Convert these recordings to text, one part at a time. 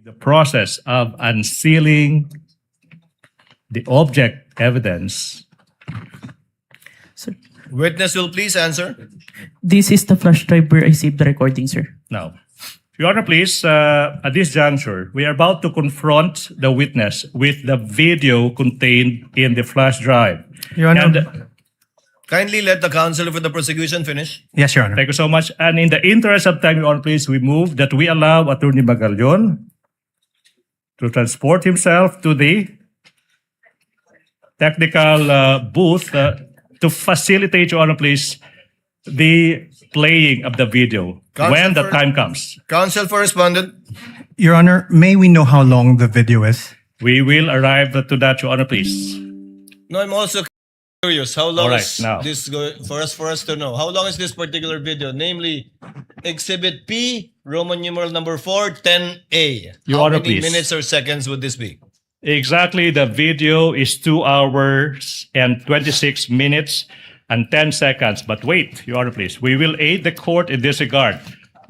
The process of unsealing the object evidence. Sir, Witness will please answer. this is the flash drive where I saved the recording, sir. Now, Your Honor, please, at this juncture, we are about to confront the witness with the video contained in the flash drive. Your Honor. And, Kindly let the counsel for the prosecution finish. Yes, Your Honor. thank you so much. And in the interest of time, Your Honor, please, we move that we allow Attorney Magallaon to transport himself to the technical booth to facilitate, Your Honor, please, the playing of the video Counsel when the for- time comes. Counsel for respondent. Your Honor, may we know how long the video is? We will arrive to that, Your Honor, please. No, I'm also curious. How long All right, is now. this for us to know? How long is this particular video? Namely, Exhibit P, Roman numeral number 4, 10A. Your How Honor, many please. minutes or seconds would this be? Exactly, the video is 2 hours and 26 minutes and 10 seconds. But wait, Your Honor, please. We will aid the court in this regard.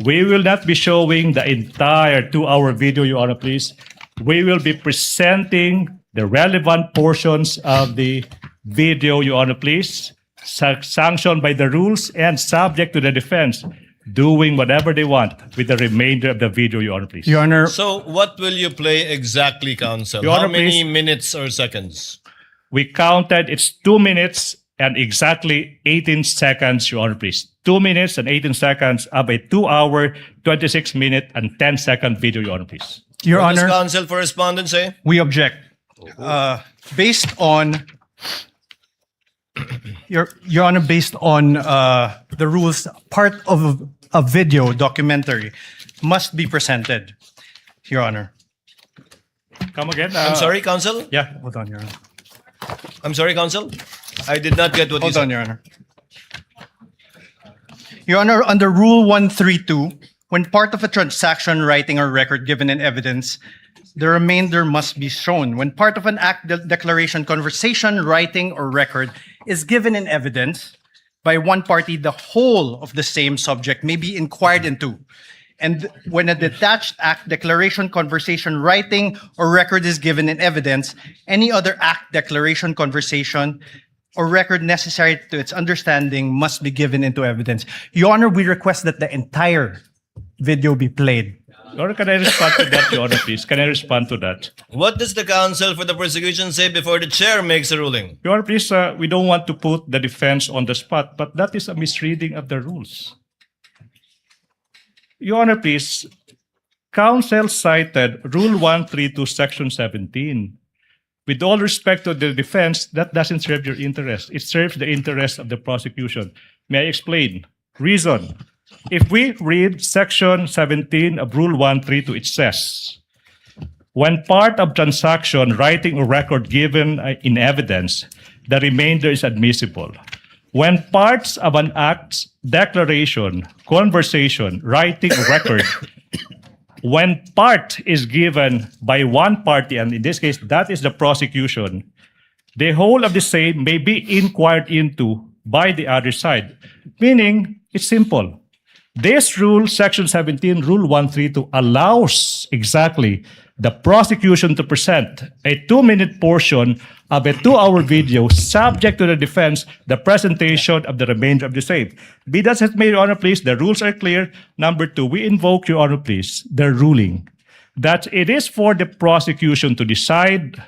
We will not be showing the entire 2-hour video, Your Honor, please. We will be presenting the relevant portions of the video, Your Honor, please, sanctioned by the rules and subject to the defense doing whatever they want with the remainder of the video, Your Honor, please. Your Honor, So, what will you play exactly, counsel? Your How Honor, many please. minutes or seconds? We counted, it's 2 minutes and exactly 18 seconds, Your Honor, please. 2 minutes and 18 seconds of a 2-hour, 26-minute and 10-second video, Your Honor, please. Your What does Honor, counsel for respondent say? we object. Based on Your Honor, based on the rules, part of a video documentary must be presented. Your Honor. Come again? I'm sorry, counsel? Yeah. Hold on, Your Honor. I'm sorry, counsel? I did not get what you Hold said. on, Your Honor. Your Honor, under Rule 132, when part of a transaction, writing, or record given in evidence, the remainder must be shown. When part of an act, declaration, conversation, writing, or record is given in evidence by one party, the whole of the same subject may be inquired into. And when a detached act, declaration, conversation, writing, or record is given in evidence, any other act, declaration, conversation, or record necessary to its understanding must be given into evidence. Your Honor, we request that the entire video be played. Your Honor, can I respond to that, Your Honor, please? Can I respond to that? What does the counsel for the prosecution say before the chair makes a ruling? Your Honor, please, we don't want to put the defense on the spot, but that is a misreading of the rules. Your Honor, please, counsel cited Rule 132, Section 17. With all respect to the defense, that doesn't serve your interest. It serves the interest of the prosecution. May I explain? Reason. If we read Section 17 of Rule 132, it says, when part of transaction, writing, or record given in evidence, the remainder is admissible. When parts of an act, declaration, conversation, writing, or record, when part is given by one party, and in this case, that is the prosecution, the whole of the same may be inquired into by the other side. Meaning, it's simple. This rule, Section 17, Rule 132, allows exactly the prosecution to present a 2-minute portion of a 2-hour video subject to the defense, the presentation of the remainder of the same. Be that as it may, Your Honor, please, the rules are clear. Number 2, we invoke, Your Honor, please, the ruling that it is for the prosecution to decide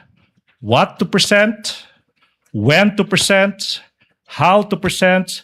what to present, when to present, how to present,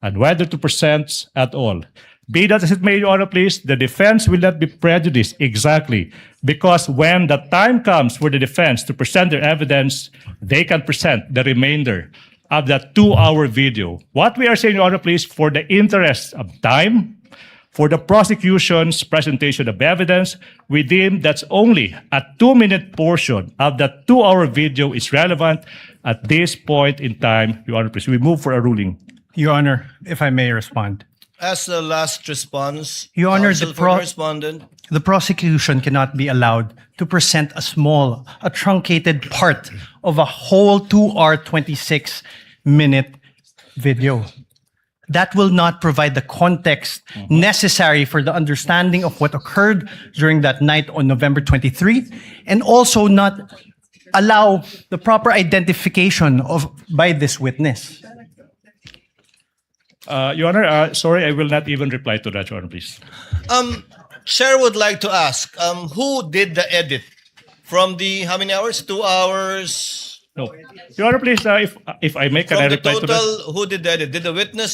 and whether to present at all. Be that as it may, Your Honor, please, the defense will not be prejudiced exactly because when the time comes for the defense to present their evidence, they can present the remainder of that 2-hour video. What we are saying, Your Honor, please, for the interest of time, for the prosecution's presentation of evidence, we deem that's only a 2-minute portion of that 2-hour video is relevant at this point in time, Your Honor, please. We move for a ruling. Your Honor, if I may respond. As the last response, Your Honor, counsel for the respondent. The prosecution cannot be allowed to present a truncated part of a whole 2 hour, 26-minute video. that will not provide the context necessary for the understanding of what occurred during that night on November 23, and also not allow the proper identification of by this witness. Your Honor, sorry, I will not even reply to that, Your Honor, please. Chair would like to ask, who did the edit from the how many hours? 2 hours. No. Your Honor, please, if I may, can I From the reply to that? total, who did the edit?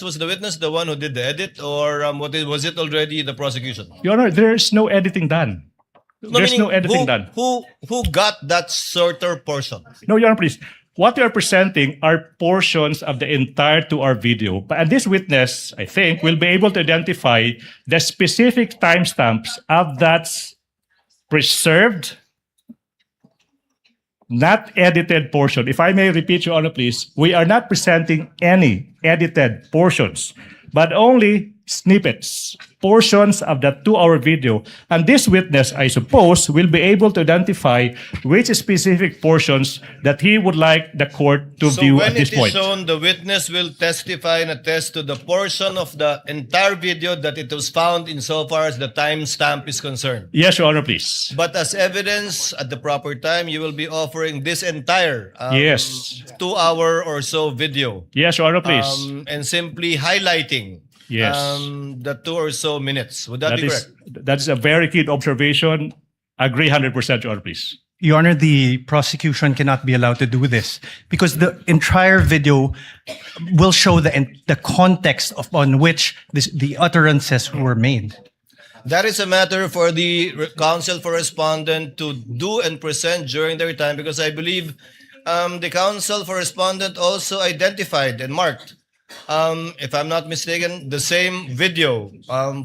Was the witness the one who did the edit, or was it already the prosecution? Your Honor, there's no editing done. There's no editing done. Who got that shorter portion? No, Your Honor, please. What we are presenting are portions of the entire 2-hour video. And this witness, I think, will be able to identify the specific timestamps of that preserved, not edited portion. If I may repeat, Your Honor, please, we are not presenting any edited portions, but only snippets, portions of that 2-hour video. And this witness, I suppose, will be able to identify which specific portions that he would like the court to So view when at this it is point. shown, the witness will testify and attest to the portion of the entire video that it was found insofar as the timestamp is concerned. Yes, Your Honor, please. But as evidence at the proper time, you will be offering this entire Yes. 2-hour or so video. Yes, Your Honor, please. And simply highlighting Yes. the 2 or so minutes. Would that be correct? That is a very keen observation. Agree 100%, Your Honor, please. Your Honor, the prosecution cannot be allowed to do this because the entire video will show the context on which the utterances were made. That is a matter for the counsel for respondent to do and present during their time, because I believe the counsel for respondent also identified and marked, if I'm not mistaken, the same video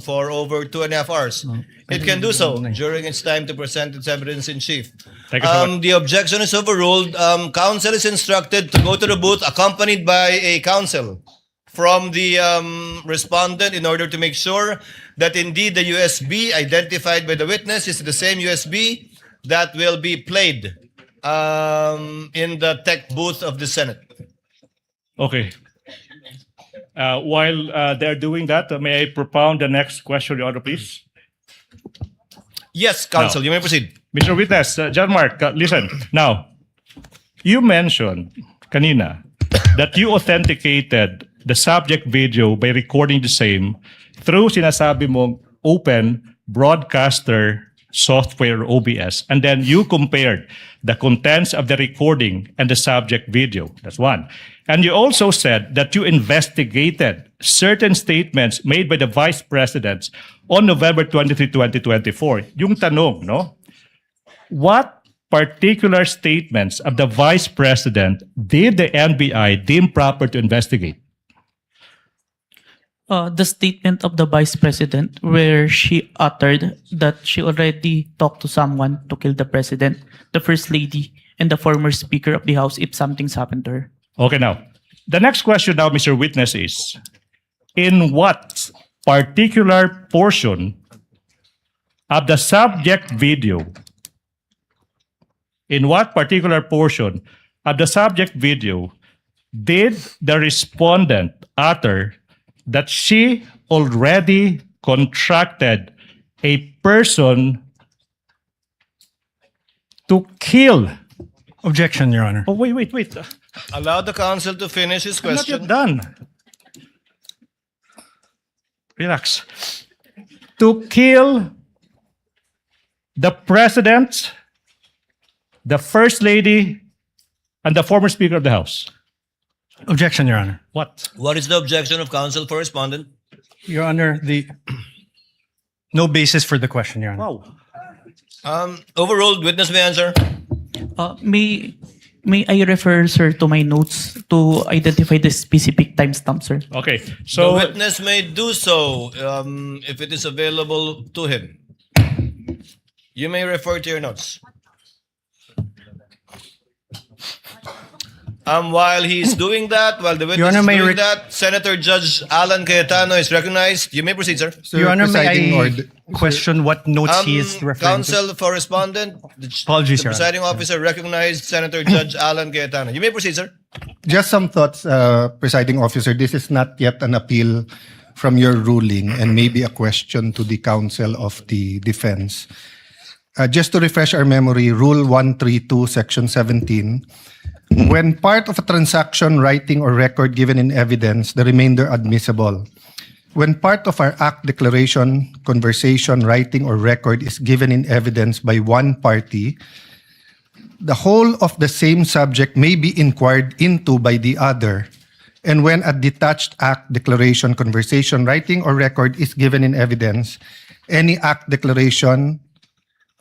for over 2.5 hours. It can do so during its time to present its evidence in chief. Thank you so much. The objection is overruled. Counsel is instructed to go to the booth accompanied by a counsel from the respondent in order to make sure that indeed the USB identified by the witness is the same USB that will be played in the tech booth of the Senate. Okay. While they're doing that, may I propound the next question, Your Honor, please? Yes, counsel, No. you may proceed. Mr. Witness, John Mark, listen. Now, you mentioned kanina that you authenticated the subject video by recording the same through sinasabi mong open broadcaster software OBS, and then you compared the contents of the recording and the subject video. That's one. And you also said that you investigated certain statements made by the Vice President on November 23, 2024. Yung tanong, no? What particular statements of the Vice President did the NBI deem proper to investigate? The statement of the Vice President where she uttered that she already talked to someone to kill the President, the First Lady, and the former Speaker of the House if something's happened to her. Okay, now, the next question now, Mr. Witness, is in what particular portion of the subject video, did the respondent utter that she already contracted a person to kill? Objection, Your Honor. Oh, wait. Allow the counsel to finish his I'm not question. yet done. Relax. To kill the President, the First Lady, and the former Speaker of the House. Objection, Your Honor. What? What is the objection of counsel for respondent? Your Honor, no basis for the question, Your Honor. Wow. Overruled. Witness may answer. May I refer, sir, to my notes to identify the specific timestamp, sir? Okay. The So, witness may do so if it is available to him. You may refer to your notes. While he's doing that, while the witness Honor, is may doing rec- that, Senator Judge Alan Cayetano is recognized. You may proceed, sir. Your Honor, may presiding I order- question what notes he is referring to? Counsel for respondent, Apologies, the Your Honor. presiding officer recognized Senator Judge Alan Cayetano. You may proceed, sir. Just some thoughts, Presiding Officer. This is not yet an appeal from your ruling and maybe a question to the Counsel of the Defense. Just to refresh our memory, Rule 132, Section 17, when part of a transaction, writing, or record given in evidence, the remainder admissible. When part of our act, declaration, conversation, writing, or record is given in evidence by one party, the whole of the same subject may be inquired into by the other. And when a detached act, declaration, conversation, writing, or record is given in evidence, any act, declaration,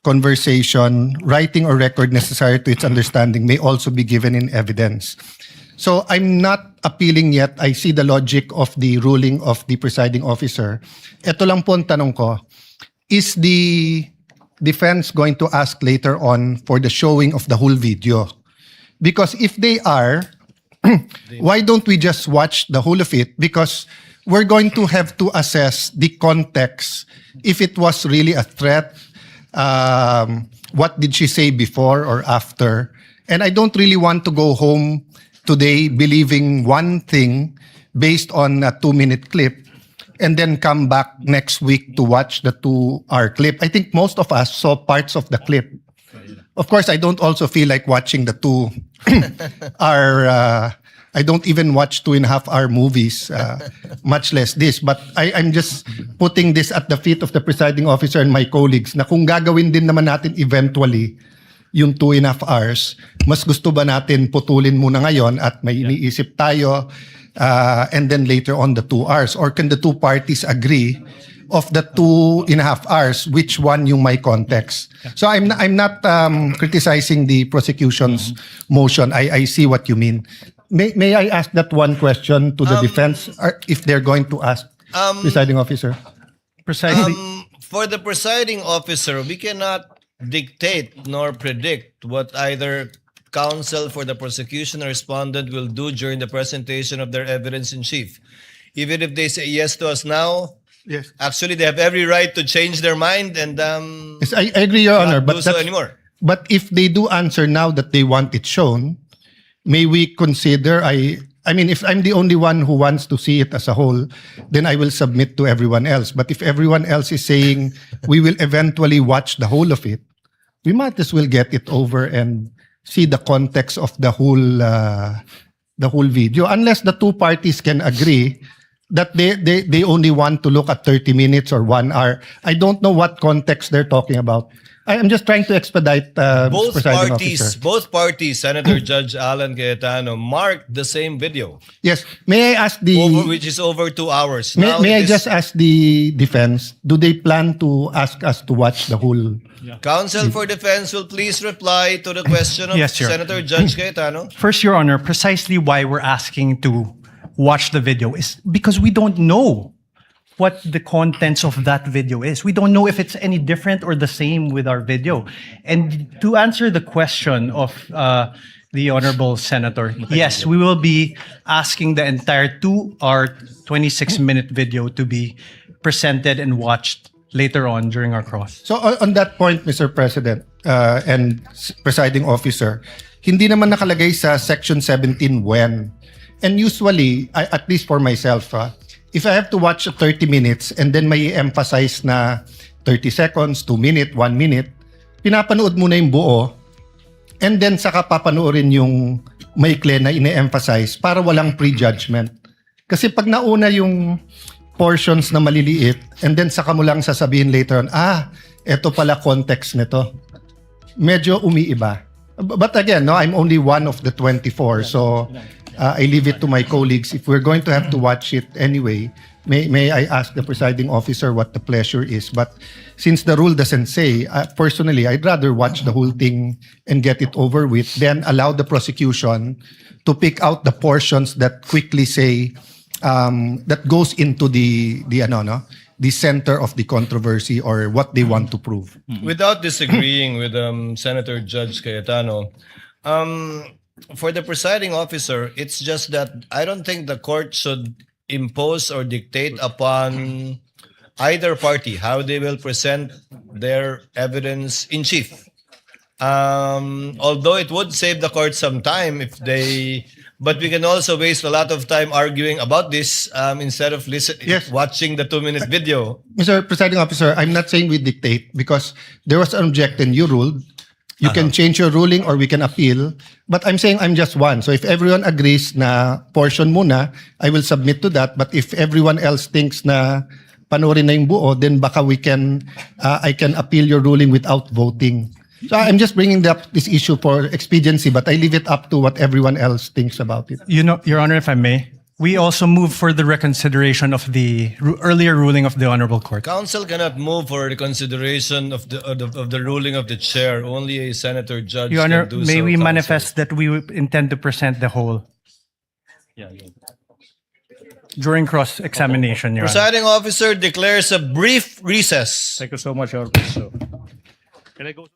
conversation, writing, or record necessary to its understanding may also be given in evidence. So I'm not appealing yet. I see the logic of the ruling of the presiding officer. Ito lang po ang tanong ko. Is the defense going to ask later on for the showing of the whole video? Because if they are, why don't we just watch the whole of it? Because we're going to have to assess the context. If it was really a threat, what did she say before or after? And I don't really want to go home today believing one thing based on a 2-minute clip and then come back next week to watch the 2-hour clip. I think most of us saw parts of the clip. Of course, I don't also feel like watching the 2-hour, I don't even watch 2.5-hour movies, much less this. But I'm just putting this at the feet of the presiding officer and my colleagues na kung gagawin din naman natin eventually yung 2.5 hours, mas gusto ba natin putulin muna ngayon at may iniisip tayo and then later on the 2 hours? Or can the two parties agree of the 2.5 hours, which one yung may context? So I'm not criticizing the prosecution's motion. I see what you mean. May I ask that one question to the defense, or if they're going to ask, presiding officer? Precisely. For the presiding officer, we cannot dictate nor predict what either counsel for the prosecution or respondent will do during the presentation of their evidence in chief. Even if they say yes to us now, Yes. actually they have every right to change their mind and Yes, I agree, Your Honor. not do so anymore. But if they do answer now that they want it shown, may we consider, I mean, if I'm the only one who wants to see it as a whole, then I will submit to everyone else. But if everyone else is saying we will eventually watch the whole of it, we might as well get it over and see the context of the whole video. Unless the two parties can agree that they only want to look at 30 minutes or 1 hour. I don't know what context they're talking about. I'm just trying to expedite, Both presiding parties, officer. Senator Judge Alan Cayetano, marked the same video, Yes. May I ask which is over 2 hours. May, Now may I it is- just ask the defense, do they plan to ask us to watch the whole? Counsel for Defense will please reply to the question of Yes, Your- Senator Judge Cayetano. First, Your Honor, precisely why we're asking to watch the video is because we don't know what the contents of that video is. We don't know if it's any different or the same with our video. And to answer the question of the Honorable Senator, yes, we will be asking the entire 2-hour, 26-minute video to be presented and watched later on during our cross. So on that point, Mr. President and presiding officer, hindi naman nakalagay sa Section 17 when. And usually, at least for myself, if I have to watch 30 minutes and then may emphasize na 30 seconds, 2 minutes, 1 minute, pinapanood mo na yung buo and then saka papanoorin yung maikli na ine-emphasize para walang prejudgment. Kasi pag nauna yung portions na maliliit and then saka mo lang sasabihin later on, eto pala context nito. Medyo umiiba. But again, no, I'm only one of the 24, so I leave it to my colleagues. If we're going to have to watch it anyway, may I ask the presiding officer what the pleasure is? But since the rule doesn't say, personally, I'd rather watch the whole thing and get it over with, then allow the prosecution to pick out the portions that quickly say, that goes into the center of the controversy or what they want to prove. Without disagreeing with Senator Judge Cayetano, for the presiding officer, it's just that I don't think the court should impose or dictate upon either party how they will present their evidence in chief. Although it would save the court some time if they But we can also waste a lot of time arguing about this instead of Yes. watching the 2-minute video. Mr. Presiding Officer, I'm not saying we dictate because there was an objection, you ruled. You can change your ruling or we can appeal. But I'm saying I'm just one. So if everyone agrees na portion muna, I will submit to that. But if everyone else thinks na panoorin na yung buo, then baka I can appeal your ruling without voting. So I'm just bringing up this issue for expediency, but I leave it up to what everyone else thinks about it. You know, Your Honor, if I may, we also move for the reconsideration of the earlier ruling of the Honorable Court. Council cannot move for the consideration of the ruling of the chair. Only a senator judge Your Honor, can do may so. we Council. manifest that we intend to present the whole during cross-examination, Your Honor. Presiding officer declares a brief recess. Thank you so much, Your Honor. So, can I go?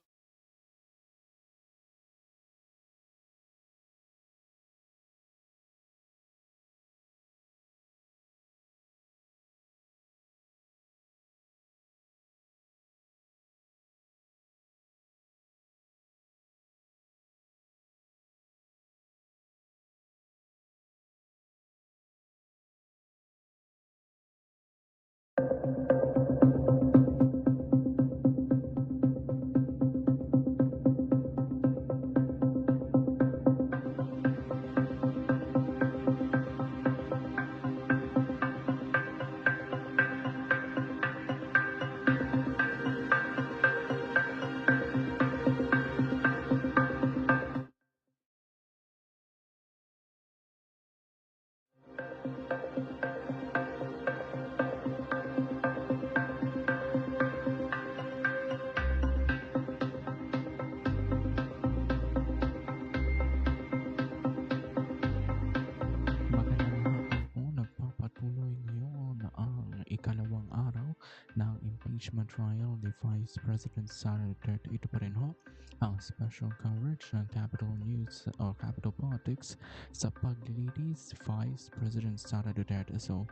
Magandang hapon po, nagpapatuloy ngayon ang ikalawang araw ng impeachment trial ni Vice President Sara Duterte. Ito pa rin ho ang special coverage ng Capital News o Capital Politics sa Paglilitis, Vice President Sara Duterte. So,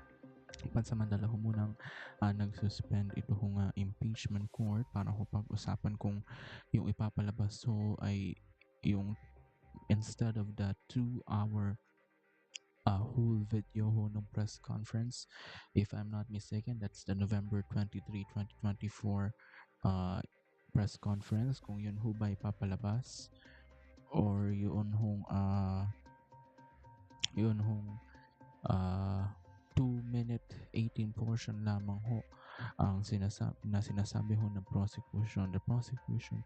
pansamantala ho munang nag-suspend ito ho nga impeachment court para ho pag-usapan kung yung ipapalabas ho ay yung instead of the 2-hour whole video ho ng press conference. If I'm not mistaken, that's the November 23, 2024 press conference. Kung yun ho ba ipapalabas or yun hong 2-minute 18 portion lamang ho ang sinasabi ho ng prosecution. The prosecution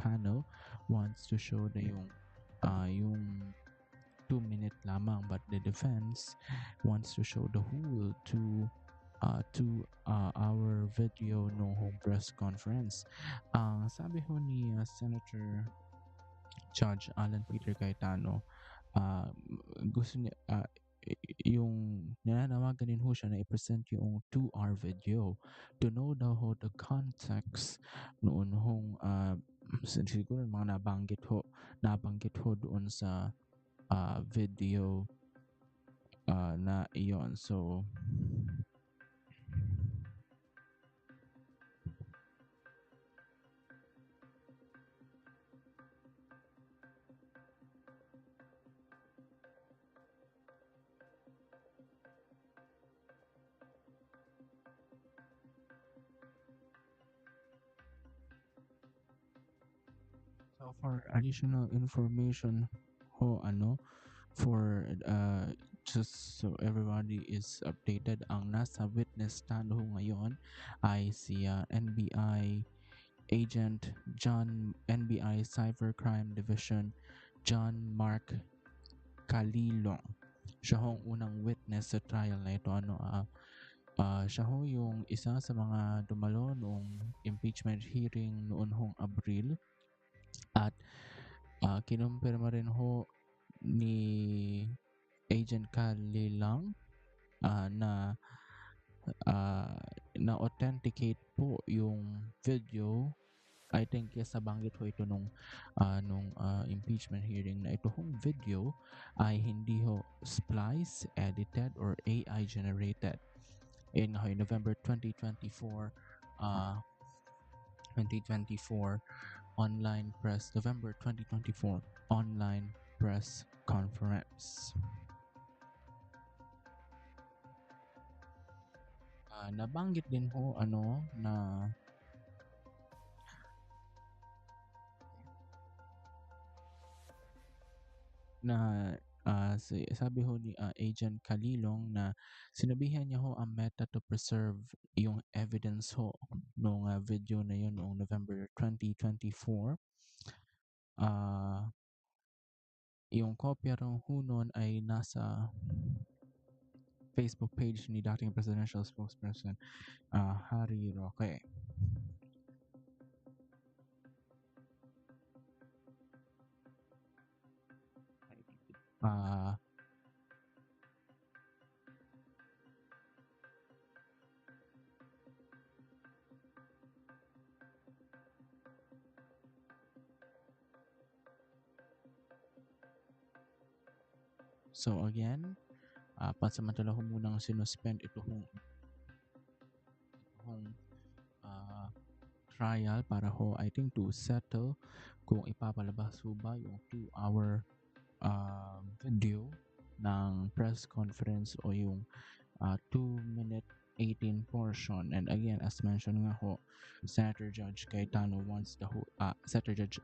panel wants to show na yung 2-minute lamang, but the defense wants to show the whole 2-hour video no home press conference. Sabi ho ni Senator Judge Alan Peter Cayetano, gusto niya yung nananawagan din ho siya na i-present yung 2-hour video to know daw ho the context noon hong siguro mga nabanggit ho doon sa video na iyon. So for additional information ho for just so everybody is updated, ang nasa witness stand ho ngayon ay si NBI agent NBI Cybercrime Division John Mark Calilong. Siya ho ang unang witness sa trial na ito. Siya ho yung isa sa mga dumalo noong impeachment hearing noon hong Abril, at kinumpirma rin ho ni Agent Kalilang na authenticate po yung video. I think sa banggit ho ito nung impeachment hearing na ito hong video ay hindi ho splice, edited, or AI generated. In November 2024 online press, November 2024 online press conference. Nabanggit din ho sabi ho ni Agent Kalilong na sinabihan niya ho ang Meta to preserve yung evidence ho nung video na yun noong November 2024. Yung kopya raw ho nun ay nasa Facebook page ni dating presidential spokesperson Harry Roque. So again, pansamantala ho munang sinuspend ito hong trial para ho, I think, to settle kung ipapalabas ho ba yung 2-hour video ng press conference o yung 2-minute 18 portion. And again, as mentioned nga ho, Senator Judge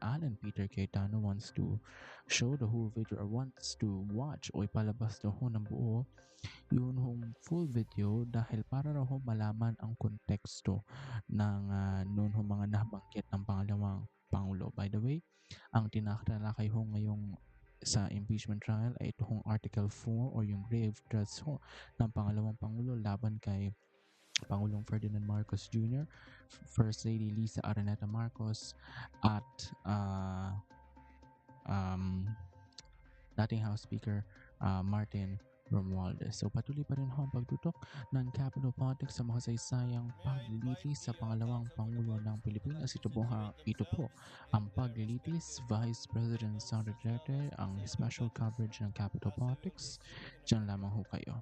Alan Peter Cayetano wants to show the whole video or wants to watch o ipalabas daw ho ng buo yun hong full video dahil para raw ho malaman ang konteksto ng noon ho mga nabanggit ng pangalawang Pangulo. By the way, ang tinatalakay ho ngayong sa impeachment trial ay ito hong Article 4 o yung grave threats ho ng pangalawang Pangulo laban kay Pangulong Ferdinand Marcos Jr., First Lady Lisa Araneta Marcos at dating House Speaker Martin Romualdez. So patuloy pa rin ho ang pagtutok ng Capitol Politics sa makasaysayang paglilitis sa pangalawang Pangulo ng Pilipinas. Ito po ang paglilitis, Vice President Sara Duterte, ang special coverage ng Capitol Politics. Diyan lamang ho kayo.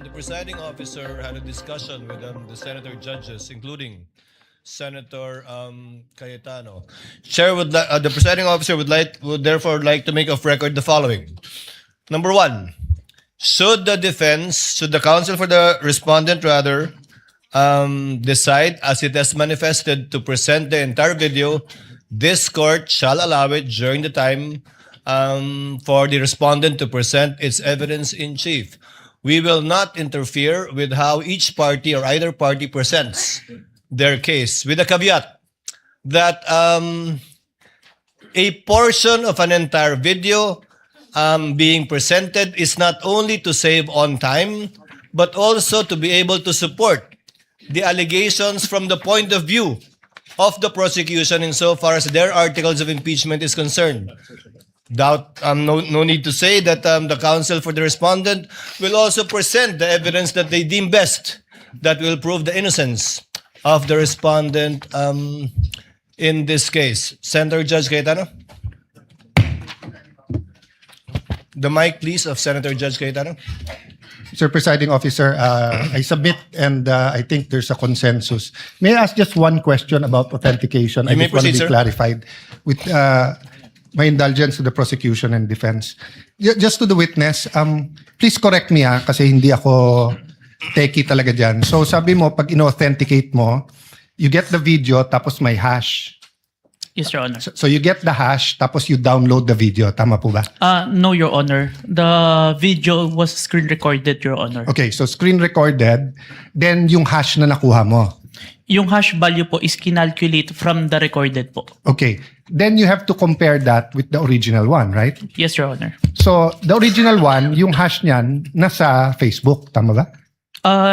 The presiding officer had a discussion with the senator judges, including Senator Cayetano. The presiding officer would therefore like to make of record the following. Number one, should the counsel for the respondent rather decide as it has manifested to present the entire video, this court shall allow it during the time for the respondent to present its evidence in chief. We will not interfere with how each party or either party presents their case, with a caveat that a portion of an entire video being presented is not only to save on time, but also to be able to support the allegations from the point of view of the prosecution insofar as their articles of impeachment is concerned. No need to say that the counsel for the respondent will also present the evidence that they deem best that will prove the innocence of the respondent in this case. Senator Judge Cayetano. The mic, please, of Senator Judge Cayetano. Mr. Presiding Officer, I submit and I think there's a consensus. May I ask just one question about authentication? You I may just want to proceed, be sir. clarified with my indulgence to the prosecution and defense. Just to the witness, please correct me kasi hindi ako techie talaga dyan. So sabi mo, pag in-authenticate mo, you get the video tapos may hash. Yes, Your Honor. So you get the hash, tapos you download the video. Tama po ba? No, Your Honor. The video was screen recorded, Your Honor. Okay, so screen recorded, then yung hash na nakuha mo. Yung hash value po is kinalculate from the recorded po. Okay, then you have to compare that with the original one, right? Yes, Your Honor. So the original one, yung hash niyan, nasa Facebook. Tama ba?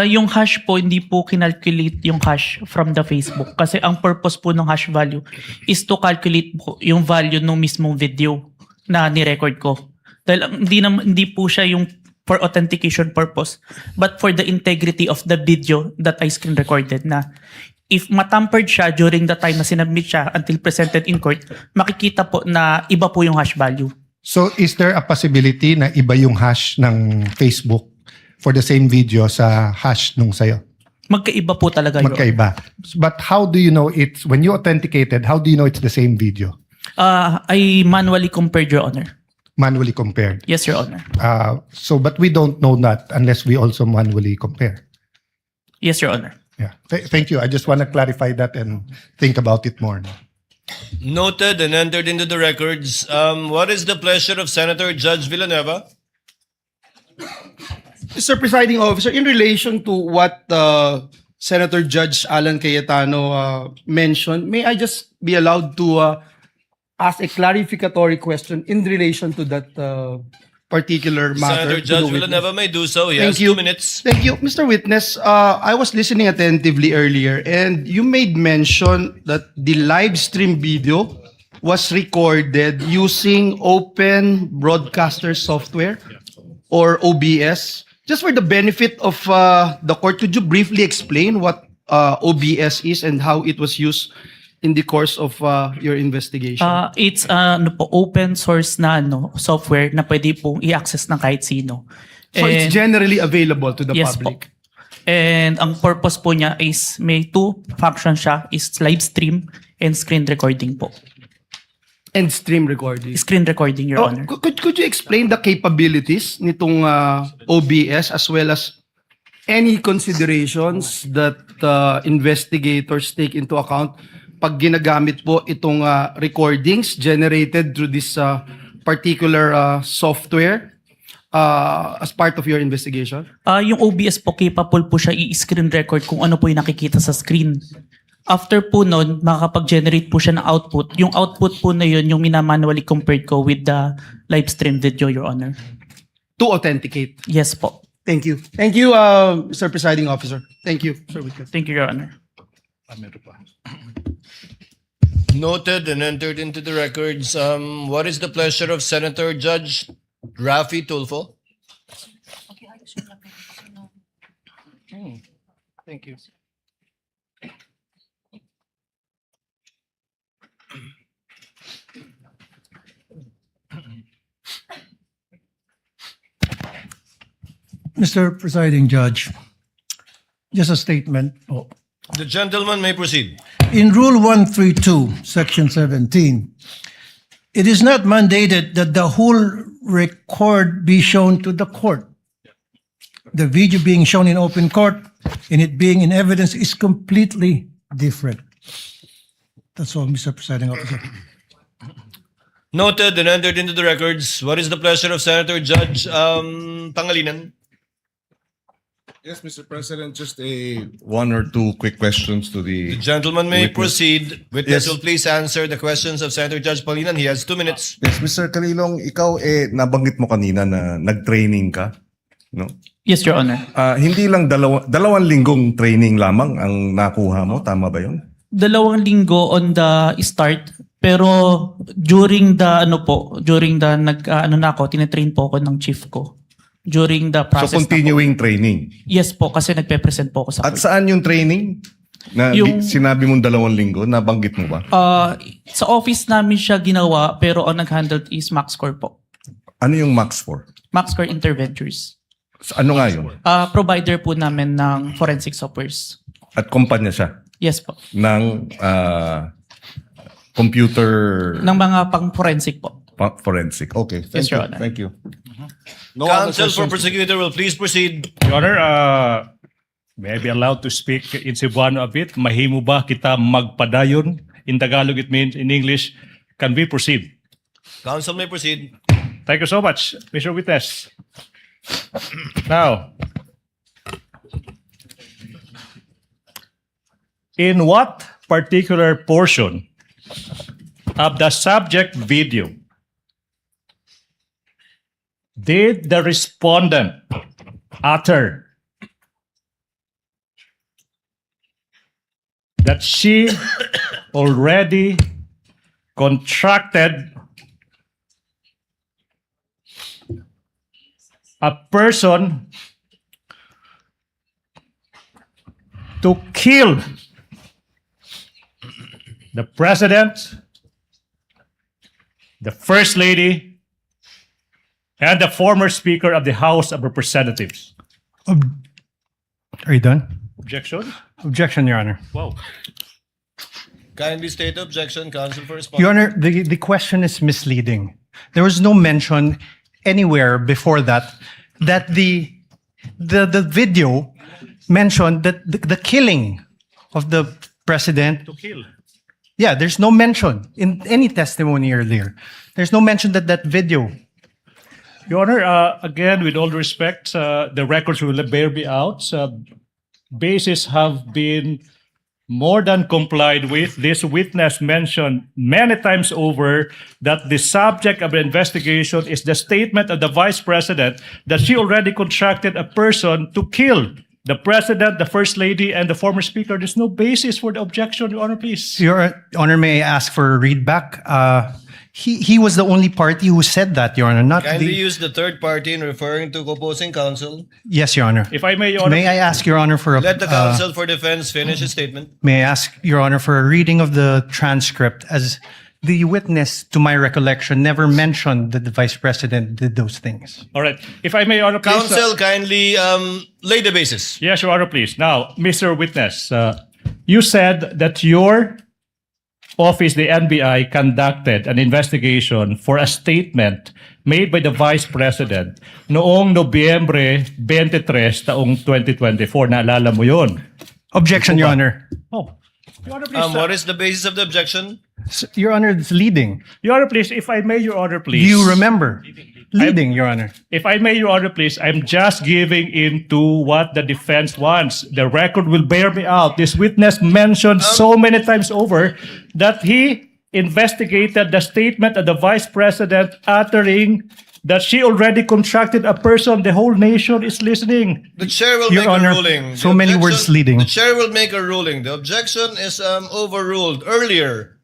Yung hash po, hindi po kinalculate yung hash from the Facebook. Kasi ang purpose po ng hash value is to calculate po yung value ng mismong video na ni-record ko. Dahil hindi po siya yung for authentication purpose, but for the integrity of the video that I screen recorded na if matampered siya during the time na sinubmit siya until presented in court, makikita po na iba po yung hash value. So is there a possibility na iba yung hash ng Facebook for the same video sa hash nung sayo? Magkaiba po talaga yun. Magkaiba. But how do you know it's, when you authenticated, how do you know it's the same video? I manually compared, Your Honor. Manually compared. Yes, Your Honor. But we don't know that unless we also manually compare. Yes, Your Honor. Yeah. Thank you. I just want to clarify that and think about it more. Noted and entered into the records. What is the pleasure of Senator Judge Villanueva? Mr. Presiding Officer, in relation to what Senator Judge Alan Cayetano mentioned, may I just be allowed to ask a clarificatory question in relation to that particular matter? Senator to the Judge witness? Villanueva may do so. He Thank has you. 2 minutes. Thank you. Mr. Witness, I was listening attentively earlier and you made mention that the live stream video was recorded using Open Broadcaster Software or OBS. Just for the benefit of the court, could you briefly explain what OBS is and how it was used in the course of your investigation? It's open source na software na pwede pong i-access ng kahit sino. So it's generally available to the Yes public? po. And ang purpose po niya is may two functions siya, is live stream and screen recording po. And stream recording? Screen recording, Your Honor. Could you explain the capabilities nitong OBS as well as any considerations that investigators take into account pag ginagamit po itong recordings generated through this particular software as part of your investigation? Yung OBS po, capable po siya i-screen record kung ano po yung nakikita sa screen. After po nun, makakapag-generate po siya ng output. Yung output po na yun, yung minamanually compared ko with the live stream video, Your Honor. To authenticate? Yes po. Thank you. Thank you, Mr. Presiding Officer. Thank you, Sir Witness. Thank you, Your Honor. Noted and entered into the records. What is the pleasure of Senator Judge Raffy Tulfo? Thank you. Mr. Presiding Judge, just a statement. The gentleman may proceed. In Rule 132, Section 17, it is not mandated that the whole record be shown to the court. The video being shown in open court and it being in evidence is completely different. That's all, Mr. Presiding Officer. Noted and entered into the records. What is the pleasure of Senator Judge Pangilinan? Yes, Mr. President, just one or two quick questions to The the gentleman may Witness. proceed. Witness Yes. will please answer the questions of Senator Judge Pangilinan. He has 2 minutes. Yes, Mr. Kalilong, ikaw nabanggit mo kanina na nag-training ka, no? Yes, Your Honor. Hindi lang dalawang linggong training lamang ang nakuha mo, tama ba 'yon? 2 linggo on the start, pero during the tinetrain po ako ng chief ko. During the So process continuing training. Yes po, kasi nagpe-present po ako sa At court. saan yung training? Na Yung- sinabi mong 2 linggo, nabanggit mo ba? Sa office namin siya ginawa, pero ang nag-handle is MaxCore po. Ano yung max for? MaxCore Interventures. Ano nga yun? Provider po namin ng forensic softwares. At kumpanya siya Yes po. ng computer Ng mga pang-forensic po. forensic. Okay, Yes, thank Your you. Honor. Thank you. No other Counsel for questions? prosecutor will please proceed. Your Honor, may I be allowed to speak in Cebuano a bit? Mahimo ba kita magpadayon In Tagalog, it means, in English, can we proceed? Counsel may proceed. Thank you so much, Mr. Witness. Now, in what particular portion of the subject video did the respondent utter that she already contracted a person to kill the president, the first lady, and the former speaker of the House of Representatives? Are you done? Objection? Objection, Your Honor. Wow. Kindly state objection, counsel for response. Your Honor, the question is misleading. There was no mention anywhere before that the video mentioned that the killing of the president. To kill. Yeah, there's no mention in any testimony earlier. There's no mention that that video. Your Honor, again, with all respect, the records will bear me out. Bases have been more than complied with. This witness mentioned many times over that the subject of the investigation is the statement of the Vice President that she already contracted a person to kill the President, the First Lady, and the former Speaker. There's no basis for the objection, Your Honor, please. Your Honor, may I ask for a readback? He was the only party who said that, Your Honor, not Kindly the... use the third party in referring to opposing counsel. Yes, Your Honor. If I may, Your Honor. May I ask, Your Honor, for a... Let the counsel for defense finish his statement. May I ask, Your Honor, for a reading of the transcript, as the witness, to my recollection, never mentioned that the Vice President did those things. All right. If I may, Your Honor, please. Counsel, kindly lay the basis. Yes, Your Honor, please. Now, Mr. Witness, you said that your office, the NBI, conducted an investigation for a statement made by the Vice President noong Nobyembre 23, taong 2024. Naalala mo yun? Objection, Your Honor. Oh. Your Honor, please. What is the basis of the objection? Your Honor, it's leading. Your Honor, please. If I may, Your Honor, please. Do you remember? Leading, Your Honor. If I may, Your Honor, please, I'm just giving into what the defense wants. The record will bear me out. This witness mentioned so many times over that he investigated the statement of the Vice President uttering that she already contracted a person. The whole nation is listening. The chair will Your make Honor, a ruling. so many words leading. The chair will make a ruling. The objection is overruled. Earlier,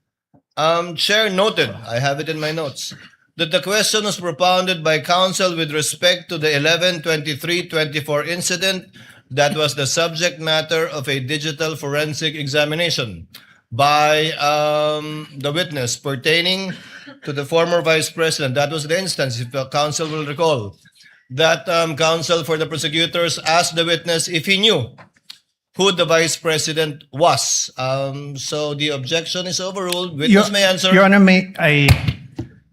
chair noted, I have it in my notes, that the question was propounded by counsel with respect to the 11/23/24 incident that was the subject matter of a digital forensic examination by the witness pertaining to the former Vice President. That was the instance, if the counsel will recall, that counsel for the prosecutors asked the witness if he knew who the Vice President was. So the objection is overruled. Witness may answer. Your Honor, may I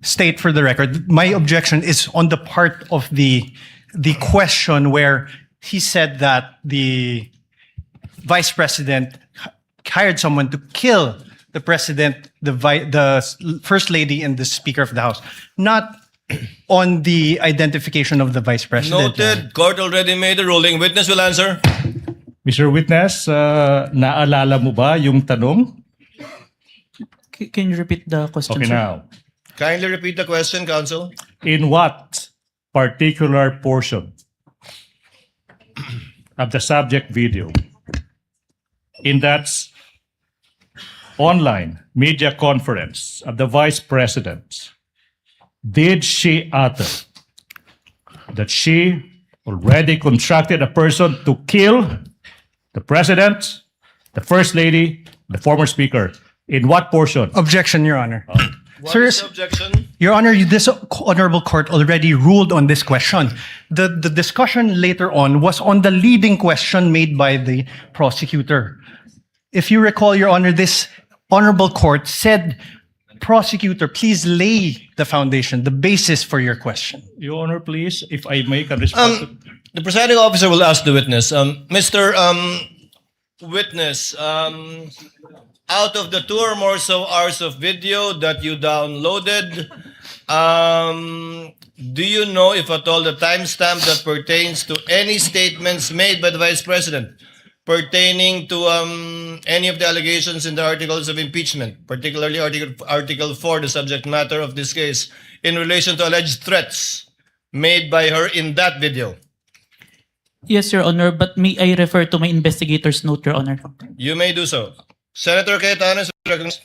state for the record, my objection is on the part of the question where he said that the Vice President hired someone to kill the President, the First Lady, and the Speaker of the House, not on the identification of the Vice President. Noted. Court already made a ruling. Witness will answer. Mr. Witness, naalala mo ba yung tanong? Can you repeat the question, Okay, sir? now. Kindly repeat the question, counsel. In what particular portion of the subject video in that online media conference of the Vice President did she utter that she already contracted a person to kill the President, the First Lady, the former Speaker? In what portion? Objection, Your Honor. What Sir, is the objection? Your Honor, this honorable court already ruled on this question. The discussion later on was on the leading question made by the prosecutor. If you recall, Your Honor, this honorable court said, prosecutor, please lay the foundation, the basis for your question. Your Honor, please, if I make a response. The presiding officer will ask the witness. Mr. Witness, out of the 2 or more so hours of video that you downloaded, do you know if at all the timestamp that pertains to any statements made by the Vice President pertaining to any of the allegations in the articles of impeachment, particularly Article 4, the subject matter of this case, in relation to alleged threats made by her in that video? Yes, Your Honor, but may I refer to my investigator's note, Your Honor? You may do so. Senator Cayetano is recognized.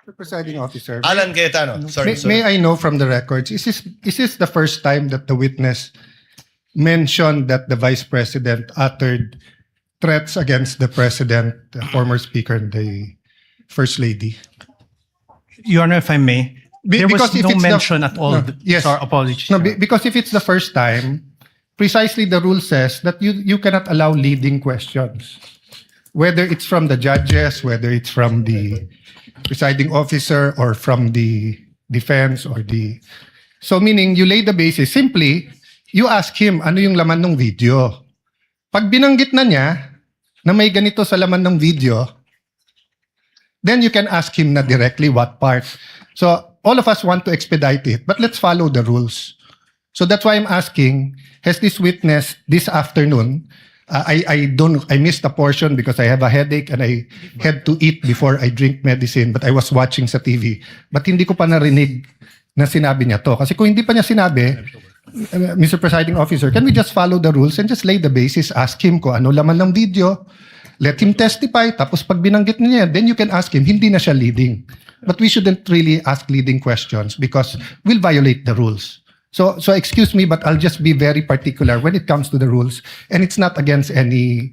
Mr. Presiding Officer, Alan Cayetano. Sorry. may I know from the records, is this the first time that the witness mentioned that the Vice President uttered threats against the President, the former Speaker, and the First Lady? Your Honor, if I may, there was because if no it's the- mention at all. No, yes. Sorry, apologies. No, because if it's the first time, precisely the rule says that you cannot allow leading questions. Whether it's from the judges, whether it's from the presiding officer, or from the defense, or the... So meaning, you lay the basis. Simply, you ask him, ano yung laman ng video? Pag binanggit na niya, na may ganito sa laman ng video, then you can ask him na directly what part. So, all of us want to expedite it, but let's follow the rules. So that's why I'm asking, has this witness this afternoon, I missed a portion because I have a headache and I had to eat before I drink medicine, but I was watching sa TV. But hindi ko pa narinig na sinabi niya to. Kasi kung hindi pa niya sinabi, Mr. Presiding Officer, can we just follow the rules and just lay the basis, ask him kung ano laman ng video, let him testify, tapos pag binanggit niya, then you can ask him, hindi na siya leading. But we shouldn't really ask leading questions because we'll violate the rules. So excuse me, but I'll just be very particular when it comes to the rules, and it's not against any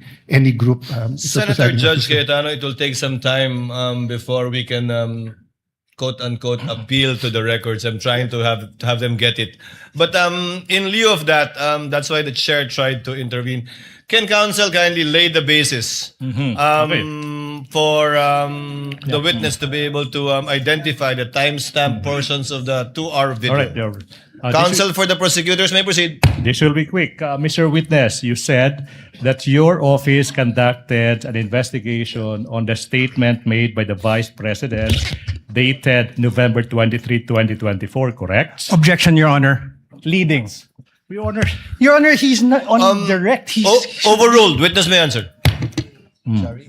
group. Mr. Senator Presiding Judge Officer. Cayetano, it will take some time before we can quote-unquote appeal to the records. I'm trying to have them get it. But in lieu of that, that's why the chair tried to intervene. Can counsel kindly lay the basis for the witness to be able to identify the timestamp portions of the 2-hour video? All right, Your Honor. Counsel for the prosecutors may proceed. This will be quick. Mr. Witness, you said that your office conducted an investigation on the statement made by the Vice President dated November 23, 2024, correct? Objection, Your Honor. Leading. Your Honor. Your Honor, he's not on direct. He's Overruled. Witness may answer.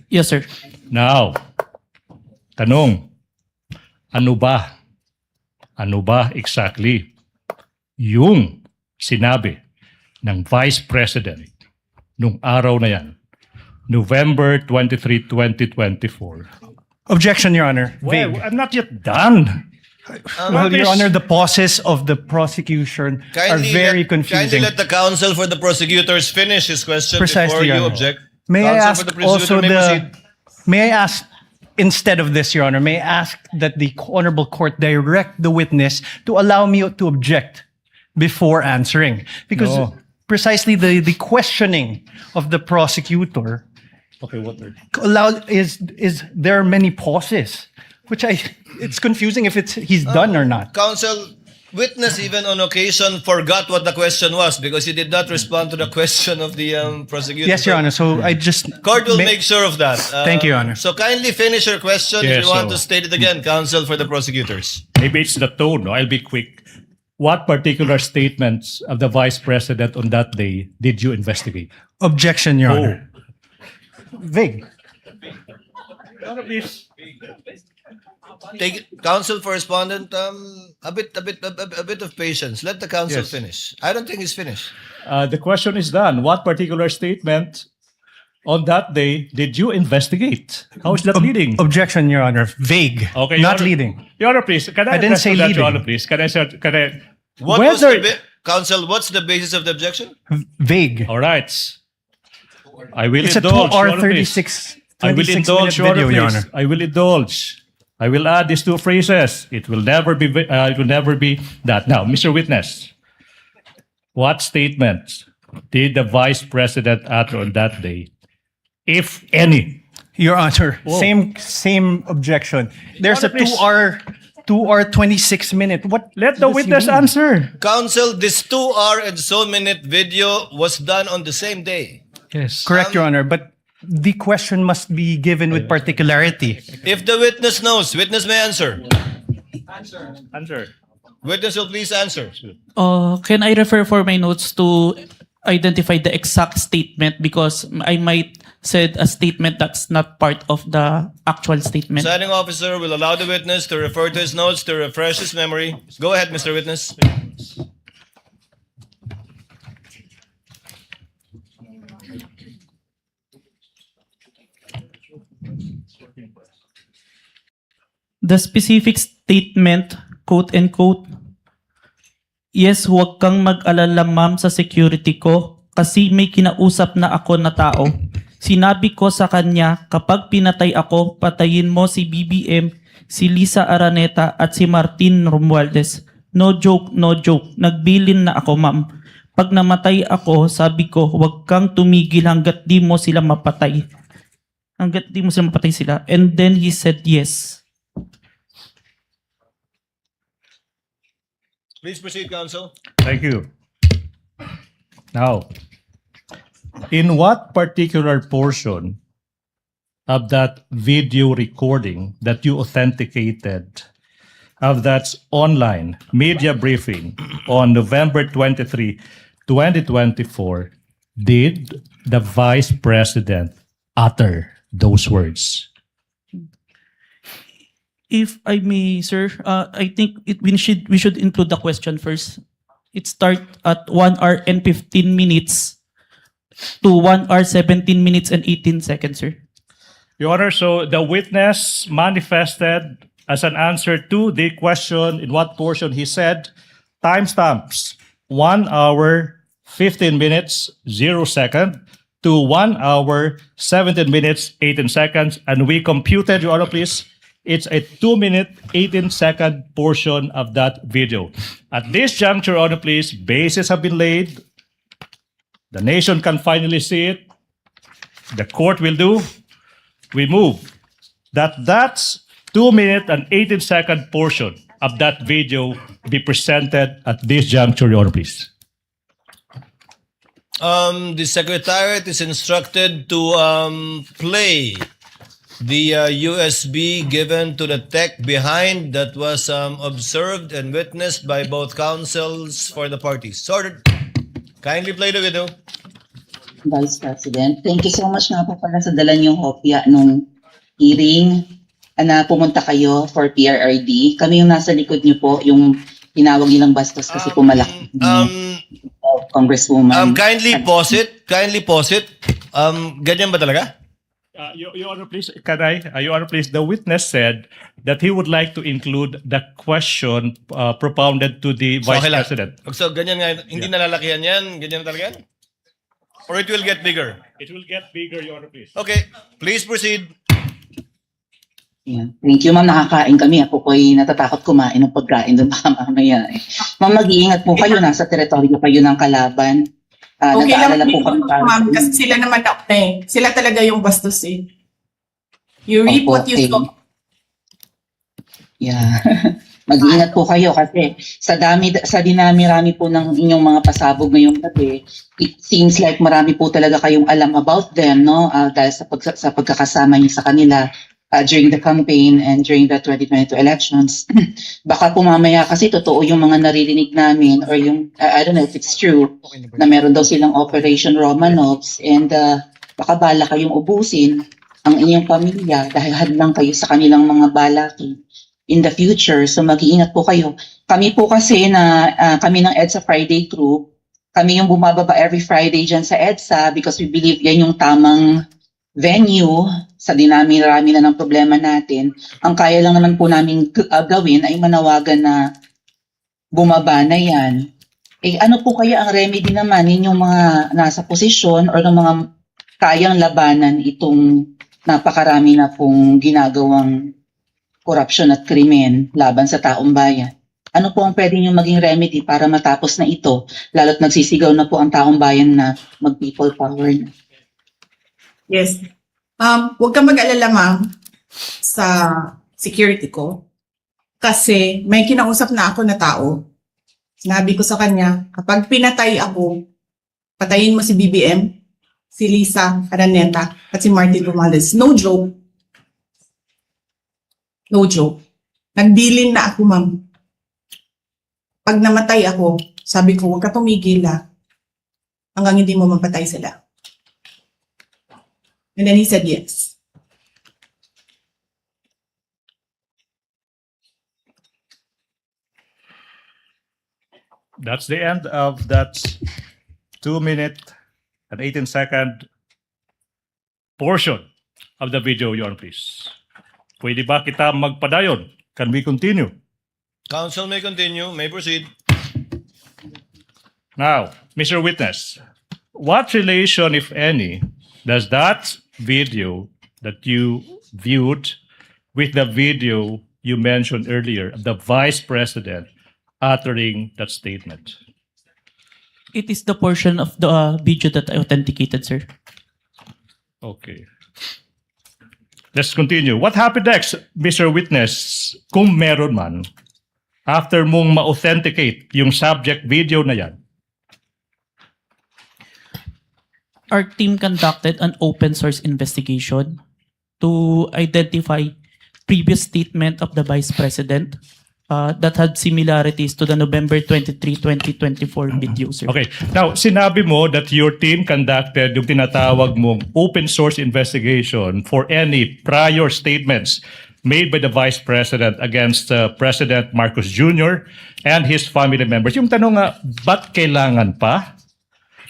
Yes, sir. Now, tanong, ano ba exactly yung sinabi ng Vice President nung araw na yan, November 23, 2024? Objection, Your Honor. Well, Vague. I'm not yet done. Well, Your Honor, the pauses of the prosecution are very confusing. Kindly let the counsel for the prosecutors finish his question Precisely, before Your you Honor. object. May I Counsel ask for the prosecutor also may proceed. may I ask, instead of this, Your Honor, may I ask that the Honorable Court direct the witness to allow me to object before answering? Because No. precisely the questioning of the prosecutor Okay, what? is there are many pauses, which it's confusing if he's done or not. Counsel, witness even on occasion forgot what the question was because he did not respond to the question of the prosecutor. Yes, Your Honor. So I just Court will make sure of that. Thank you, Your Honor. So kindly finish your question Yes, if you want so- to state it again, counsel for the prosecutors. Maybe it's the tone. No? I'll be quick. What particular statements of the Vice President on that day did you investigate? Objection, Your Honor. Vague. Please. Take it, counsel for respondent. A bit of patience. Let the counsel Yes. finish. I don't think he's finished. The question is done. What particular statement on that day did you investigate? How is that leading? Objection, Your Honor. Vague. Okay, Your Not Honor. leading. Your Honor, please. Can I I didn't address say to that, leading. Your Honor, please? Can I? What was Whether- counsel? What's the basis of the objection? Vague. All right. I will It's a indulge. 2-hour, Your Honor, please. I will 26 indulge, minute Your Honor, video, Your please. Honor. I will indulge. I will add these two phrases. It will never be. That. Now, Mr. Witness, what statements did the Vice President utter on that day, if any? Your Honor, Whoa. same objection. There's a Honor, please. 2-hour 26 minute. What? Let the does he witness mean? answer. Counsel, this 2 hour and so minute video was done on the same day. Yes. Correct, Your Honor. But the question must be given with particularity. If the witness knows, witness may answer. Answer. Witness will please answer. Can I refer for my notes to identify the exact statement because I might said a statement that's not part of the actual statement. Presiding officer will allow the witness to refer to his notes to refresh his memory. Go ahead, Mr. Witness. The specific statement, quote and quote, "Yes, huwag kang mag-alala ma'am sa security ko kasi may kinausap na ako na tao. Sinabi ko sa kanya, kapag pinatay ako, patayin mo si BBM, si Lisa Araneta at si Martin Romualdez. No joke, no joke. Nagbilin na ako ma'am. Pag namatay ako, sabi ko, huwag kang tumigil hanggat di mo sila mapatay. Hanggat di mo sila mapatay sila." And then he said yes. Please proceed, counsel. Thank you. Now, in what particular portion of that video recording that you authenticated of that online media briefing on November 23, 2024, did the Vice President utter those words? If I may, sir, I think we should include the question first. It start at 1 hour and 15 minutes to 1 hour 17 minutes and 18 seconds, sir. Your Honor, so the witness manifested as an answer to the question in what portion he said, timestamps 1 hour 15 minutes 0 second to 1 hour 17 minutes 18 seconds, and we computed, Your Honor, please, it's a 2-minute 18-second portion of that video. At this juncture, Your Honor, please, bases have been laid. The nation can finally see it. The court will do. We move that's 2-minute and 18-second portion of that video be presented at this juncture, Your Honor, please. The Secretariat is instructed to play the USB given to the tech behind that was observed and witnessed by both counsels for the parties. Sorted. Kindly play the video. Vice President, thank you so much nga po pala sa dala niyong hopya nung hearing na pumunta kayo for PRRD. Kami yung nasa likod niyo po, yung tinawag nilang bastos kasi po malaki. Congresswoman. Kindly pause it. Kindly pause it. Ganyan ba talaga? Your Honor, please, Your Honor, please, the witness said that he would like to include the question propounded to the Vice Okay lang. President. So, ganyan nga, hindi nalalakihan yan? Ganyan talaga yan? Or it will get bigger? It will get bigger, Your Honor, please. Okay, please proceed. Yan. Thank you, ma'am. Nakakain kami. Ako po'y natatakot kumain ng pagkain doon baka mamaya. Ma'am, mag-iingat po kayo. Nasa teritoryo kayo ng kalaban. Okay lang Nag-aalala po kami para- ma'am, kasi sila naman sila talaga yung bastos eh. You reap Opo, what you okay. sow. Yeah. Mag-iingat po kayo kasi sa dinami-rami po ng inyong mga pasabog ngayong gabi, it seems like marami po talaga kayong alam about them, no? Dahil sa pagkakasama niyo sa kanila during the campaign and during the 2022 elections. Baka po mamaya kasi totoo yung mga naririnig namin or yung, I don't know if it's true, na meron daw silang Operation Romanovs and baka bala kayong ubusin ang inyong pamilya dahil hadlang kayo sa kanilang mga balaki in the future. So mag-iingat po kayo. Kami po kasi kami ng EDSA Friday crew, kami yung bumababa every Friday dyan sa EDSA because we believe yan yung tamang venue sa dinami-rami na ng problema natin. Ang kaya lang naman po namin gawin ay manawagan na bumaba na yan. Ano po kaya ang remedy naman ninyong mga nasa posisyon or ng mga kayang labanan itong napakarami na pong ginagawang korupsyon at krimen laban sa taong bayan? Ano po ang pwede nyo maging remedy para matapos na ito? Lalo't nagsisigaw na po ang taong bayan na mag-people power na. Yes. Huwag kang mag-alala, ma'am, sa security ko. Kasi may kinausap na ako na tao. Sinabi ko sa kanya, kapag pinatay ako, patayin mo si BBM, si Lisa Araneta at si Martin Romales. No joke. No joke. Nagbilin na ako, ma'am. Pag namatay ako, sabi ko, huwag ka tumigil hanggang hindi mo mapatay sila. And then he said yes. That's the end of that 2-minute and 18-second portion of the video, Your Honor, please. Pwede ba kita magpadayon? Can we continue? Counsel may continue, may proceed. Now, Mr. Witness, what relation, if any, does that video that you viewed with the video you mentioned earlier of the Vice President uttering that statement? It is the portion of the video that I authenticated, sir. Okay. Let's continue. What happened next, Mr. Witness, kung meron man, after mong ma-authenticate yung subject video na yan? Our team conducted an open source investigation to identify previous statement of the Vice President that had similarities to the November 23, 2024 video, sir. Okay. Now, sinabi mo that your team conducted yung tinatawag mong open source investigation for any prior statements made by the Vice President against President Marcos Jr. and his family members. Yung tanong nga, ba't kailangan pa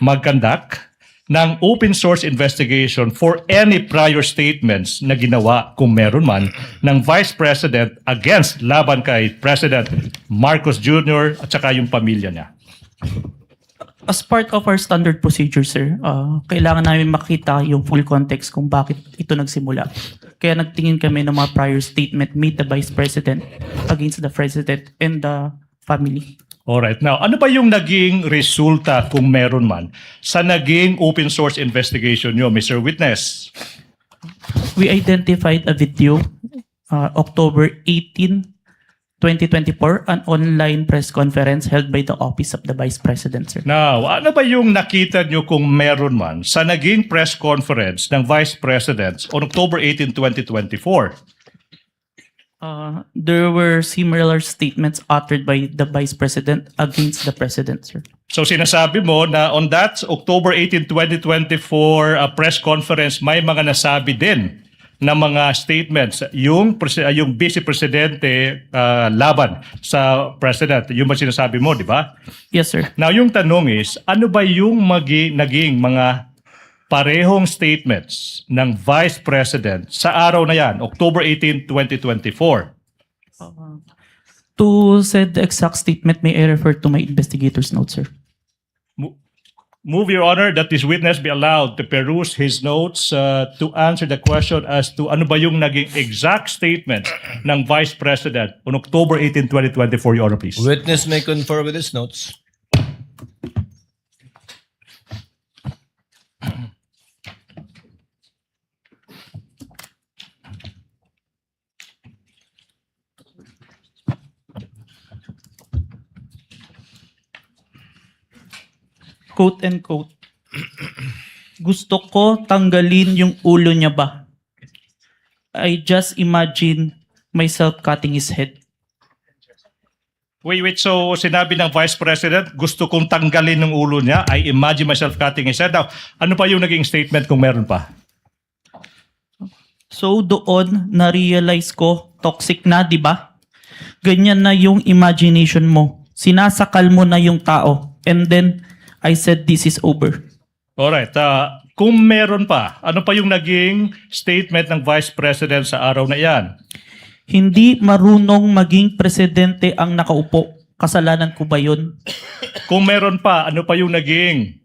mag-conduct ng open source investigation for any prior statements na ginawa, kung meron man, ng Vice President against laban kay President Marcos Jr. at saka yung pamilya niya? As part of our standard procedure, sir, kailangan namin makita yung full context kung bakit ito nagsimula. Kaya nagtingin kami ng mga prior statement made the Vice President against the President and the family. Alright. Now, ano ba yung naging resulta, kung meron man, sa naging open source investigation nyo, Mr. Witness? We identified a video, October 18, 2024, an online press conference held by the Office of the Vice President, sir. Now, ano ba yung nakita nyo, kung meron man, sa naging press conference ng Vice President on October 18, 2024? There were similar statements uttered by the Vice President against the President, sir. So sinasabi mo na on that October 18, 2024 press conference, may mga nasabi din na mga statements yung Vice Presidente laban sa President. Yung ba sinasabi mo, di ba? Yes, sir. Now, yung tanong is, ano ba yung naging mga parehong statements ng Vice President sa araw na yan, October 18, 2024? To said the exact statement, may I refer to my investigator's notes, sir? Move, Your Honor, that this witness be allowed to peruse his notes to answer the question as to ano ba yung naging exact statement ng Vice President on October 18, 2024, Your Honor, please. Witness may confer with his notes. Quote and quote. Gusto ko tanggalin yung ulo niya ba? I just imagine myself cutting his head. Wait. So sinabi ng Vice President, gusto kong tanggalin ng ulo niya. I imagine myself cutting his head. Now, ano pa yung naging statement, kung meron pa? So doon, na-realize ko, toxic na, di ba? Ganyan na yung imagination mo. Sinasakal mo na yung tao. And then, I said, this is over. Alright. Kung meron pa, ano pa yung naging statement ng Vice President sa araw na yan? Hindi marunong maging presidente ang nakaupo. Kasalanan ko ba yun? Kung meron pa, ano pa yung naging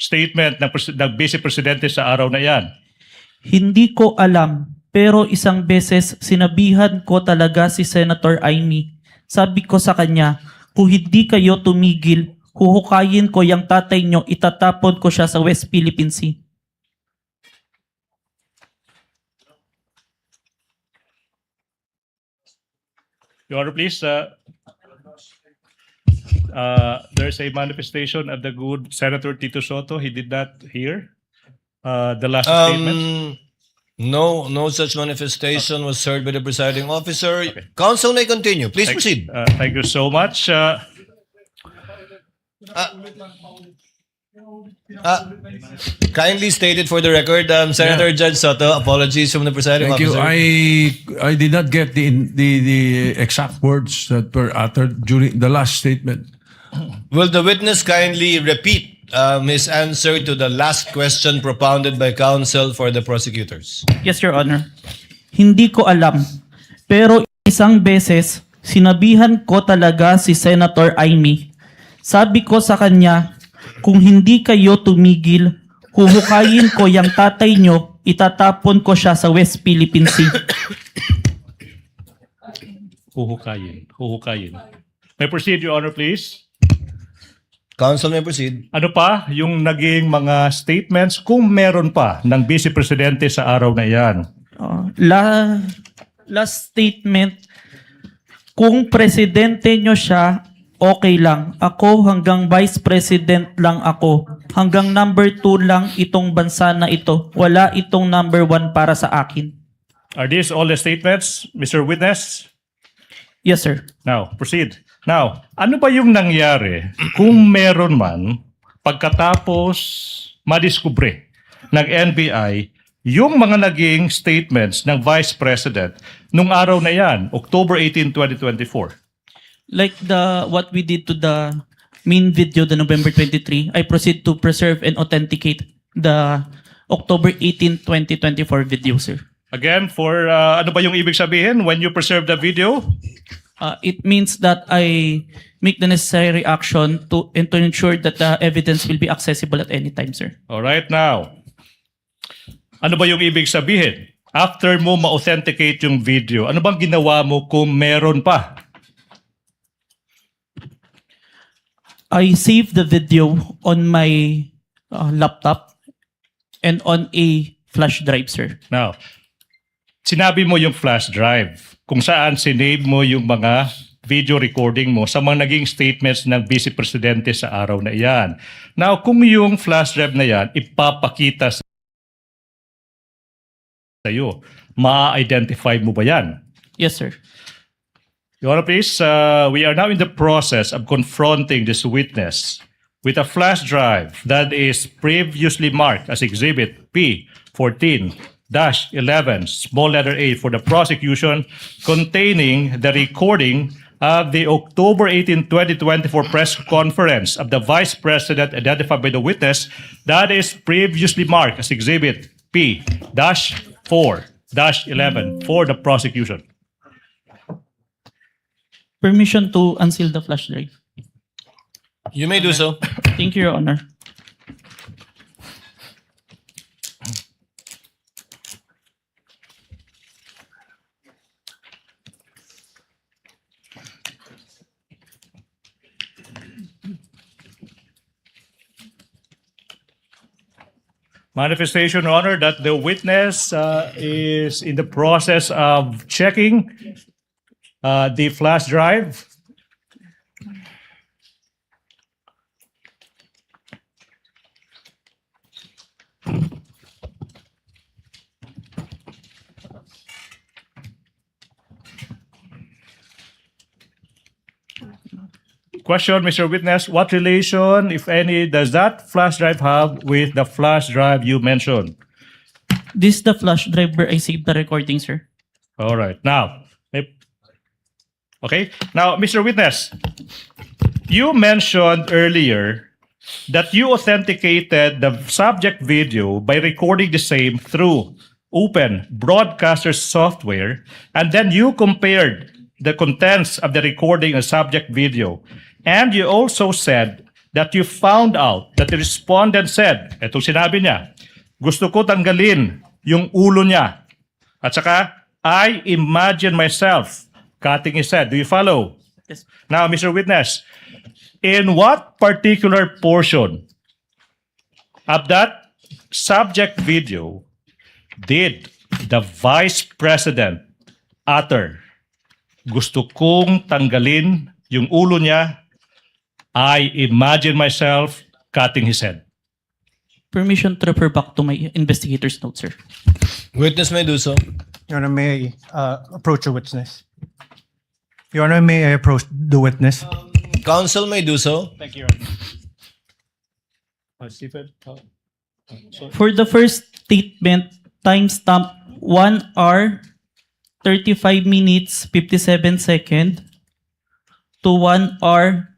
statement ng Vice Presidente sa araw na yan? Hindi ko alam. Pero isang beses, sinabihan ko talaga si Senator Amy. Sabi ko sa kanya, kung hindi kayo tumigil, huhukayin ko yung tatay nyo, itatapon ko siya sa West Philippine Sea. Your Honor, please. There's a manifestation of the good Senator Tito Soto. He did not hear the last statement? No such manifestation was heard by the presiding officer. Council may continue. Please proceed. Thank you so much. Kindly stated for the record, Senator Judge Soto. Apologies from the presiding Thank you. officer. I did not get the exact words that were uttered during the last statement. Will the witness kindly repeat his answer to the last question propounded by counsel for the prosecutors? Yes, Your Honor. Hindi ko alam. Pero isang beses, sinabihan ko talaga si Senator Amy. Sabi ko sa kanya, kung hindi kayo tumigil, huhukayin ko yung tatay nyo, itatapon ko siya sa West Philippine Sea. Huhukayin. May proceed, Your Honor, please. Counsel may proceed. Ano pa yung naging mga statements kung meron pa ng Vice Presidente sa araw na iyan? Last statement, kung presidente nyo siya, okay lang. Ako hanggang vice president lang ako. Hanggang number 2 lang itong bansa na ito. Wala itong number 1 para sa akin. Are these all the statements, Mr. Witness? Yes, sir. Now, proceed. Now, ano ba yung nangyari kung meron man pagkatapos madiskubre ng NBI yung mga naging statements ng Vice President nung araw na yan, October 18, 2024? Like what we did to the main video, the November 23, I proceed to preserve and authenticate the October 18, 2024 video, sir. Again, for ano ba yung ibig sabihin when you preserve the video? It means that I make the necessary action to ensure that the evidence will be accessible at any time, sir. All right, now. Ano ba yung ibig sabihin? After mo ma-authenticate yung video, ano bang ginawa mo kung meron pa? I saved the video on my laptop and on a flash drive, sir. Now, sinabi mo yung flash drive kung saan sinave mo yung mga video recording mo sa mga naging statements ng Vice Presidente sa araw na iyan. Now, kung yung flash drive na yan ipapakita sa iyo, ma-identify mo ba yan? Yes, sir. Your Honor, please, we are now in the process of confronting this witness with a flash drive that is previously marked as Exhibit P14-11, small letter A for the prosecution, containing the recording of the October 18, 2024 press conference of the Vice President identified by the witness that is previously marked as Exhibit P-4-11 for the prosecution. Permission to unseal the flash drive. You may do so. Thank you, Your Honor. Manifestation, Your Honor, that the witness is in the process of checking the flash drive. Question, Mr. Witness, what relation, if any, does that flash drive have with the flash drive you mentioned? This is the flash drive where I saved the recording, sir. All right. Now, okay. Now, Mr. Witness, you mentioned earlier that you authenticated the subject video by recording the same through open broadcaster software, and then you compared the contents of the recording and subject video. And you also said that you found out that the respondent said, etong sinabi niya, gusto ko tanggalin yung ulo niya. At saka, I imagine myself cutting his head. Do you follow? Yes. Now, Mr. Witness, in what particular portion of that subject video did the Vice President utter, gusto kong tanggalin yung ulo niya, I imagine myself cutting his head? Permission to refer back to my investigator's notes, sir. Witness may do so. Your Honor, may I approach the witness? Your Honor, may I approach the witness? Counsel may do so. Thank you. Stephen? For the first statement, timestamp 1 hour, 35 minutes, 57 seconds to 1 hour,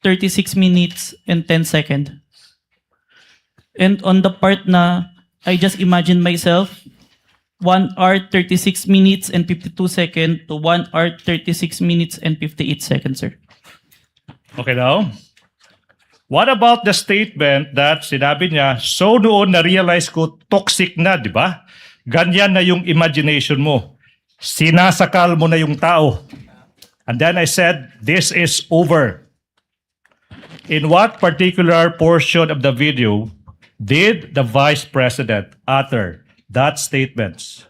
36 minutes, and 10 seconds. And on the part na I just imagine myself, 1 hour, 36 minutes, and 52 seconds to 1 hour, 36 minutes, and 58 seconds, sir. Okay now. What about the statement that sinabi niya, so noon na-realize ko toxic na, di ba? Ganyan na yung imagination mo. Sinasakal mo na yung tao. And then I said, this is over. In what particular portion of the video did the Vice President utter that statement?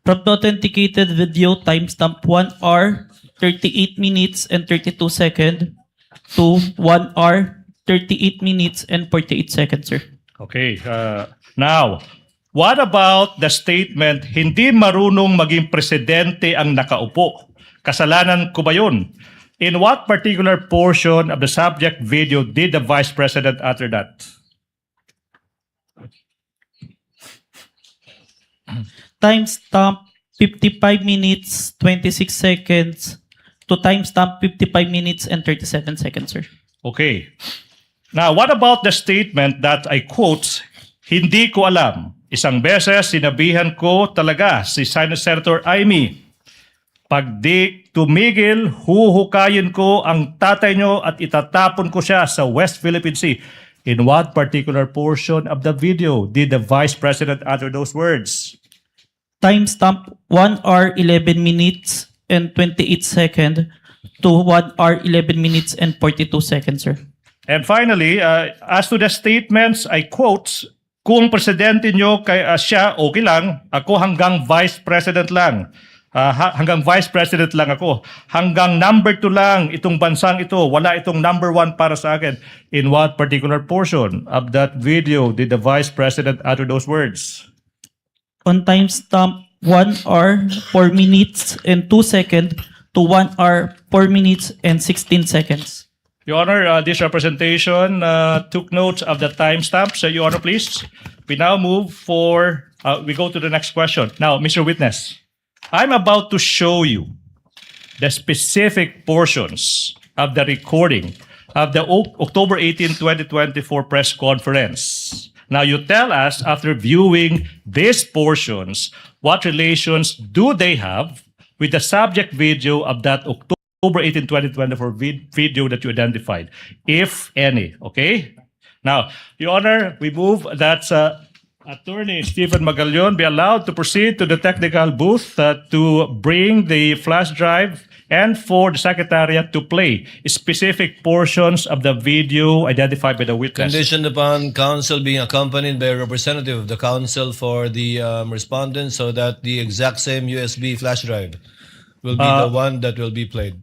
From the authenticated video, timestamp 1 hour, 38 minutes, and 32 seconds to 1 hour, 38 minutes, and 48 seconds, sir. Okay. Now, what about the statement, hindi marunong maging presidente ang nakaupo? Kasalanan ko ba yun? In what particular portion of the subject video did the Vice President utter that? Timestamp 55 minutes, 26 seconds to timestamp 55 minutes and 37 seconds, sir. Okay. Now, what about the statement that I quote, hindi ko alam. Isang beses sinabihan ko talaga si Senator Amy, pag di tumigil, huhukayin ko ang tatay nyo at itatapon ko siya sa West Philippine Sea. In what particular portion of the video did the Vice President utter those words? Timestamp 1 hour, 11 minutes and 28 seconds to 1 hour, 11 minutes and 42 seconds, sir. And finally, as to the statements, I quote, kung presidente nyo siya, okay lang. Ako hanggang vice president lang. Hanggang vice president lang ako. Hanggang number 2 lang itong bansang ito. Wala itong number 1 para sa akin. In what particular portion of that video did the vice president utter those words? On timestamp 1 hour, 4 minutes and 2 seconds to 1 hour, 4 minutes and 16 seconds. Your Honor, this representation took note of the timestamps. Your Honor, please. We now move we go to the next question. Now, Mr. Witness, I'm about to show you the specific portions of the recording of the October 18, 2024 press conference. Now, you tell us, after viewing these portions, what relations do they have with the subject video of that October 18, 2024 video that you identified, if any, okay? Now, Your Honor, we move that Attorney Stephen Magallon be allowed to proceed to the technical booth to bring the flash drive and for the Secretariat to play specific portions of the video identified by the witness. Conditioned upon counsel being accompanied by a representative of the counsel for the respondent so that the exact same USB flash drive will be the one that will be played.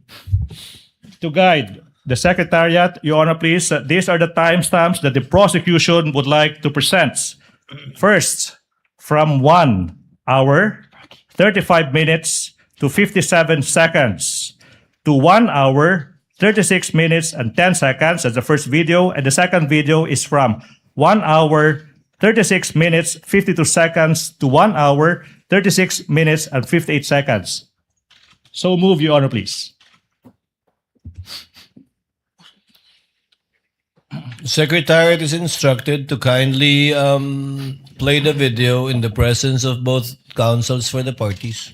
To guide the Secretariat, Your Honor, please, these are the timestamps that the prosecution would like to present. First, from 1 hour, 35 minutes to 57 seconds to 1 hour, 36 minutes and 10 seconds. That's the first video. And the second video is from 1 hour, 36 minutes, 52 seconds to 1 hour, 36 minutes and 58 seconds. So move, Your Honor, please. Secretariat is instructed to kindly play the video in the presence of both counsels for the parties.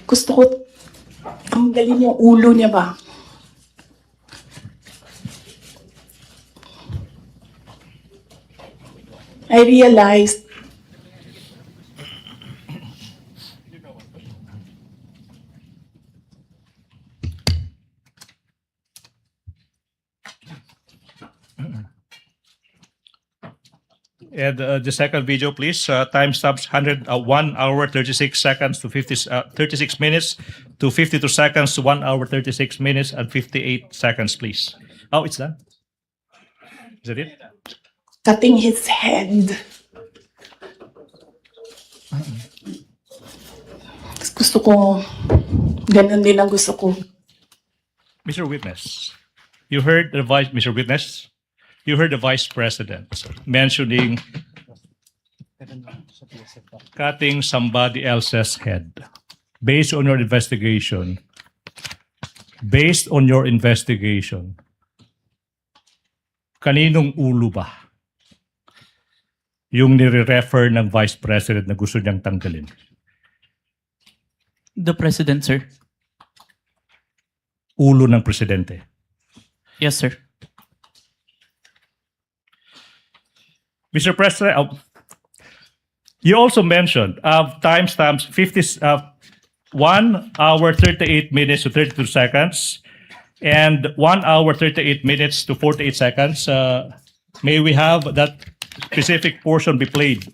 Gusto ko tanggalin yung ulo niya ba? I realized And the second video, please. Timestamps 1 hour 36 seconds to 36 minutes to 52 seconds to 1 hour 36 minutes and 58 seconds, please. Oh, it's done. Is that it? cutting his head. Gusto ko, ganun din ang gusto ko. Mr. Witness, you heard the vice, Mr. Witness, you heard the Vice President mentioning cutting somebody else's head. Based on your investigation, kaninong ulo ba yung nire-refer ng Vice President na gusto niyang tanggalin? The President, sir. Ulo ng Presidente. Yes, sir. Mr. President, you also mentioned timestamps 1 hour 38 minutes to 32 seconds and 1 hour 38 minutes to 48 seconds. May we have that specific portion be played?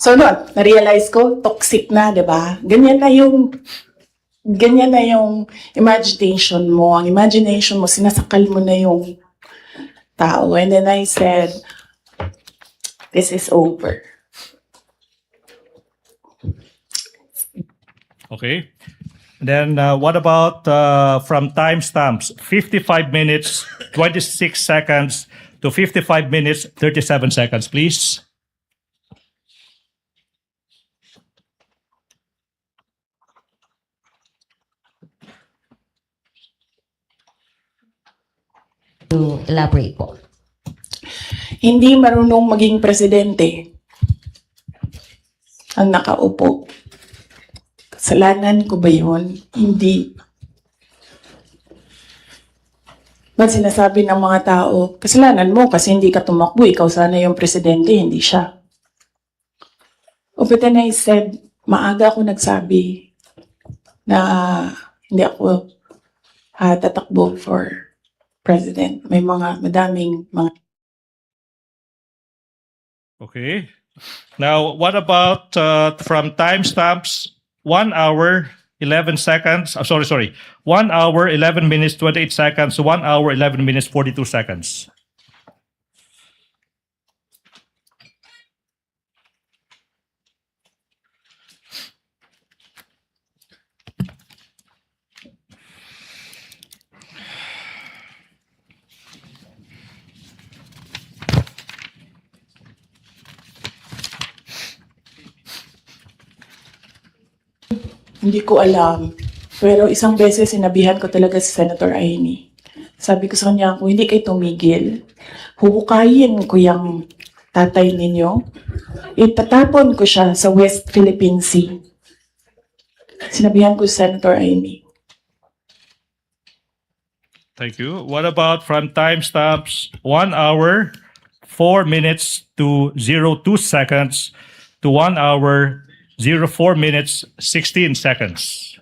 So no, na-realize ko, toxic na, di ba? Ganyan na yung imagination mo. Ang imagination mo, sinasakal mo na yung tao. And then I said, this is over. Okay. Then what about from timestamps 55 minutes 26 seconds to 55 minutes 37 seconds, please? To elaborate po. Hindi marunong maging presidente ang nakaupo. Kasalanan ko ba yun? Hindi. Ba't sinasabi ng mga tao, kasalanan mo kasi hindi ka tumakbo, ikaw sana yung presidente, hindi siya. But then I said, maaga ako nagsabi na hindi ako tatakbo for president. May madaming mga. Okay. Now, what about from timestamps 1 hour 11 seconds? 1 hour 11 minutes 28 seconds to 1 hour 11 minutes 42 seconds. Hindi ko alam. Pero isang beses sinabihan ko talaga si Senator Aini. Sabi ko sa kanya, kung hindi kayo tumigil, huhukayin ko yung tatay ninyo. Itatapon ko siya sa West Philippine Sea. Sinabihan ko si Senator Aini. Thank you. What about from timestamps 1 hour 4 minutes to 02 seconds to 1 hour 04 minutes 16 seconds?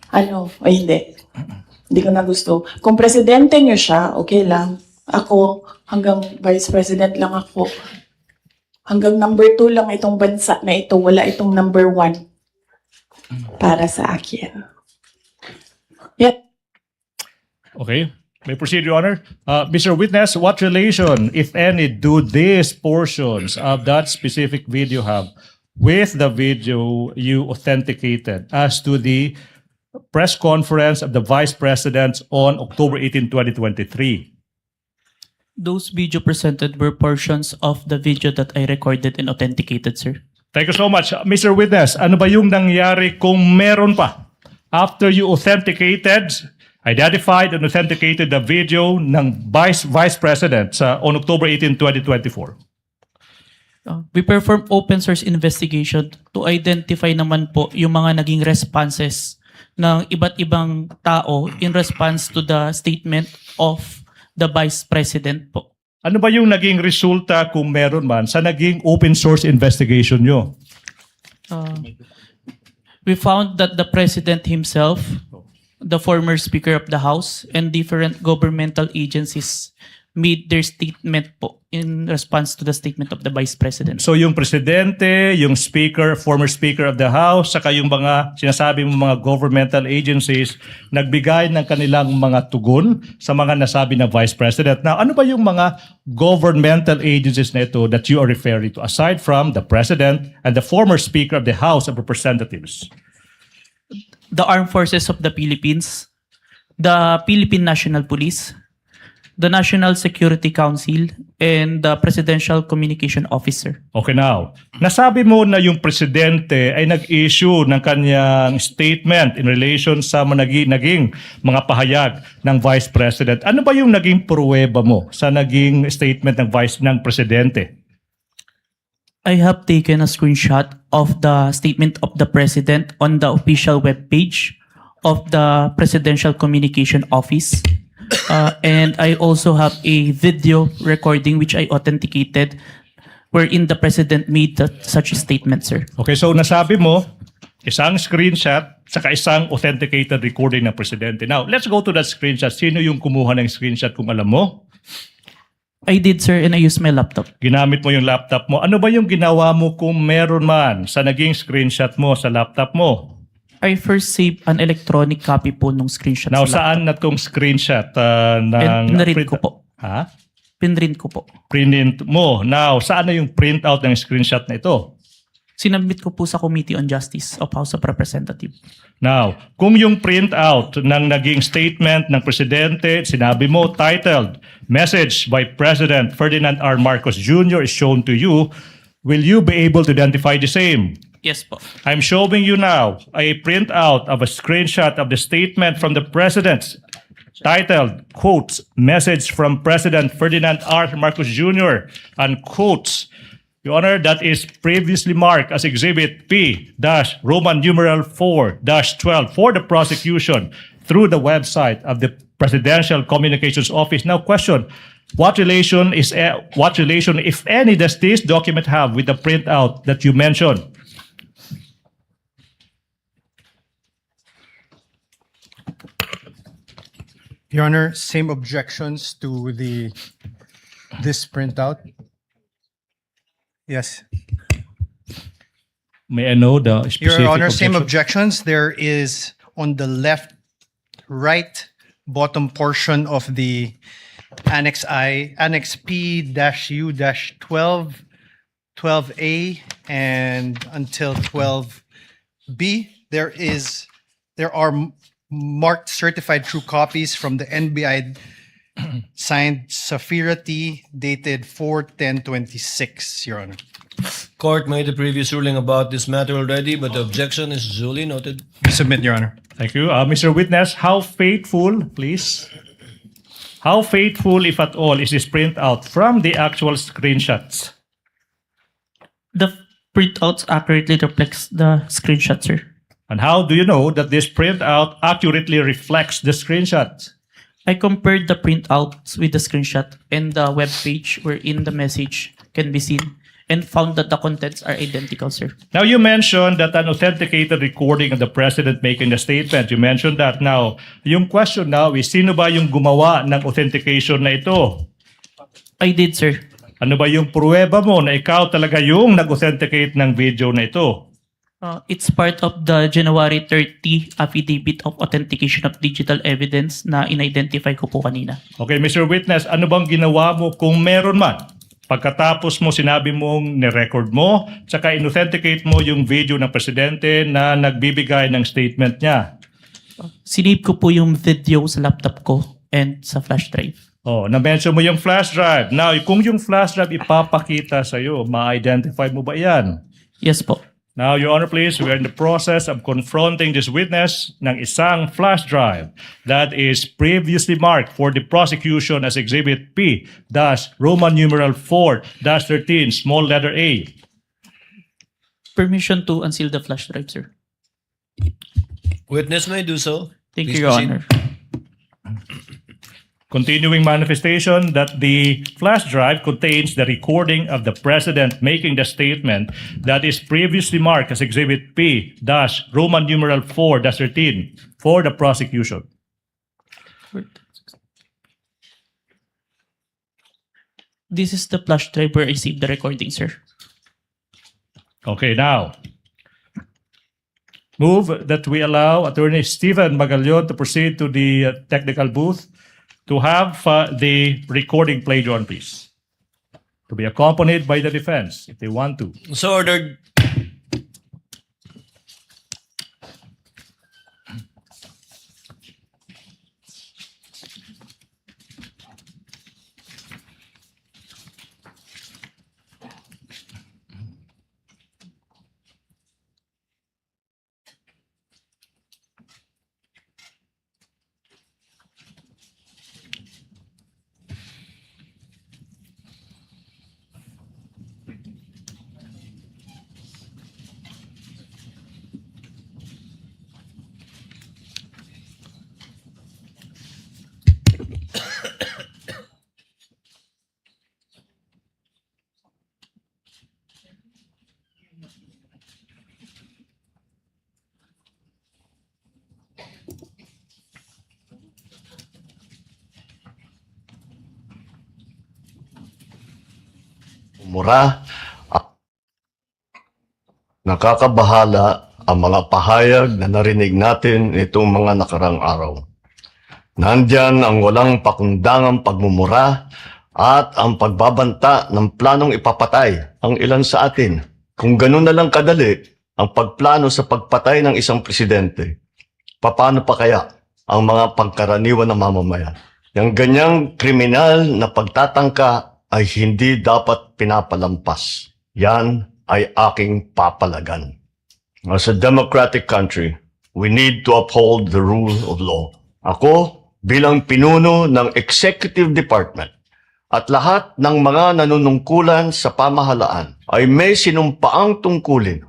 Ano? O hindi. Hindi ko na gusto. Kung presidente nyo siya, okay lang. Ako, hanggang vice president lang ako. Hanggang number 2 lang itong bansa na ito. Wala itong number 1 para sa akin. Yan. Okay. May proceed, Your Honor. Mr. Witness, what relation, if any, do these portions of that specific video have with the video you authenticated as to the press conference of the Vice President on October 18, 2023? Those video presented were portions of the video that I recorded and authenticated, sir. Thank you so much. Mr. Witness, ano ba yung nangyari kung meron pa? After you authenticated, identified and authenticated the video ng Vice President on October 18, 2024. We perform open source investigation to identify naman po yung mga naging responses ng iba't ibang tao in response to the statement of the Vice President po. Ano ba yung naging resulta kung meron man sa naging open source investigation nyo? We found that the President himself, the former Speaker of the House, and different governmental agencies made their statement po in response to the statement of the Vice President. So yung presidente, yung speaker, former speaker of the House, saka yung mga sinasabi mo mga governmental agencies, nagbigay ng kanilang mga tugon sa mga nasabi ng Vice President. Now, ano ba yung mga governmental agencies na ito that you are referring to, aside from the President and the former Speaker of the House of Representatives? The Armed Forces of the Philippines, the Philippine National Police, the National Security Council, and the Presidential Communication Officer. Okay, now, nasabi mo na yung presidente ay nag-issue ng kanyang statement in relation sa naging mga pahayag ng Vice President. Ano ba yung naging pruweba mo sa naging statement ng presidente? I have taken a screenshot of the statement of the President on the official webpage of the Presidential Communication Office. And I also have a video recording which I authenticated wherein the President made such a statement, sir. Okay, so nasabi mo, isang screenshot saka isang authenticated recording ng presidente. Now, let's go to that screenshot. Sino yung kumuha ng screenshot kung alam mo? I did, sir, and I used my laptop. Ginamit mo yung laptop mo. Ano ba yung ginawa mo kung meron man sa naging screenshot mo sa laptop mo? I first saved an electronic copy po nung screenshot. Now, sa laptop. saan na tong screenshot ng... Pinrint ko po. Ha? Pinrint ko po. Print mo. Now, saan na yung printout ng screenshot na ito? Sinabmit ko po sa Committee on Justice of House of Representatives. Now, kung yung printout ng naging statement ng presidente, sinabi mo, titled, Message by President Ferdinand R. Marcos Jr. is shown to you, will you be able to identify the same? Yes po. I'm showing you now a printout of a screenshot of the statement from the President titled, quotes, Message from President Ferdinand R. Marcos Jr., unquotes. Your Honor, that is previously marked as Exhibit P-Roman numeral 4-12 for the prosecution through the website of the Presidential Communications Office. Now, question, what relation, if any, does this document have with the printout that you mentioned? Your Honor, same objections to this printout. Yes. May I know the specific Your Honor, same objection? objections. There is on the right bottom portion of the Annex P-U-12, 12A, and until 12B. There are marked certified true copies from the NBI signed Safira T, dated 4/10/26, Your Honor. Court made a previous ruling about this matter already, but the objection is duly noted. Submit, Your Honor. Thank you. Mr. Witness, how faithful, please? How faithful, if at all, is this printout from the actual screenshots? The printouts accurately reflects the screenshot, sir. And how do you know that this printout accurately reflects the screenshot? I compared the printouts with the screenshot and the web page wherein the message can be seen and found that the contents are identical, sir. Now, you mentioned that an authenticated recording of the President making the statement. You mentioned that. Now, yung question now is, sino ba yung gumawa ng authentication na ito? I did, sir. Ano ba yung pruweba mo na ikaw talaga yung nag-authenticate ng video na ito? It's part of the January 30 Affidavit of Authentication of Digital Evidence na in-identify ko po kanina. Okay, Mr. Witness, ano bang ginawa mo kung meron man? Pagkatapos mo, sinabi mong ni-record mo, saka in-authenticate mo yung video ng presidente na nagbibigay ng statement niya. Sinave ko po yung video sa laptop ko and sa flash drive. Oh, na-mention mo yung flash drive. Now, kung yung flash drive ipapakita sa'yo, ma-identify mo ba yan? Yes po. Now, Your Honor, please, we are in the process of confronting this witness ng isang flash drive that is previously marked for the prosecution as Exhibit P, Roman numeral 4-13, small letter A. Permission to unseal the flash drive, sir. Witness may do so. Thank Please you, Your proceed. Honor. Continuing manifestation that the flash drive contains the recording of the President making the statement that is previously marked as Exhibit P, Roman numeral 4-13, for the prosecution. This is the flash drive where I saved the recording, sir. Okay, now, move that we allow Attorney Stephen Magallon to proceed to the technical booth to have the recording played on, please. To be accompanied by the defense, if they want to. So ordered. Mura. Nakakabahala ang mga pahayag na narinig natin itong mga nakarang araw. Nandyan ang walang pakundangang pagmumura at ang pagbabanta ng planong ipapatay ang ilan sa atin. Kung ganun na lang kadali ang pagplano sa pagpatay ng isang presidente, paano pa kaya ang mga pangkaraniwan na mamamayan? Yung ganyang kriminal na pagtatangka ay hindi dapat pinapalampas. Yan ay aking papalagan. As a democratic country, we need to uphold the rule of law. Ako, bilang pinuno ng Executive Department at lahat ng mga nanunungkulan sa pamahalaan ay may sinumpaang tungkulin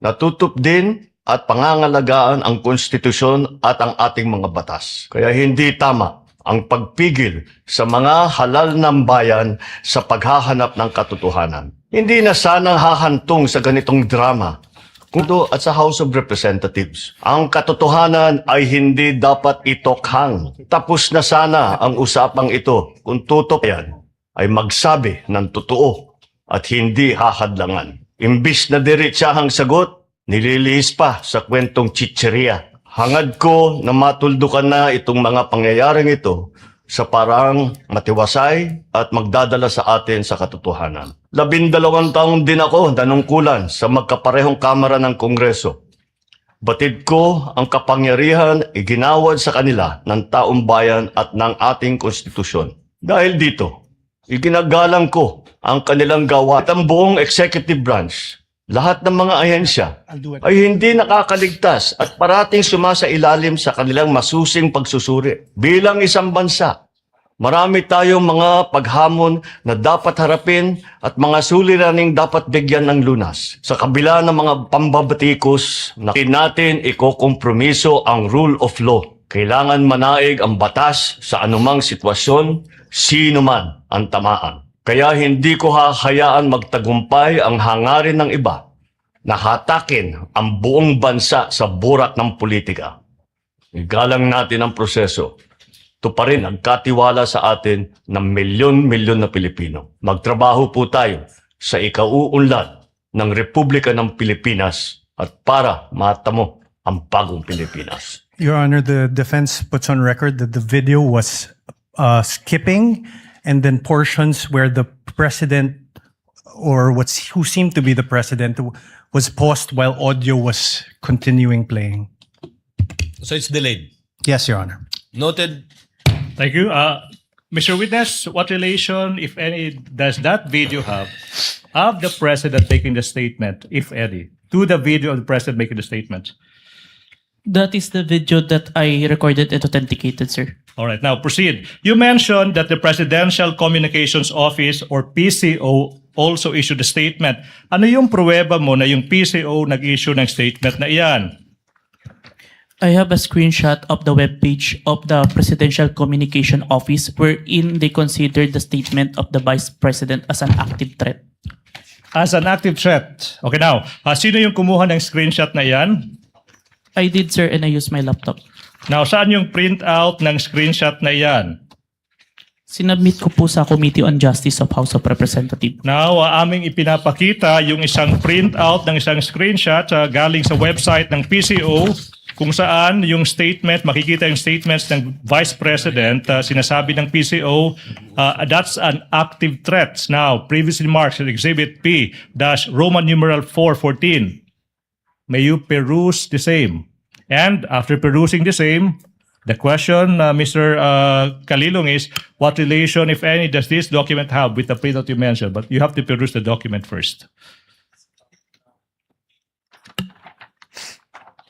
na tutupdin at pangangalagaan ang konstitusyon at ang ating mga batas. Kaya hindi tama ang pagpigil sa mga halal ng bayan sa paghahanap ng katotohanan. Hindi na sana hahantong sa ganitong drama kundo at sa House of Representatives. Ang katotohanan ay hindi dapat itokhang. Tapos na sana ang usapang ito kung tutok yan ay magsabi ng totoo at hindi hahadlangan. Imbis na diretsahang sagot, nililihis pa sa kwentong chicheria. Hangad ko na matuldukan na itong mga pangyayaring ito sa parang matiwasay at magdadala sa atin sa katotohanan. 12 taon din ako nanungkulan sa magkaparehong kamara ng Kongreso. Batid ko ang kapangyarihan iginawad sa kanila ng taong bayan at ng ating konstitusyon. Dahil dito, iginagalang ko ang kanilang gawa at ang buong executive branch. Lahat ng mga ahensya ay hindi nakakaligtas at parating sumasailalim sa kanilang masusing pagsusuri. Bilang isang bansa, marami tayong mga paghamon na dapat harapin at mga suliraning dapat bigyan ng lunas. Sa kabila ng mga pambabatikos, natin ikokompromiso ang rule of law. Kailangan manaig ang batas sa anumang sitwasyon, sino man ang tamaan. Kaya hindi ko hahayaan magtagumpay ang hangarin ng iba na hatakin ang buong bansa sa burak ng politika. Igalang natin ang proseso. Ito pa rin ang katiwala sa atin ng milyon-milyon na Pilipino. Magtrabaho po tayo sa ikauunlad ng Republika ng Pilipinas at para matamo ang bagong Pilipinas. Your Honor, the defense puts on record that the video was skipping and then portions where the president or who seemed to be the president was paused while audio was continuing playing. So it's delayed. Yes, Your Honor. Noted. Thank you. Mr. Witness, what relation, if any, does that video have of the president making the statement, if any, to the video of the president making the statement? That is the video that I recorded and authenticated, sir. All right, now proceed. You mentioned that the Presidential Communications Office or PCO also issued a statement. Ano yung pruweba mo na yung PCO nag-issue ng statement na iyan? I have a screenshot of the webpage of the Presidential Communication Office wherein they considered the statement of the Vice President as an active threat. As an active threat. Okay, now, sino yung kumuha ng screenshot na iyan? I did, sir, and I used my laptop. Now, saan yung printout ng screenshot na iyan? Sinubmit ko po sa Committee on Justice of House of Representatives. Now, aming ipinapakita yung isang printout ng isang screenshot galing sa website ng PCO kung saan yung statement, makikita yung statements ng Vice President, sinasabi ng PCO, that's an active threat. Now, previously marked as Exhibit P, Roman numeral 414. May you peruse the same. And after perusing the same, the question, Mr. Kalilong, is what relation, if any, does this document have with the printout you mentioned? But you have to peruse the document first.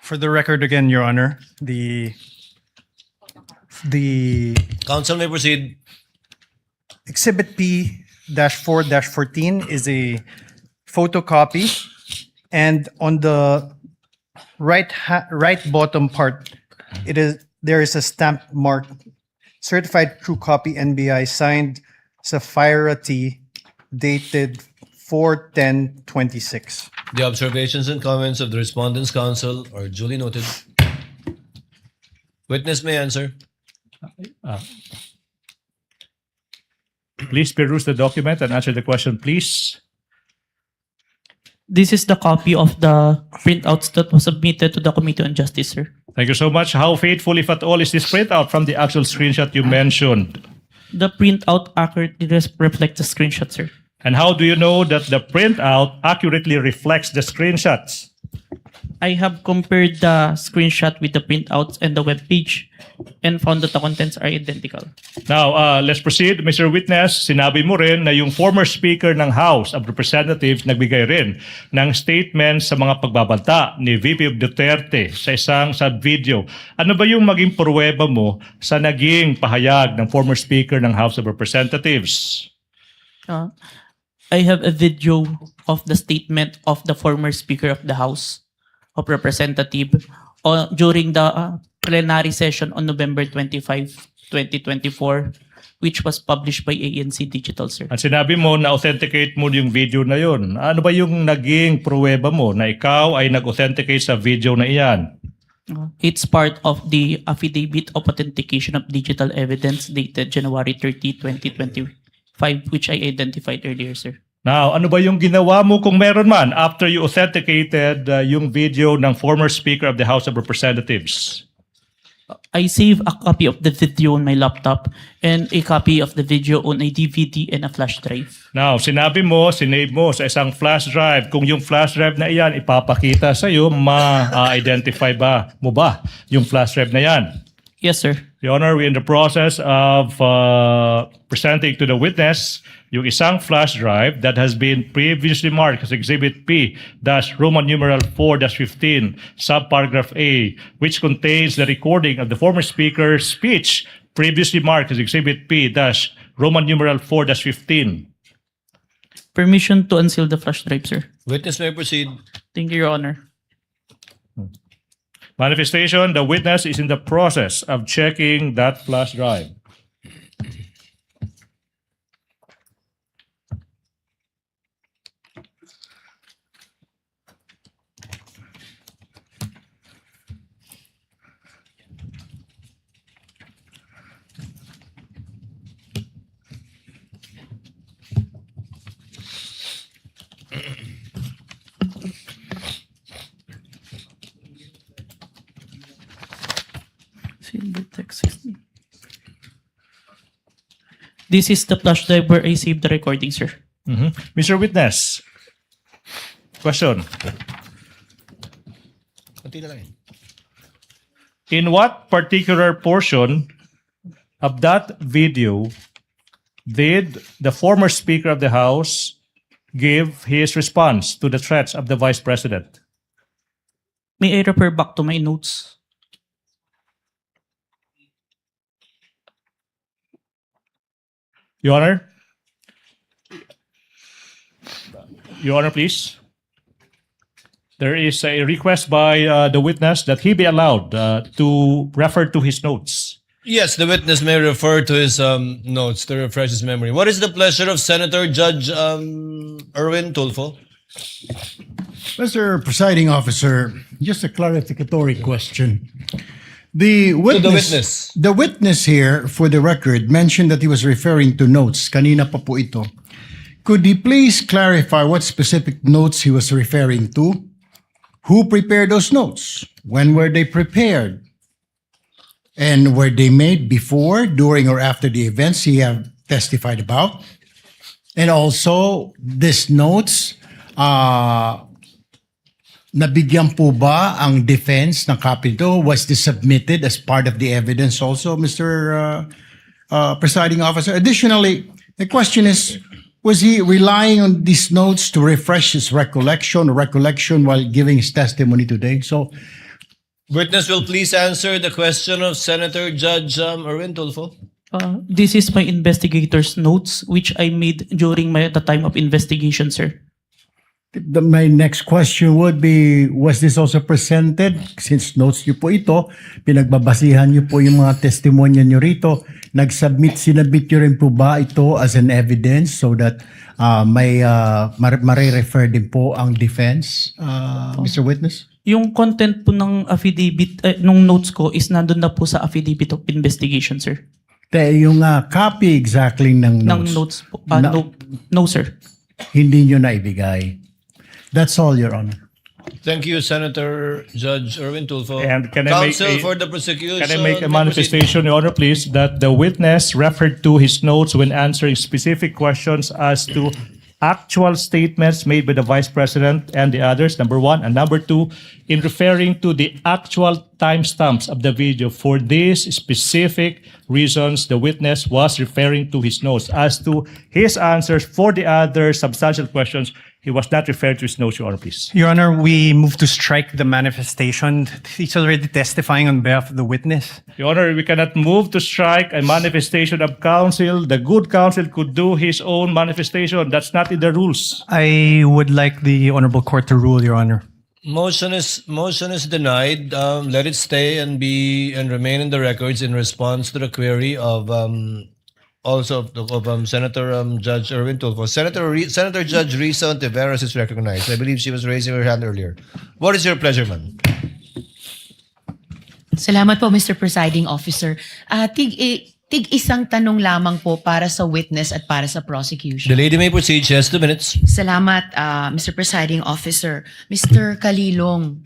For the record again, Your Honor, the Counsel may proceed. Exhibit P-4-14 is a photocopy, and on the right bottom part, there is a stamp mark, certified true copy NBI signed Sapphira T, dated 4/10/26. The observations and comments of the Respondent's Counsel are duly noted. Witness may answer. Please peruse the document and answer the question, please. This is the copy of the printouts that was submitted to the Committee on Justice, sir. Thank you so much. How faithful, if at all, is this printout from the actual screenshot you mentioned? The printout accurately reflects the screenshot, sir. And how do you know that the printout accurately reflects the screenshots? I have compared the screenshot with the printouts and the web page and found that the contents are identical. Now, let's proceed. Mr. Witness, sinabi mo rin na yung former Speaker ng House of Representatives nagbigay rin ng statement sa mga pagbabalta ni VP Duterte sa video. Ano ba yung maging pruweba mo sa naging pahayag ng former Speaker ng House of Representatives? I have a video of the statement of the former Speaker of the House of Representatives during the plenary session on November 25, 2024, which was published by ANC Digital, sir. At sinabi mo na authenticate mo yung video na yun. Ano ba yung naging pruweba mo na ikaw ay nag-authenticate sa video na iyan? It's part of the Affidavit of Authentication of Digital Evidence dated January 30, 2025, which I identified earlier, sir. Now, ano ba yung ginawa mo kung meron man after you authenticated yung video ng former Speaker of the House of Representatives? I saved a copy of the video on my laptop and a copy of the video on a DVD and a flash drive. Now, sinabi mo, sinave mo sa isang flash drive. Kung yung flash drive na iyan ipapakita sa iyo, ma-identify mo ba yung flash drive na yan? Yes, sir. Your Honor, we're in the process of presenting to the witness yung isang flash drive that has been previously marked as Exhibit P, Roman numeral 4-15, subparagraph A, which contains the recording of the former Speaker's speech previously marked as Exhibit P, Roman numeral 4-15. Permission to unseal the flash drive, sir. Witness may proceed. Thank you, Your Honor. Manifestation, the witness is in the process of checking that flash drive. This is the flash drive where I saved the recording, sir. Mr. Witness, question. In what particular portion of that video did the former Speaker of the House give his response to the threats of the Vice President? May I refer back to my notes? Your Honor? Your Honor, please. There is a request by the witness that he be allowed to refer to his notes. Yes, the witness may refer to his notes to refresh his memory. What is the pleasure of Senator Judge Erwin Tulfo? Mr. Presiding Officer, just a clarificatory question. The witness, the witness here, for the record, mentioned that he was referring to notes. Kanina pa po ito. Could he please clarify what specific notes he was referring to? Who prepared those notes? When were they prepared? And were they made before, during, or after the events he have testified about? And also, these notes, nabigyan po ba ang defense ng copy ito? Was this submitted as part of the evidence also, Mr. Presiding Officer? Additionally, the question is, was he relying on these notes to refresh his recollection while giving his testimony today? So, Witness will please answer the question of Senator Judge Erwin Tulfo. This is my investigator's notes, which I made during the time of investigation, sir. my next question would be, was this also presented? Since notes niyo po ito, pinagbabasihan niyo po yung mga testimonya niyo rito, sinabit niyo rin po ba ito as an evidence so that mare-refer din po ang defense, Mr. Witness? Yung content po ng affidavit, nung notes ko is nandun na po sa affidavit of investigation, sir. Yung copy exactly ng notes? Ng notes po. No, sir. Hindi niyo na ibigay. That's all, Your Honor. Thank you, Senator Judge Erwin Tulfo. And can I Counsel make for the prosecution. can I make a manifestation, Your Honor, please, that the witness referred to his notes when answering specific questions as to actual statements made by the Vice President and the others, number one. And number two, in referring to the actual timestamps of the video. For these specific reasons, the witness was referring to his notes. As to his answers for the other substantial questions, he was not referred to his notes, Your Honor, please. Your Honor, we move to strike the manifestation. He's already testifying on behalf of the witness. Your Honor, we cannot move to strike a manifestation of counsel. The good counsel could do his own manifestation. That's not in the rules. I would like the Honorable Court to rule, Your Honor. Motion is denied. Let it stay and remain in the records in response to the query of Senator Judge Erwin Tulfo. Senator Judge Risa Ontiveros is recognized. I believe she was raising her hand earlier. What is your pleasure, ma'am? Salamat po, Mr. Presiding Officer. Tig-isang tanong lamang po para sa witness at para sa prosecution. The lady may proceed. She has 2 minutes. Salamat, Mr. Presiding Officer. Mr. Kalilong,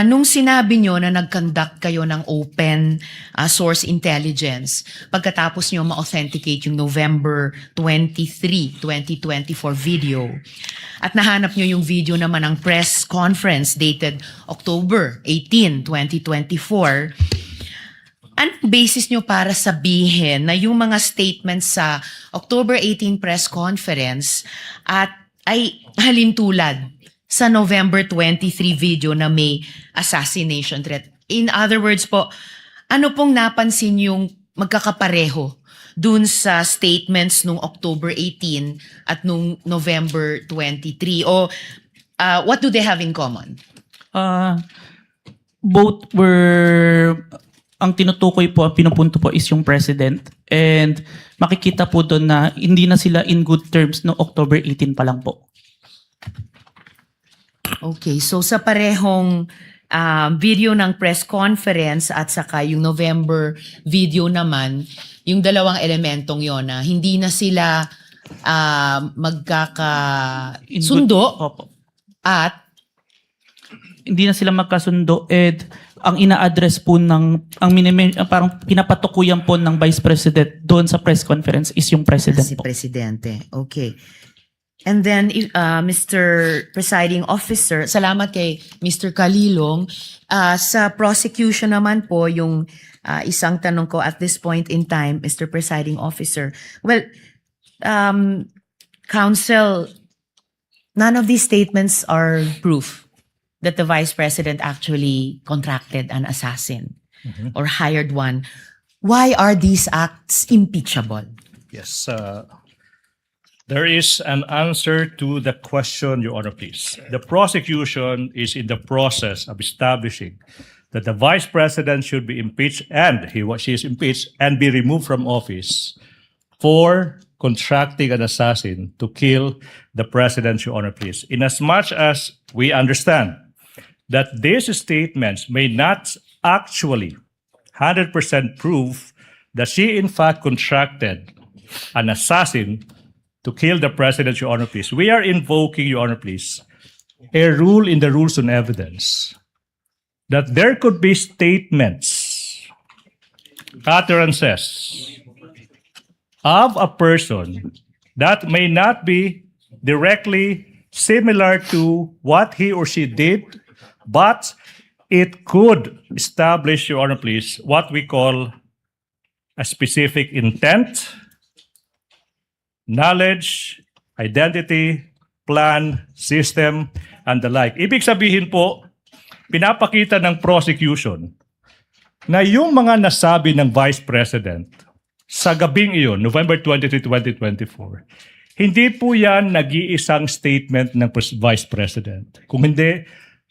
nung sinabi nyo na nag-conduct kayo ng open source intelligence, pagkatapos nyo ma-authenticate yung November 23, 2024 video, at nahanap nyo yung video naman ng press conference dated October 18, 2024, anong basis nyo para sabihin na yung mga statements sa October 18 press conference ay halintulad sa November 23 video na may assassination threat? In other words po, ano pong napansin yung magkakapareho dun sa statements nung October 18 at nung November 23? O what do they have in common? Both were... Ang tinutukoy po, ang pinupunto po is yung president. And makikita po doon na hindi na sila in good terms no October 18 pa lang po. Okay, so sa parehong video ng press conference at saka yung November video naman, yung dalawang elementong yon na hindi na sila magkakasundo at hindi na sila magkasundo and ang ina-address po parang pinapatukuyan po ng Vice President doon sa press conference is yung President po. Presidente. Okay. And then, Mr. Presiding Officer, salamat kay Mr. Kalilong. Sa prosecution naman po, yung isang tanong ko at this point in time, Mr. Presiding Officer. Well, Counsel, none of these statements are proof that the Vice President actually contracted an assassin or hired one. Why are these acts impeachable? Yes. There is an answer to the question, Your Honor, please. The prosecution is in the process of establishing that the Vice President should be impeached and she is impeached and be removed from office for contracting an assassin to kill the President, Your Honor, please. Inasmuch as we understand that these statements may not actually 100% prove that she in fact contracted an assassin to kill the President, Your Honor, please. We are invoking, Your Honor, please, a rule in the rules on evidence that there could be statements, utterances of a person that may not be directly similar to what he or she did, but it could establish, Your Honor, please, what we call a specific intent, knowledge, identity, plan, system, and the like. Ibig sabihin po, pinapakita ng prosecution na yung mga nasabi ng Vice President sa gabing iyon, November 23, 2024, hindi po yan nag-iisang statement ng Vice President. Kung hindi,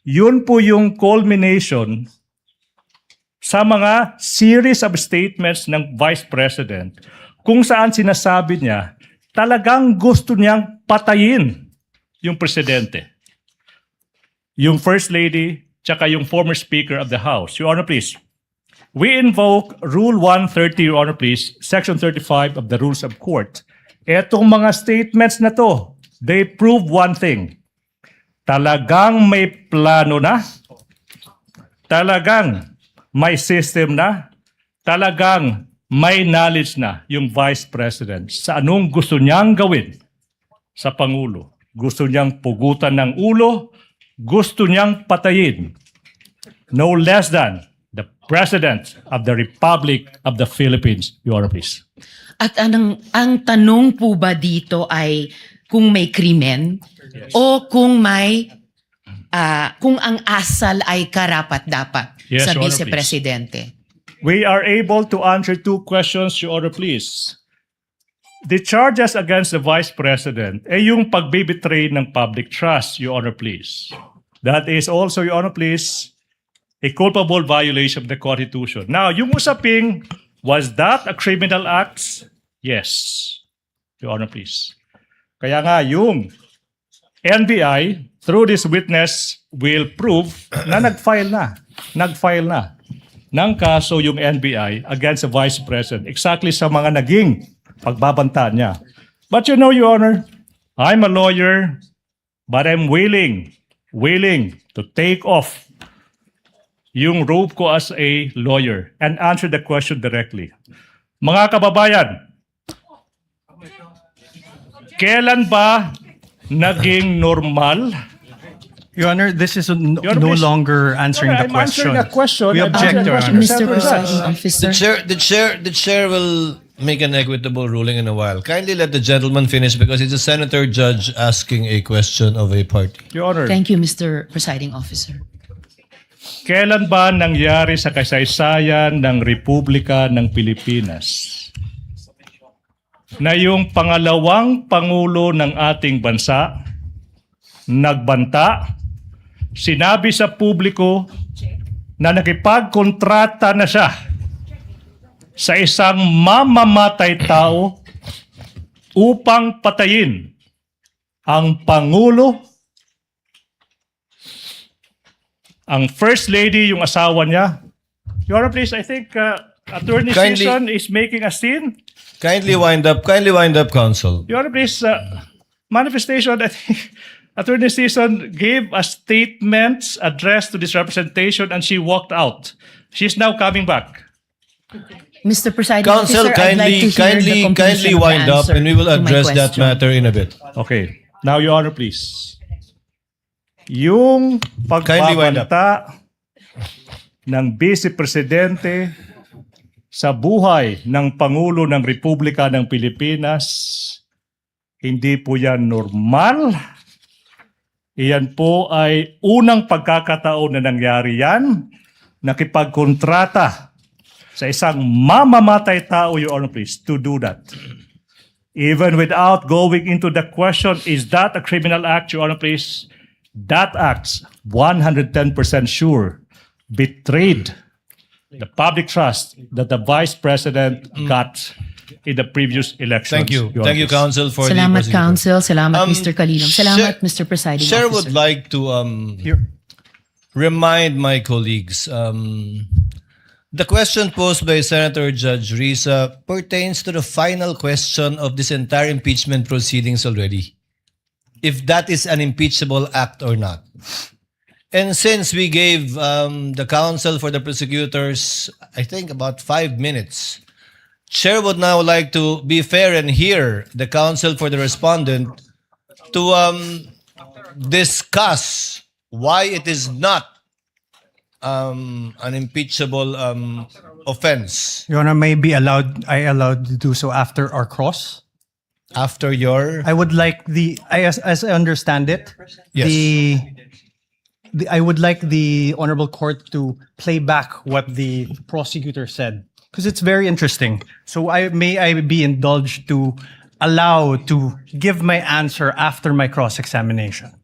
yun po yung culmination sa mga series of statements ng Vice President kung saan sinasabi niya talagang gusto niyang patayin yung presidente, yung First Lady, tsaka yung former Speaker of the House. Your Honor, please. We invoke Rule 130, Your Honor, please, Section 35 of the Rules of Court. Etong mga statements na to, they prove one thing. Talagang may plano na, talagang may system na, talagang may knowledge na yung Vice President sa anong gusto niyang gawin sa Pangulo. Gusto niyang pugutan ng ulo, gusto niyang patayin no less than the President of the Republic of the Philippines. Your Honor, please. At ang tanong po ba dito ay kung may krimen o kung may kung ang asal ay karapat-dapat Yes, sa Your Honor, Vice Presidente? We are able to answer two questions, Your Honor, please. The charges against the Vice President ay yung pagbibitray ng public trust, Your Honor, please. That is also, Your Honor, please, a culpable violation of the Constitution. Now, yung usaping, was that a criminal act? Yes, Your Honor, please. Kaya nga, yung NBI, through this witness, will prove na nag-file na ng kaso yung NBI against the Vice President exactly sa mga naging pagbabanta niya. But you know, Your Honor, I'm a lawyer, but I'm willing to take off yung robe ko as a lawyer and answer the question directly. Mga kababayan, kailan ba naging normal? Your Honor, this is no please. longer answering the I'm answering question. a question. We I'm object, answering Your a question, Honor. Mr. Presiding Officer. The chair will make an equitable ruling in a while. Kindly let the gentleman finish because it's a senator judge asking a question of a party. Your Honor, Thank you, Mr. Presiding Officer. kailan ba nangyari sa kasaysayan ng Republika ng Pilipinas na yung pangalawang pangulo ng ating bansa nagbanta, sinabi sa publiko na nakipagkontrata na siya sa isang mamamatay tao upang patayin ang Pangulo, ang First Lady, yung asawa niya. Your Honor, please, I think Attorney Kindly- Season is making a scene. Kindly wind up, counsel. Your Honor, please, manifestation, I think Attorney Season gave a statement addressed to this representation and she walked out. She's now coming back. Mr. Presiding Counsel, Officer, I'd like to hear the kindly completion of the wind up answer and we will to my address that question. matter in a bit. Okay. Now, Your Honor, please. Yung Kindly wind up. pagbabanta ng Vice Presidente sa buhay ng Pangulo ng Republika ng Pilipinas Hindi po yan normal. Iyan po ay unang pagkakataon na nangyari yan. Nakipagkontrata sa isang mamamatay tao, Your Honor, please, to do that. Even without going into the question, is that a criminal act, Your Honor, please? That act's 110% sure betrayed the public trust that the Vice President got in the previous elections. Thank you. Your Thank you, Honor, Counsel, for the Salamat, prosecutor. Counsel. Salamat, Um, Mr. Kalilong. Salamat, Mr. Presiding Chair Officer. would like to remind my colleagues, the question posed by Senator Judge Risa pertains to the final question of this entire impeachment proceedings already. If that is an impeachable act or not. And since we gave the counsel for the prosecutors, I think about 5 minutes, Chair would now like to be fair and hear the counsel for the respondent to discuss why it is not an impeachable offense. Your Honor, I allowed to do so after our cross? After your... I would like as I understand it, Yes. I would like the Honorable Court to play back what the prosecutor said, because it's very interesting. So may I be indulged to allow to give my answer after my cross-examination?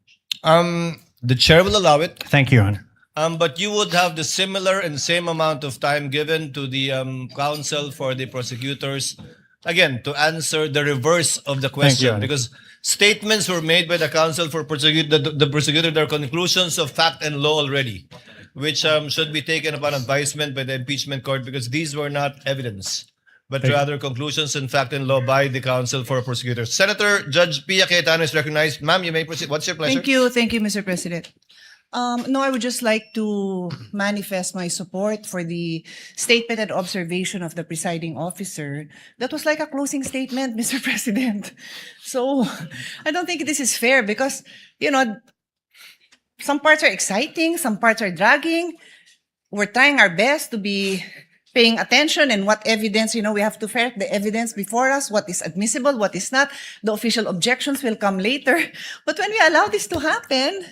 The Chair will allow it. Thank you, Your Honor. But you would have the similar and same amount of time given to the counsel for the prosecutors, again, to answer the reverse of the question. Honor. Because statements were made by the counsel for the prosecutor, their conclusions of fact and law already, which should be taken upon advisement by the impeachment court, because these were not evidence, but rather conclusions in fact and law by the counsel for prosecutors. Senator Judge Pia Cayetano is recognized. Ma'am, you may proceed. What's your pleasure? Thank you, Mr. President. No, I would just like to manifest my support for the statement and observation of the presiding officer. That was like a closing statement, Mr. President. So I don't think this is fair because, some parts are exciting, some parts are dragging. We're trying our best to be paying attention and what evidence, we have to ferret the evidence before us, what is admissible, what is not. The official objections will come later. But when we allow this to happen,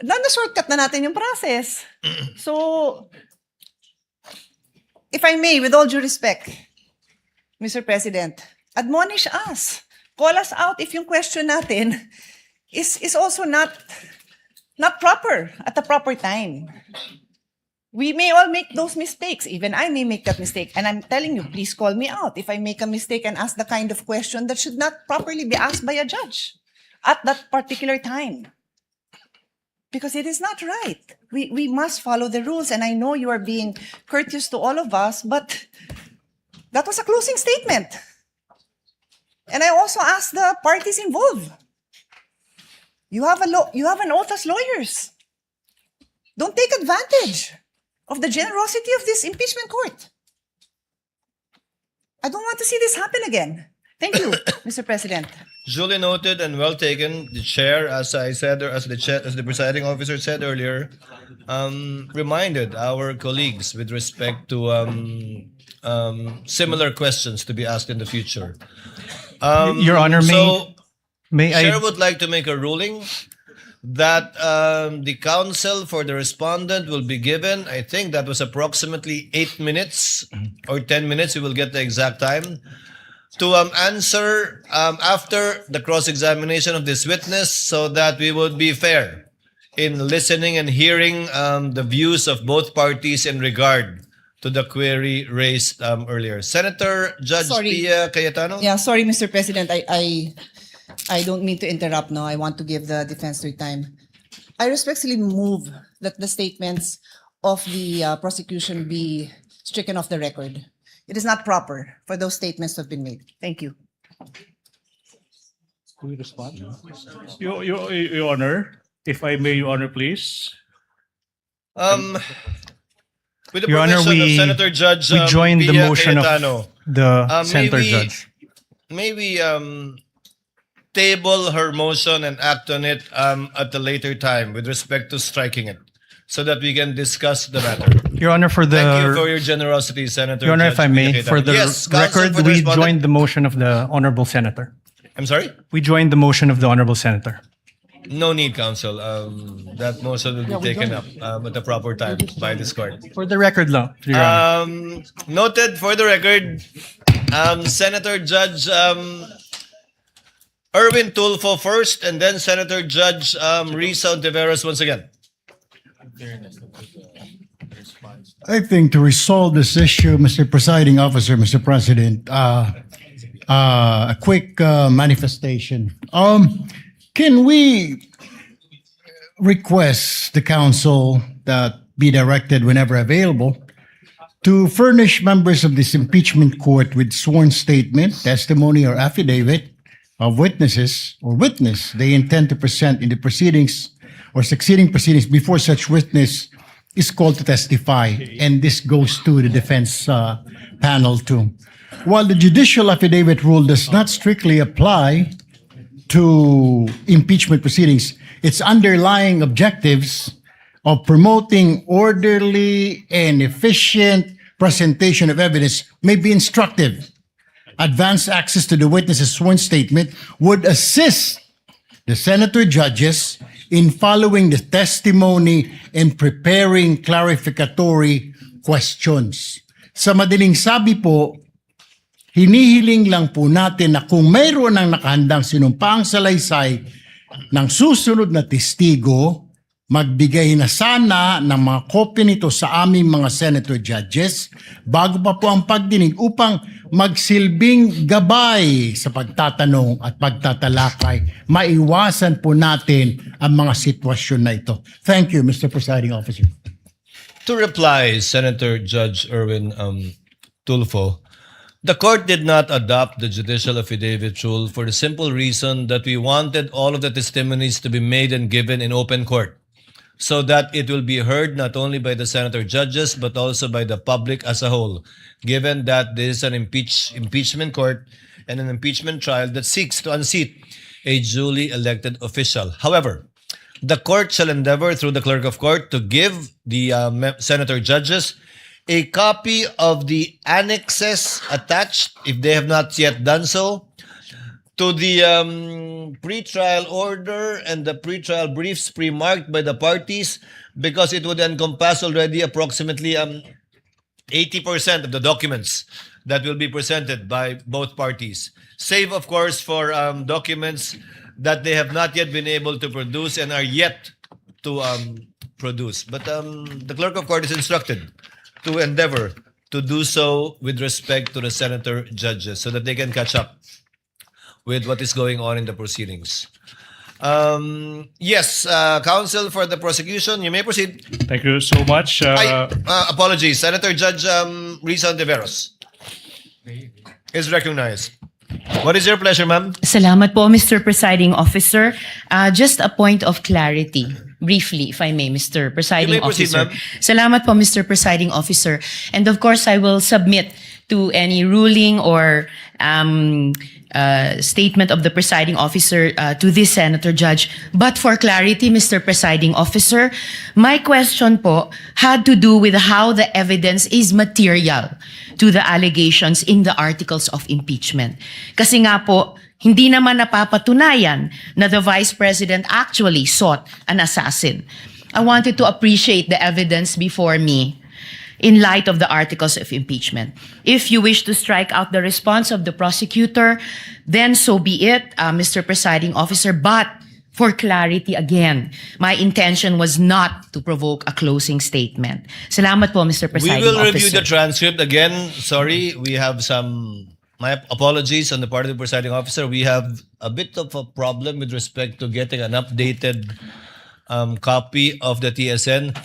na-shortcut na natin yung process. So, if I may, with all due respect, Mr. President, admonish us. Call us out if yung question natin is also not proper at the proper time. We may all make those mistakes. Even I may make that mistake. And I'm telling you, please call me out if I make a mistake and ask the kind of question that should not properly be asked by a judge at that particular time. Because it is not right. We must follow the rules. And I know you are being courteous to all of us, but that was a closing statement. And I also asked the parties involved. You have an oath as lawyers. Don't take advantage of the generosity of this impeachment court. I don't want to see this happen again. Thank you, Mr. President. Duly noted and well taken. The chair, as I said, or as the presiding officer said earlier, reminded our colleagues with respect to similar questions to be asked in the future. Your Honor, may I... Chair would like to make a ruling that the counsel for the respondent will be given, I think that was approximately 8 minutes or 10 minutes, we will get the exact time, to answer after the cross-examination of this witness so that we would be fair in listening and hearing the views of both parties in regard to the query raised earlier. Senator Judge Pia Cayetano? Yeah, sorry, Mr. President. I don't mean to interrupt now. I want to give the defense their time. I respectfully move that the statements of the prosecution be stricken off the record. It is not proper for those statements to have been made. Thank you. Can we respond? Your Honor, if I may, Your Honor, please. With the Your Honor, permission of Senator Judge we joined the Pia motion Cayetano, of the Senator Judge. May we table her motion and act on it at a later time with respect to striking it, so that we can discuss the matter. Your Honor, for the... Thank you for your generosity, Senator. Your Honor, Judge if I may, Pia for the Cayetano. Yes, counsel record, for the we respondent. joined the motion of the Honorable Senator. I'm sorry? We joined the motion of the honorable senator. No need, counsel. That motion will be taken up at the proper time by this court. For the record lang, Your Honor. Noted for the record, Senator Judge Erwin Tulfo first, and then Senator Judge Risa Ontiveros once again. I think to resolve this issue, Mr. Presiding Officer, Mr. President, a quick manifestation. Can we request the council that be directed whenever available to furnish members of this impeachment court with sworn statement, testimony, or affidavit of witnesses or witness they intend to present in the proceedings or succeeding proceedings before such witness is called to testify? And this goes to the defense panel too. While the judicial affidavit rule does not strictly apply to impeachment proceedings, its underlying objectives of promoting orderly and efficient presentation of evidence may be instructive. Advanced access to the witness's sworn statement would assist the senator judges in following the testimony and preparing clarificatory questions. Sa madaling sabi po, hinihiling lang po natin na kung mayroon ng nakahandang sinumpaang salaysay ng susunod na testigo, magbigay na sana ng mga kopya nito sa aming mga senator judges bago pa po ang pagdinig upang magsilbing gabay sa pagtatanong at pagtatalakay. Maiwasan po natin ang mga sitwasyon na ito. Thank you, Mr. Presiding Officer. To reply, Senator Judge Erwin Tulfo, the court did not adopt the judicial affidavit rule for the simple reason that we wanted all of the testimonies to be made and given in open court, so that it will be heard not only by the senator judges but also by the public as a whole, given that this is an impeachment court and an impeachment trial that seeks to unseat a duly elected official. However, the court shall endeavor through the clerk of court to give the senator judges a copy of the annexes attached, if they have not yet done so, to the pre-trial order and the pre-trial briefs pre-marked by the parties, because it would encompass already approximately 80% of the documents that will be presented by both parties, save of course for documents that they have not yet been able to produce and are yet to produce. But the clerk of court is instructed to endeavor to do so with respect to the senator judges so that they can catch up with what is going on in the proceedings. Yes, counsel for the prosecution, you may proceed. Thank you so much. Apologies, Senator Judge Risa Ontiveros is recognized. What is your pleasure, ma'am? Salamat po, Mr. Presiding Officer. Just a point of clarity, briefly, if I may, Mr. Presiding You may proceed, Officer. ma'am. Salamat po, Mr. Presiding Officer. And of course, I will submit to any ruling or statement of the presiding officer to this senator judge. But for clarity, Mr. Presiding Officer, my question po had to do with how the evidence is material to the allegations in the articles of impeachment. Kasi nga po, hindi naman napapatunayan na the Vice President actually sought an assassin. I wanted to appreciate the evidence before me in light of the articles of impeachment. If you wish to strike out the response of the prosecutor, then so be it, Mr. Presiding Officer. But for clarity again, my intention was not to provoke a closing statement. Salamat po, Mr. Presiding We will Officer. review the transcript again. Sorry, we have my apologies on the part of the presiding officer. We have a bit of a problem with respect to getting an updated copy of the TSN.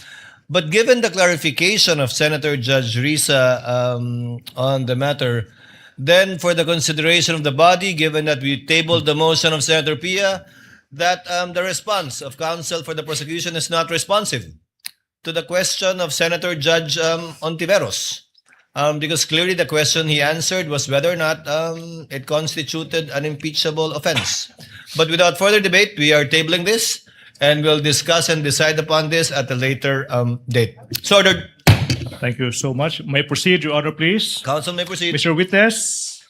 But given the clarification of Senator Judge Risa on the matter, then for the consideration of the body, given that we tabled the motion of Senator Pia, that the response of counsel for the prosecution is not responsive to the question of Senator Judge Ontiveros. Because clearly the question he answered was whether or not it constituted an impeachable offense. But without further debate, we are tabling this. And we'll discuss and decide upon this at a later date. So ordered. Thank you so much. May proceed, Your Honor, please. Counsel may proceed. Mr. Witness.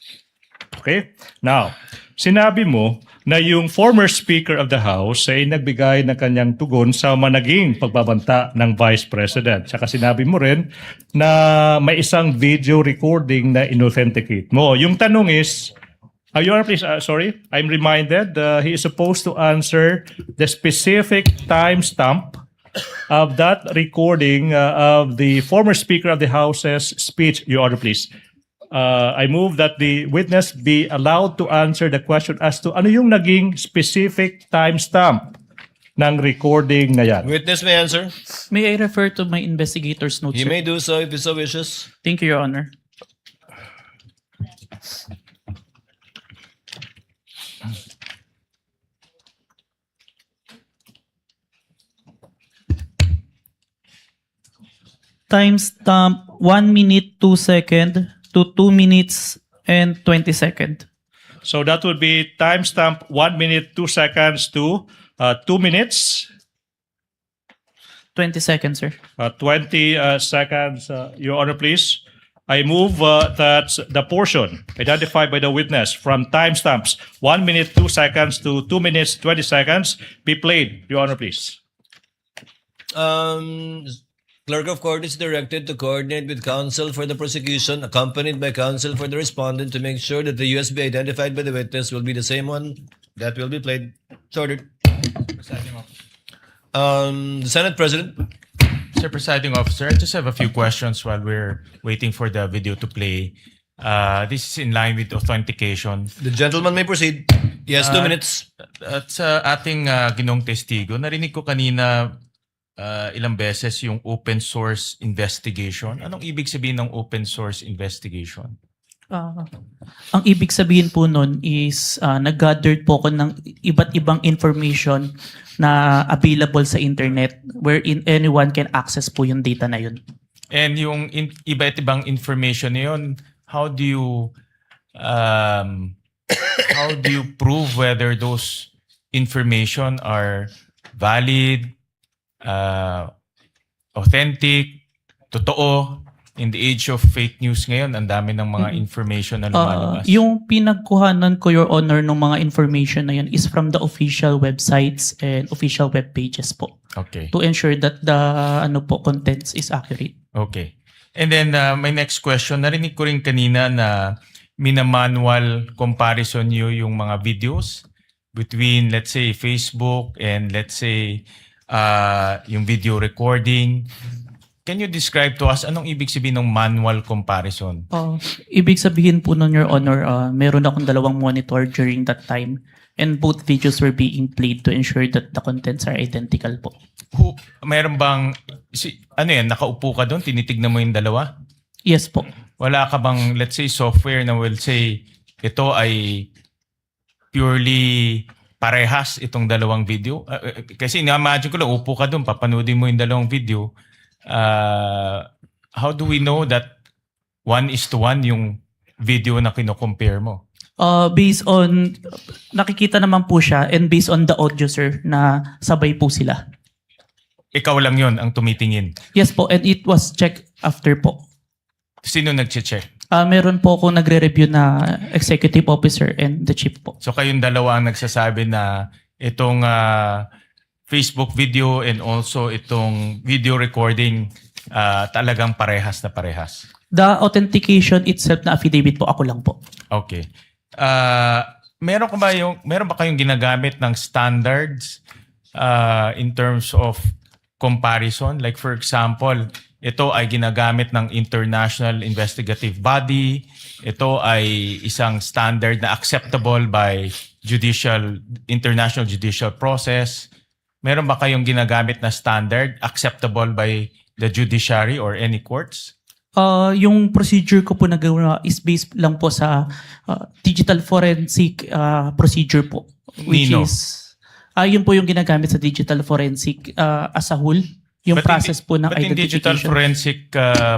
Okay. Now, sinabi mo na yung former Speaker of the House ay nagbigay ng kanyang tugon sa managing pagbabanta ng Vice President. Saka sinabi mo rin na may isang video recording na inauthenticate mo. Yung tanong is, Your Honor, please, sorry, I'm reminded he is supposed to answer the specific timestamp of that recording of the former Speaker of the House's speech. Your Honor, please. I move that the witness be allowed to answer the question as to ano yung naging specific timestamp ng recording na yan. Witness may answer. May I refer to my investigator's notes, He sir? may do so if he so wishes. Thank you, Your Honor. Timestamp 1 minute 2 second to 2 minutes and 20 second. So that would be timestamp 1 minute 2 seconds to 2 minutes 20 seconds, sir. 20 seconds. Your Honor, please. I move that the portion identified by the witness from timestamps 1 minute 2 seconds to 2 minutes 20 seconds be played. Your Honor, please. Clerk of Court is directed to coordinate with counsel for the prosecution, accompanied by counsel for the respondent, to make sure that the USB identified by the witness will be the same one that will be played. It's ordered. The Senate President. Mr. Presiding Officer, I just have a few questions while we're waiting for the video to play. This is in line with authentication. The gentleman may proceed. Yes, 2 minutes. At sa ating ginong testigo, narinig ko kanina ilang beses yung open source investigation. Anong ibig sabihin ng open source investigation? Ang ibig sabihin po nun is nag-gathered po ko ng iba't ibang information na available sa internet wherein anyone can access po yung data na yun. And yung iba't ibang information na yun, how do you prove whether those information are valid, authentic, totoo? In the age of fake news ngayon, ang dami ng mga information na lumalabas. Yung pinagkuhanan ko, Your Honor, ng mga information na yun is from the official websites and official web pages po. Okay. To ensure that the contents is accurate. Okay. And then my next question, narinig ko rin kanina na minamanual comparison nyo yung mga videos between, let's say, Facebook and let's say, yung video recording. Can you describe to us anong ibig sabihin ng manual comparison? Ibig sabihin po nun, Your Honor, meron akong dalawang monitor during that time and both videos were being played to ensure that the contents are identical po. Meron bang, nakaupo ka doon, tinitignan mo yung dalawa? Yes po. Wala ka bang, let's say, software na will say, ito ay purely parehas itong dalawang video? Kasi ina-imagine ko lang, upo ka doon, papanoodin mo yung dalawang video. How do we know that 1:1 yung video na kino-compare mo? Based on, nakikita naman po siya and based on the audio, sir, na sabay po sila. Ikaw lang yon ang tumitingin? Yes po, and it was checked after po. Sino nag-check? Meron po akong nagre-review na executive officer and the chief po. So kayong dalawa ang nagsasabi na itong Facebook video and also itong video recording talagang parehas na parehas? The authentication itself na affidavit po, ako lang po. Okay. Meron ba kayong ginagamit ng standards in terms of comparison? Like for example, ito ay ginagamit ng international investigative body. Ito ay isang standard na acceptable by international judicial process. Meron ba kayong ginagamit na standard acceptable by the judiciary or any courts? Yung procedure ko po nagawa is based lang po sa digital forensic procedure po. Which Nino? Yun po yung ginagamit sa digital forensic as a whole. Yung process po ng But in digital identification. forensic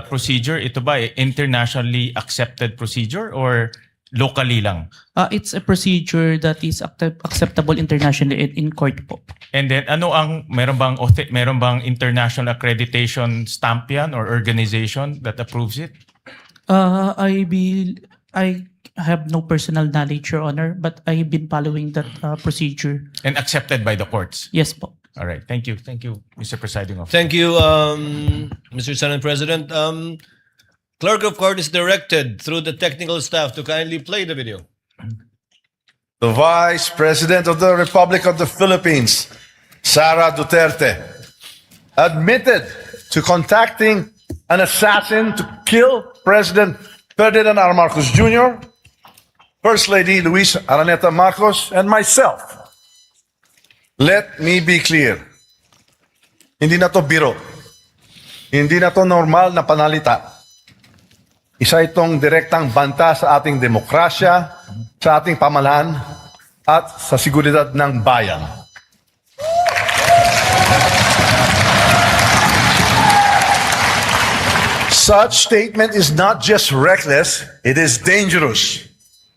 procedure, ito ba internationally accepted procedure or locally lang? It's a procedure that is acceptable internationally and in court po. And then meron bang international accreditation stamp yan or organization that approves it? I I have no personal knowledge, Your Honor, but I've been following that procedure. And accepted by the courts. Yes po. All right. Thank you. Thank you, Mr. Presiding Officer. Thank you, Mr. Senate President. Clerk of Court is directed through the technical staff to kindly play the video. The Vice President of the Republic of the Philippines, Sara Duterte, admitted to contacting an assassin to kill President Ferdinand R. Marcos Jr., First Lady Luis Araneta Marcos, and myself. Let me be clear. Hindi na to biro. Hindi na to normal na panalita. Isa itong direktang banta sa ating demokrasya, sa ating pamahalaan, at sa seguridad ng bayan. Such statement is not just reckless, it is dangerous.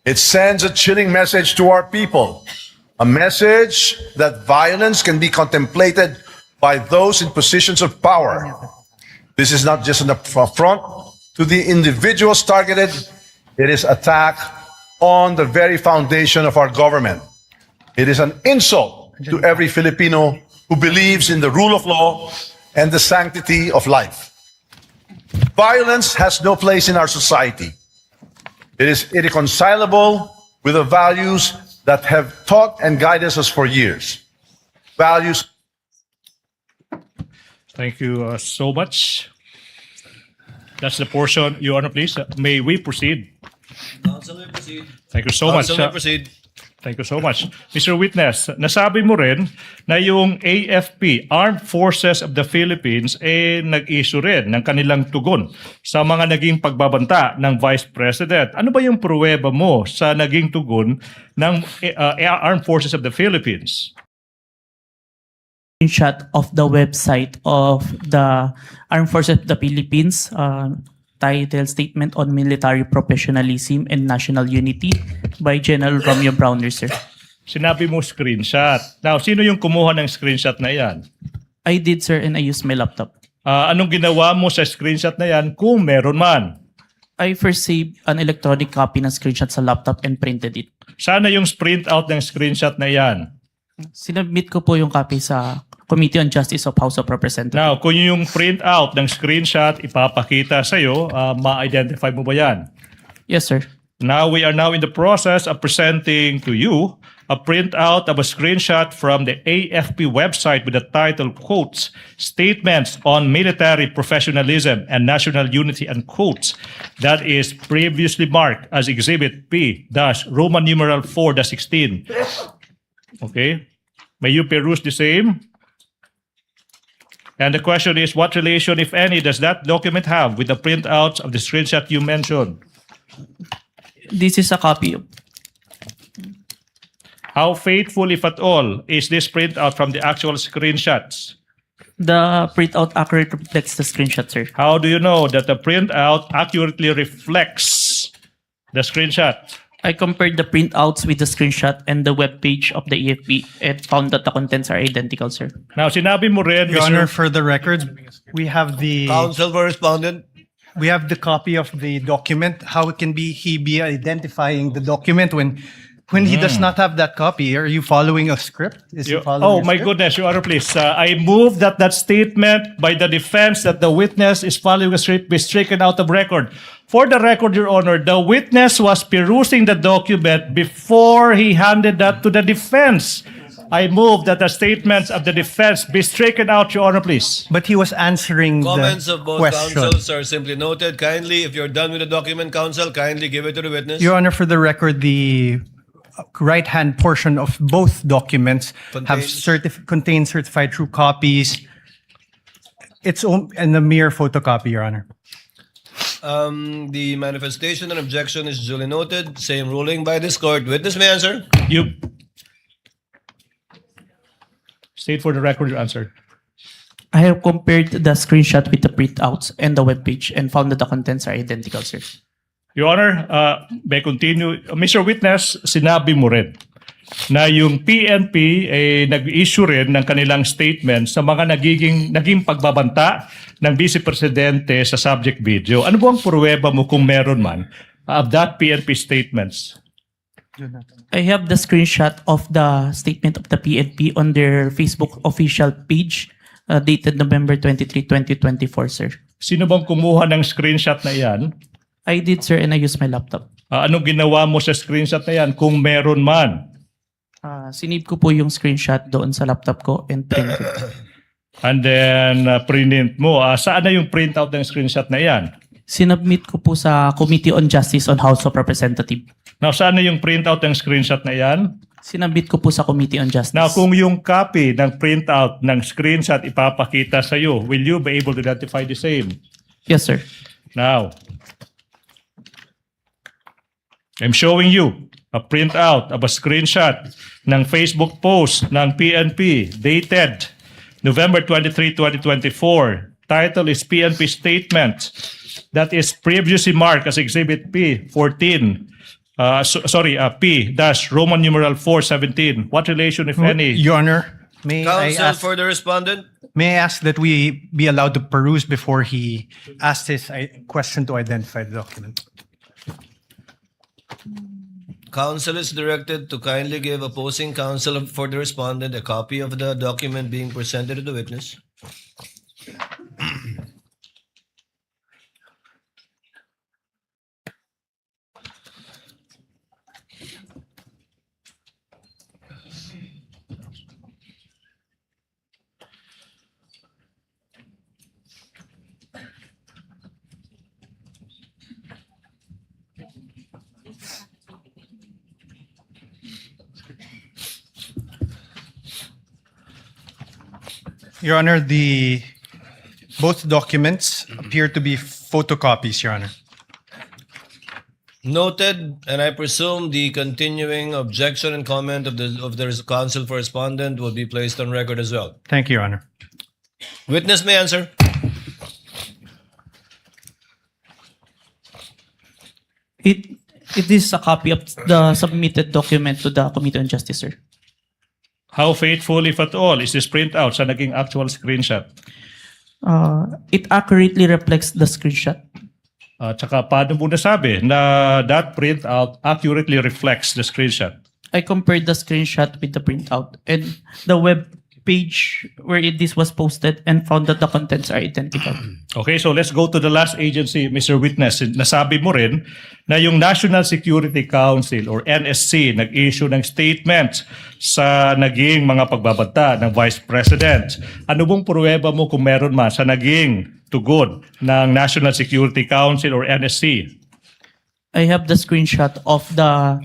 It sends a chilling message to our people, a message that violence can be contemplated by those in positions of power. This is not just an affront to the individuals targeted, it is attack on the very foundation of our government. It is an insult to every Filipino who believes in the rule of law and the sanctity of life. Violence has no place in our society. It is irreconcilable with the values that have taught and guided us for years. Values. Thank you so much. That's the portion. Your Honor, please. May we proceed? Counsel may proceed. Thank you so much. Counsel may proceed. Thank you so much. Mr. Witness, nasabi mo rin na yung AFP, Armed Forces of the Philippines, nag-issue rin ng kanilang tugon sa mga naging pagbabanta ng Vice President. Ano ba yung pruweba mo sa naging tugon ng Armed Forces of the Philippines? Screenshot of the website of the Armed Forces of the Philippines, title Statement on Military Professionalism and National Unity by General Romeo Browner, sir. Sinabi mo screenshot. Now, sino yung kumuha ng screenshot na yan? I did, sir, and I used my laptop. Anong ginawa mo sa screenshot na yan kung meron man? I first saved an electronic copy ng screenshot sa laptop and printed it. Sana yung print out ng screenshot na yan. Sinubmit ko po yung copy sa Committee on Justice of House of Representatives. Now, kung yung print out ng screenshot ipapakita sa'yo, ma-identify mo ba yan? Yes, sir. Now, we are now in the process of presenting to you a printout of a screenshot from the AFP website with the title, quotes, Statements on Military Professionalism and National Unity, and quotes, that is previously marked as Exhibit P-Roman numeral 4-16. Okay? May you peruse the same? And the question is, what relation, if any, does that document have with the printouts of the screenshot you mentioned? This is a copy. How faithful, if at all, is this printout from the actual screenshots? The printout accurately reflects the screenshot, sir. How do you know that the printout accurately reflects the screenshot? I compared the printouts with the screenshot and the webpage of the AFP and found that the contents are identical, sir. Now, sinabi mo rin, Your Honor, for the record, we have the Counsel for respondent. we have the copy of the document. How can he be identifying the document when he does not have that copy? Are you following a script? Is he following a my script? goodness, Your Honor, please. I move that statement by the defense that the witness is following a script be stricken out of record. For the record, Your Honor, the witness was perusing the document before he handed that to the defense. I move that the statements of the defense be stricken out, Your Honor, please. But he was answering Comments the of both question. counsels are simply noted. Kindly, if you're done with the document, counsel, kindly give it to the witness. Your Honor, for the record, the right-hand portion of both documents contain certified true copies. It's and a mere photocopy, Your Honor. The manifestation and objection is duly noted. Same ruling by this court. Witness may answer. You state for the record your answer. I have compared the screenshot with the printouts and the webpage and found that the contents are identical, sir. Your Honor, may continue. Mr. Witness, sinabi mo rin na yung PNP nag-issue rin ng kanilang statement sa mga naging pagbabanta ng Vice Presidente sa subject video. Ano po ang pruweba mo kung meron man of that PNP statements? I have the screenshot of the statement of the PNP on their Facebook official page dated November 23, 2024, sir. Sino bang kumuha ng screenshot na yan? I did, sir, and I used my laptop. Anong ginawa mo sa screenshot na yan kung meron man? Sinave ko po yung screenshot doon sa laptop ko and print it. And then print mo. Saan na yung printout ng screenshot na yan? Sinubmit ko po sa Committee on Justice on House of Representatives. Now, saan na yung printout ng screenshot na yan? Sinabit ko po sa Committee on Justice. Now, kung yung copy ng printout ng screenshot ipapakita sa iyo, will you be able to identify the same? Yes, sir. Now, I'm showing you a printout of a screenshot ng Facebook post ng PNP dated November 23, 2024. Title is PNP Statement that is previously marked as Exhibit P14. P-Roman numeral 417. What relation, if any? Your Honor, may I Counsel ask, for the respondent. may I ask that we be allowed to peruse before he asks his question to identify the document? Counsel is directed to kindly give opposing counsel for the respondent a copy of the document being presented to the witness. Your Honor, both documents appear to be photocopies, Your Honor. Noted, and I presume the continuing objection and comment of the counsel for respondent will be placed on record as well. Thank you, Your Honor. Witness may answer. It is a copy of the submitted document to the Committee on Justice, sir. How faithful, if at all, is this printout sa naging actual screenshot? It accurately reflects the screenshot. Tsaka paano mo nasabi na that printout accurately reflects the screenshot? I compared the screenshot with the printout and the web page where this was posted and found that the contents are identical. Okay, so let's go to the last agency, Mr. Witness. Nasabi mo rin na yung National Security Council or NSC nag-issue ng statement sa naging mga pagbabanta ng Vice President. Ano bang pruweba mo kung meron man sa naging tugon ng National Security Council or NSC? I have the screenshot of the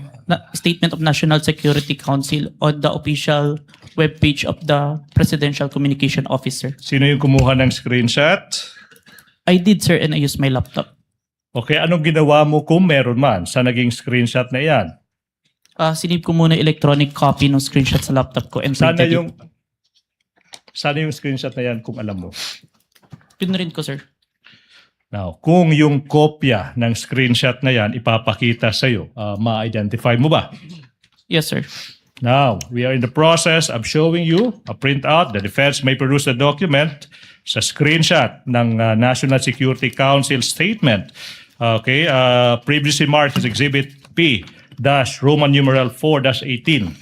statement of National Security Council on the official webpage of the Presidential Communication Officer. Sino yung kumuha ng screenshot? I did, sir, and I used my laptop. Okay, anong ginawa mo kung meron man sa naging screenshot na yan? Sinip ko muna electronic copy ng screenshot sa laptop ko and printed it. Sana yung screenshot na yan kung alam mo? Pinrint ko, sir. Now, kung yung kopya ng screenshot na yan ipapakita sa'yo, ma-identify mo ba? Yes, sir. Now, we are in the process of showing you a printout. The defense may produce the document sa screenshot ng National Security Council statement. Okay, previously marked as Exhibit P-Roman numeral 4-18.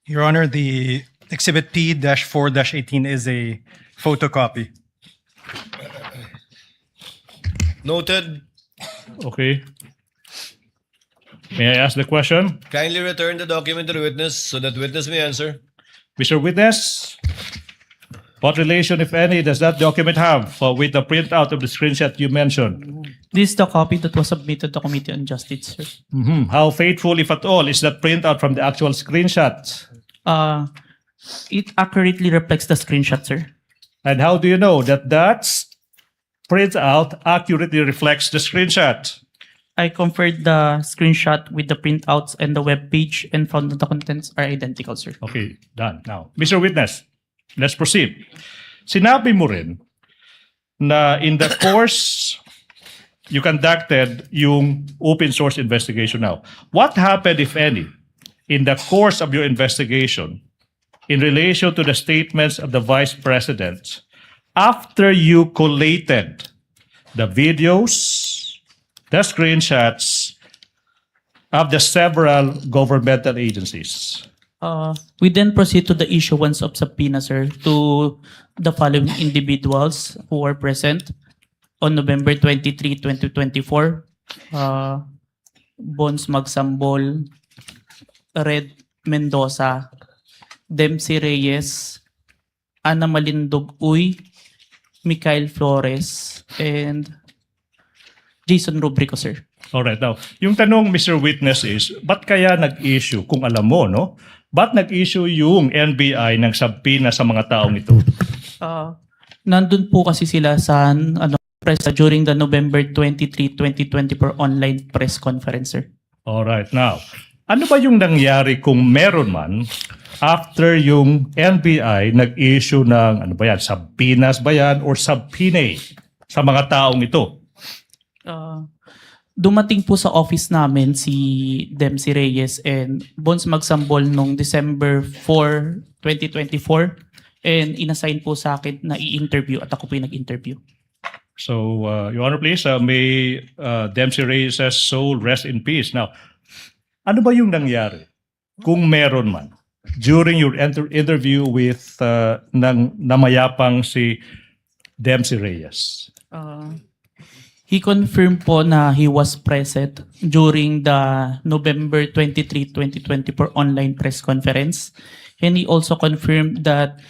Your Honor, the Exhibit P-4-18 is a photocopy. Noted. Okay. May I ask the question? Kindly return the document to the witness so that witness may answer. Mr. Witness, what relation, if any, does that document have with the printout of the screenshot you mentioned? This is the copy that was submitted to Committee on Justice, sir. How faithful, if at all, is that printout from the actual screenshot? It accurately reflects the screenshot, sir. And how do you know that that printout accurately reflects the screenshot? I compared the screenshot with the printouts and the web page and found that the contents are identical, sir. Okay, done. Now, Mr. Witness, let's proceed. Sinabi mo rin na in the course you conducted yung open source investigation now. What happened, if any, in the course of your investigation in relation to the statements of the Vice President after you collated the videos, the screenshots of the several governmental agencies? We then proceed to the issuance of subpoena, sir, to the following individuals who were present on November 23, 2024. Bons Magsambol, Red Mendoza, Dempsey Reyes, Ana Malindog Uy, Mikhail Flores, and Jason Rubrico, sir. Alright, now, yung tanong, Mr. Witness, is, ba't kaya nag-issue, kung alam mo, no? Ba't nag-issue yung NBI ng subpoena sa mga taong ito? Nandun po kasi sila sa press during the November 23, 2024 online press conference, sir. Alright, now, ano ba yung nangyari kung meron man after yung NBI nag-issue ng, ano ba yan, subpoenas ba yan or subpoena sa mga taong ito? Dumating po sa office namin si Dempsey Reyes and Bons Magsambol noong December 4, 2024 and inassign po sa akin na i-interview at ako po yung nag-interview. So, Your Honor, please, may Dempsey Reyes' soul rest in peace. Now, ano ba yung nangyari kung meron man during your interview with namayapang si Dempsey Reyes? He confirmed po na he was present during the November 23, 2024 online press conference. And he also confirmed that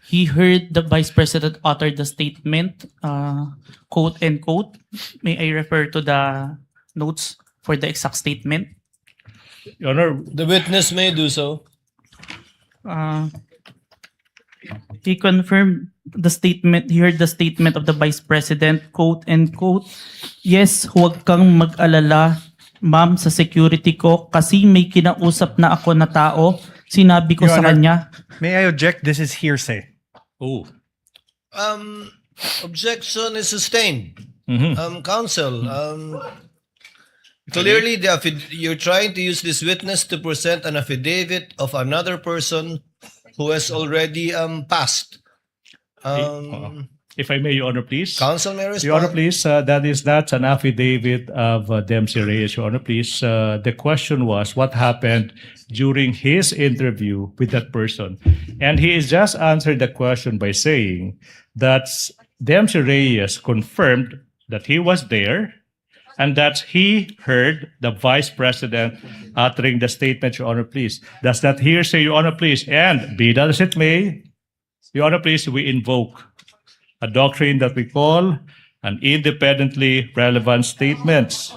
he heard the Vice President utter the statement, quote and quote. May I refer to the notes for the exact statement? Your Honor, The witness may do so. He confirmed the statement, he heard the statement of the Vice President, quote and quote, "Yes, huwag kang mag-alala, ma'am, sa security ko kasi may kinausap na ako na tao. Sinabi ko Your sa Honor, kanya." May I object? This is hearsay. oh, Objection is sustained. mhm. Counsel, clearly you're trying to use this witness to present an affidavit of another person who has already passed. If I may, Your Honor, please. Counsel may respond. Your Honor, please, that is not an affidavit of Dempsey Reyes. Your Honor, please, the question was what happened during his interview with that person. And he has just answered the question by saying that Dempsey Reyes confirmed that he was there and that he heard the Vice President uttering the statement, Your Honor, please. Does that hearsay, Your Honor, please? And be that as it may, Your Honor, please, we invoke a doctrine that we call an independently relevant statements.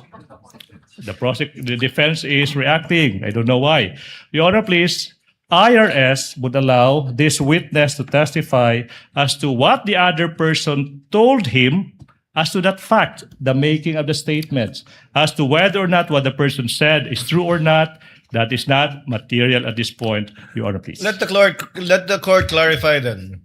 The defense is reacting. I don't know why. Your Honor, please, IRS would allow this witness to testify as to what the other person told him as to that fact, the making of the statements, as to whether or not what the person said is true or not. That is not material at this point, Your Honor, please. Let the court clarify then.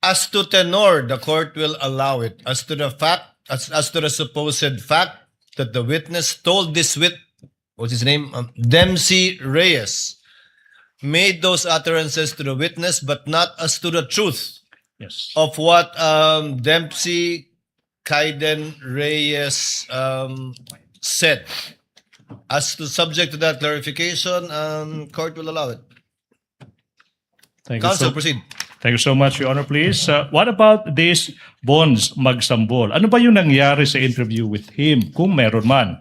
As to tenor, the court will allow it. As to the fact, as to the supposed fact that the witness told this what's his name? Dempsey Reyes made those utterances to the witness, but not as to the truth Yes. of what Dempsey Kaiden Reyes said. As to subject to that clarification, court will allow it. Thank you Counsel, so- proceed. Thank you so much, Your Honor, please. What about this Bons Magsambol? Ano ba yung nangyari sa interview with him, kung meron man?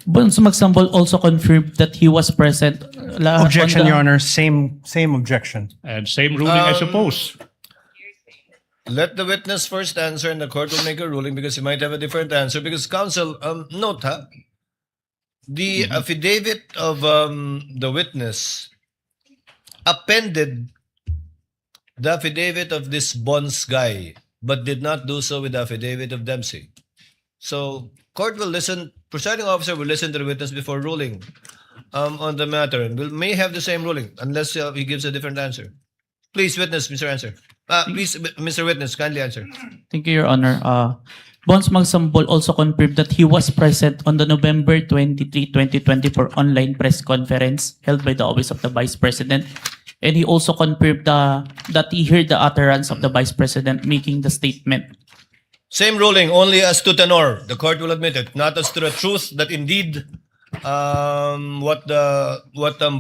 Bons Magsambol also confirmed that he was present. Objection, Your Honor. Same objection. And same ruling, I suppose. Let the witness first answer and the court will make a ruling because he might have a different answer. Because counsel, note, the affidavit of the witness appended the affidavit of this Bonds guy, but did not do so with the affidavit of Dempsey. So, court will listen, presiding officer will listen to the witness before ruling on the matter, and may have the same ruling unless he gives a different answer. Please, witness, Mr. Answer. Please, Mr. Witness, kindly answer. Thank you, Your Honor. Bons Magsambol also confirmed that he was present on the November 23, 2024 online press conference held by the Office of the Vice President. And he also confirmed that he heard the utterance of the Vice President making the statement. Same ruling, only as to tenor. The court will admit it, not as to the truth that indeed what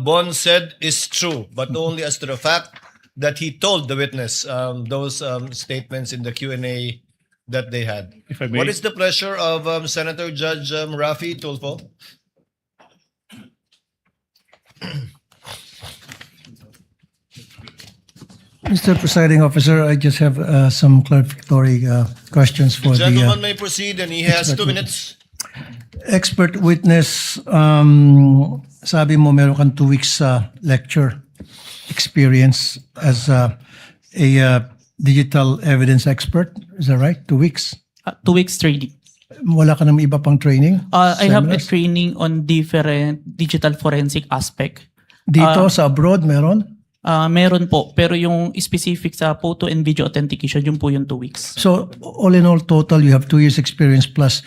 Bon said is true, but only as to the fact that he told the witness those statements in the Q&A that they had. If I may. What is the pleasure of Senator Judge Rafi Tulfo? Mr. Presiding Officer, I just have some clarificatory questions for The gentleman the may proceed and he has 2 minutes. expert witness. Sabi mo meron kang 2 weeks lecture experience as a digital evidence expert. Is that right? 2 weeks? 2 weeks training. Wala ka ng iba pang training? I have a Seminars? training on different digital forensic aspect. Dito sa abroad meron? Meron po, pero yung specific sa photo and video authentication, yun po yung 2 weeks. So all in all total you have 2 years experience plus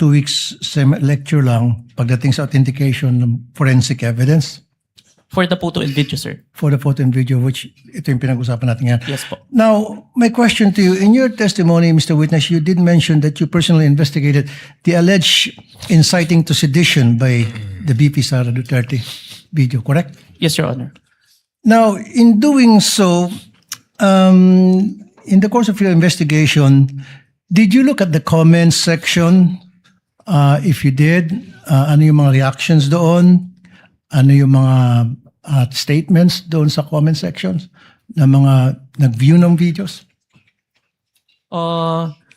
2 weeks lecture lang pagdating sa authentication ng forensic evidence? For the photo and video, sir. For the photo and video, which ito yung pinag-usapan natin ngayon. Yes po. Now, my question to you, in your testimony, Mr. Witness, you did mention that you personally investigated the alleged inciting to sedition by the VP Sara Duterte video, correct? Yes, Your Honor. Now, in doing so, in the course of your investigation, did you look at the comments section? If you did, ano yung mga reactions doon? Ano yung mga statements doon sa comment sections ng mga nag-view ng videos?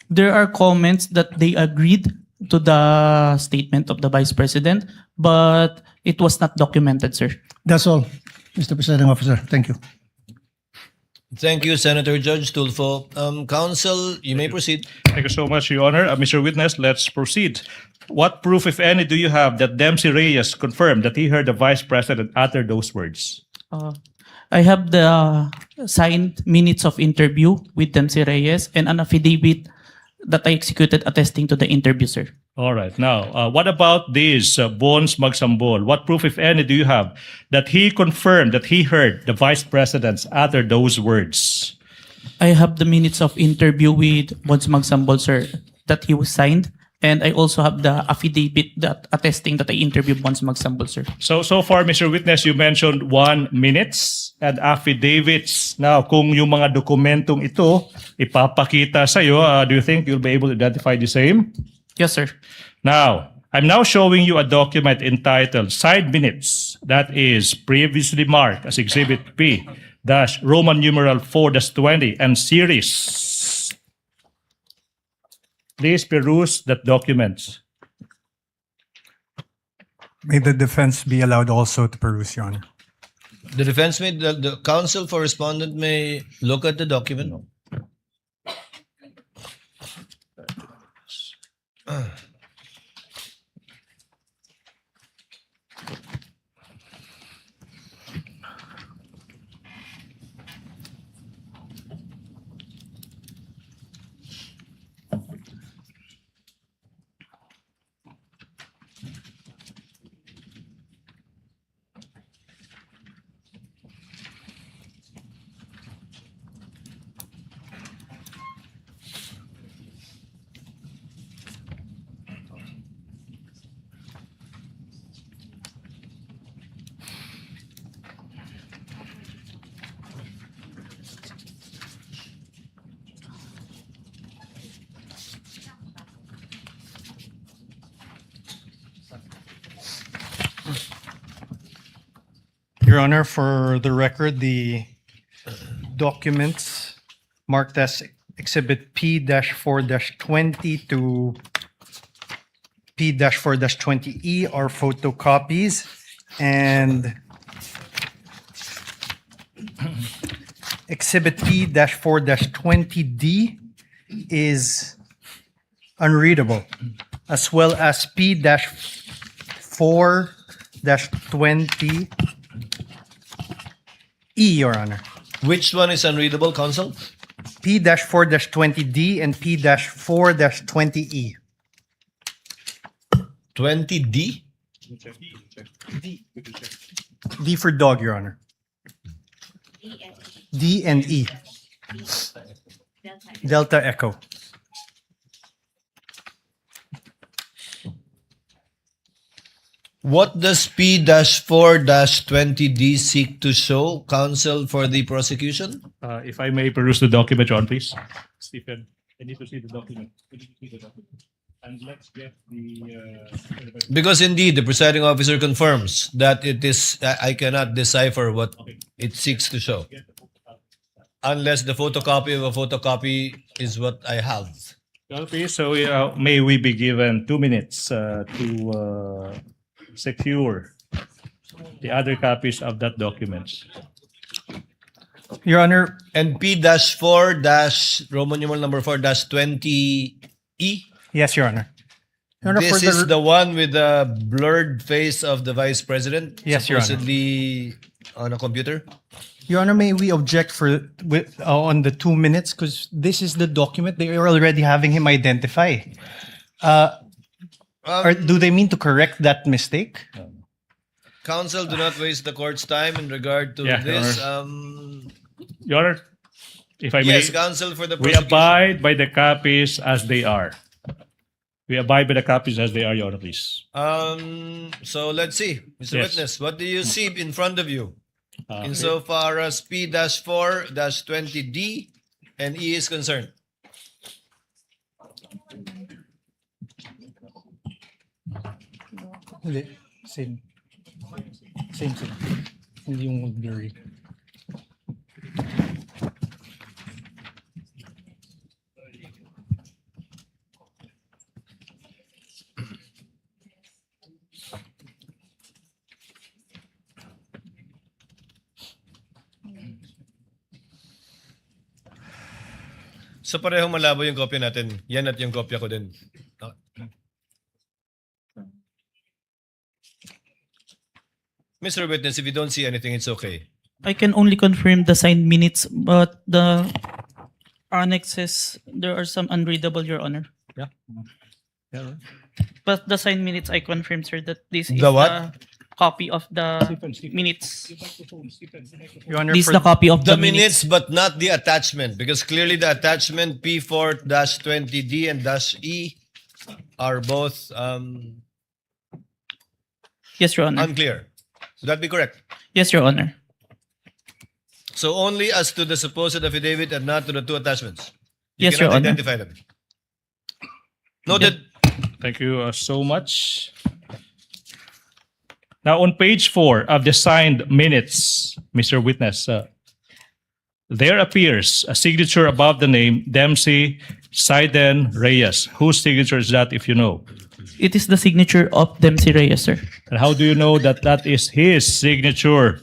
There are comments that they agreed to the statement of the Vice President, but it was not documented, sir. That's all, Mr. Presiding Officer. Thank you. Thank you, Senator Judge Tulfo. Counsel, you may proceed. Thank you so much, Your Honor. Mr. Witness, let's proceed. What proof, if any, do you have that Dempsey Reyes confirmed that he heard the Vice President utter those words? I have the signed minutes of interview with Dempsey Reyes and an affidavit that I executed attesting to the interview, sir. All right. Now, what about this Bones Magsambol? What proof, if any, do you have that he confirmed that he heard the Vice President utter those words? I have the minutes of interview with Bons Magsambol, sir, that he was signed. And I also have the affidavit that attesting that I interviewed Bons Magsambol, sir. So far, Mr. Witness, you mentioned 1 minutes and affidavits. Now, kung yung mga dokumentong ito ipapakita sa'yo, do you think you'll be able to identify the same? Yes, sir. Now, I'm now showing you a document entitled Side Minutes that is previously marked as Exhibit P Roman numeral 4-20 and series. Please peruse that document. May the defense be allowed also to peruse, Your Honor. The defense may, the counsel for respondent may look at the document. Your Honor, for the record, the documents marked as Exhibit P-4-20 to P-4-20E are photocopies, and Exhibit P-4-20D is unreadable, as well as P-4-20E, Your Honor. Which one is unreadable, counsel? P-4-20D and P-4-20E. 20D? D for dog, Your Honor. D and E. Delta Echo. What does P-4-20D seek to show, counsel for the prosecution? If I may peruse the document, Your Honor, please. Stephen, I need to see the document. I need to see the document. And let's get the... Because indeed, the presiding officer confirms that it is, I cannot decipher what it seeks to show. Unless the photocopy of a photocopy is what I have. Okay, so may we be given 2 minutes to secure the other copies of that document. Your Honor. And P-4- Roman numeral 4-20E? Yes, Your Honor. Your Honor, This is the one with the blurred face of the Vice President? Yes, Your Honor. Supposedly on a computer? Your Honor, may we object on the 2 minutes? Because this is the document. They are already having him identify. Or do they mean to correct that mistake? Counsel, do not waste the court's time in regard to Yeah, this. Your Honor, if I may, Yes, counsel for the we prosecution. abide by the copies as they are. We abide by the copies as they are, Your Honor, please. So let's see, Mr. Yes. Witness, what do you see in front of you? Insofar as P-4-20D and E is concerned. Hindi. Same. Same. Hindi yung blurry. So parehong malabo yung kopya natin. Yan at yung kopya ko din. Mr. Witness, if you don't see anything, it's okay. I can only confirm the signed minutes, but the annexes, there are some unreadable, Your Honor. Yeah. Yeah. But the signed minutes, I confirm, sir, that this is The what? the copy of the minutes. Your Honor, This is for the copy of The the minutes, but not the attachment, because clearly the attachment P-4-20D and -E are both Yes, Your Honor. unclear. Would that be correct? Yes, Your Honor. So only as to the supposed affidavit and not to the two attachments. You Yes, Your cannot Honor. identify them. Noted. Thank you so much. Now, on page 4 of the signed minutes, Mr. Witness, there appears a signature above the name Dempsey Saiden Reyes. Whose signature is that, if you know? It is the signature of Dempsey Reyes, sir. And how do you know that that is his signature?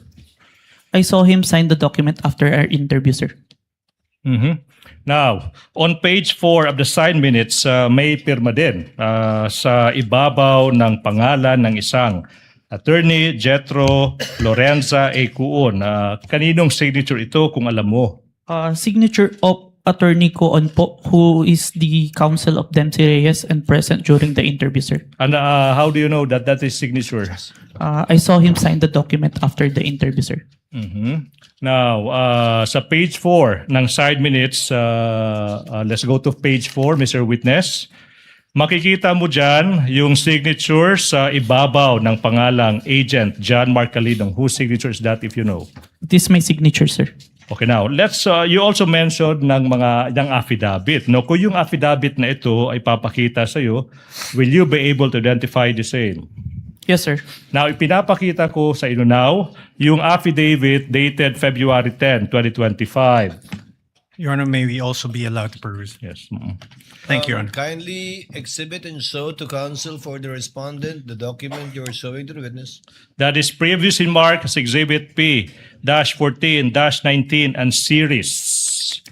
I saw him sign the document after our interview, sir. Now, on page 4 of the signed minutes, may pirma din sa ibabaw ng pangalan ng isang Attorney Jetro Lorenza A. Cuon. Kaninong signature ito kung alam mo? Signature of Attorney Coon po, who is the counsel of Dempsey Reyes and present during the interview, sir. And how do you know that that is signature? I saw him sign the document after the interview, sir. Now, sa page 4 ng side minutes, let's go to page 4, Mr. Witness. Makikita mo dyan yung signature sa ibabaw ng pangalang Agent John Mark Calidong. Whose signature is that, if you know? This is my signature, sir. Okay, now, let's, you also mentioned ng affidavit. No? Kung yung affidavit na ito ay papakita sa'yo, will you be able to identify the same? Yes, sir. Now, ipinapakita ko sa inyo now yung affidavit dated February 10, 2025. Your Honor, may we also be allowed to peruse? Yes. Thank you, Your Honor. Kindly exhibit and show to counsel for the respondent the document you are showing to the witness. That is previously marked as Exhibit P-14, -19, and series.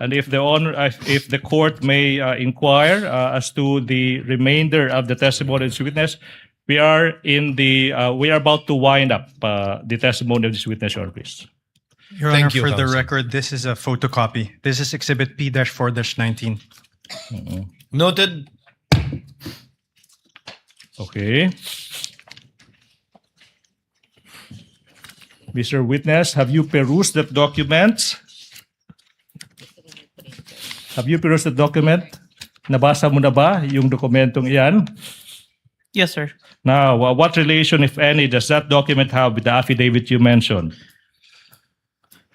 And if the court may inquire as to the remainder of the testimony of this witness, we are about to wind up the testimony of this witness, Your Honor, please. Your Thank Honor, you, for the counsel. record, this is a photocopy. This is Exhibit P-4-19. Noted. Okay. Mr. Witness, have you perused that document? Have you perused the document? Nabasa mo na ba yung dokumentong iyan? Yes, sir. Now, what relation, if any, does that document have with the affidavit you mentioned?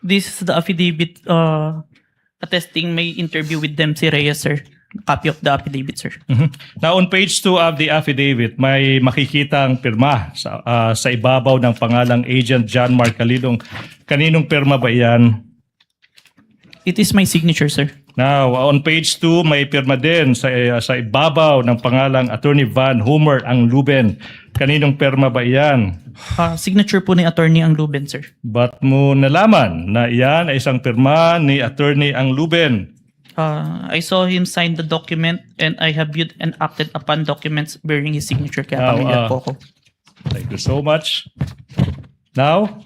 This is the affidavit attesting my interview with Dempsey Reyes, sir. Copy of the affidavit, sir. Now, on page 2 of the affidavit, may makikitang pirma sa ibabaw ng pangalang Agent John Mark Kalilong. Kaninong pirma ba iyan? It is my signature, sir. Now, on page 2, may pirma din sa ibabaw ng pangalang Attorney Van Homer ang Luben. Kaninong pirma ba iyan? Signature po ni Attorney ang Luben, sir. Ba't mo nalaman na iyan ay isang pirma ni Attorney ang Luben? I saw him sign the document and I have viewed and acted upon documents bearing his signature. Kaya pamilyar po ako. Thank you so much. Now,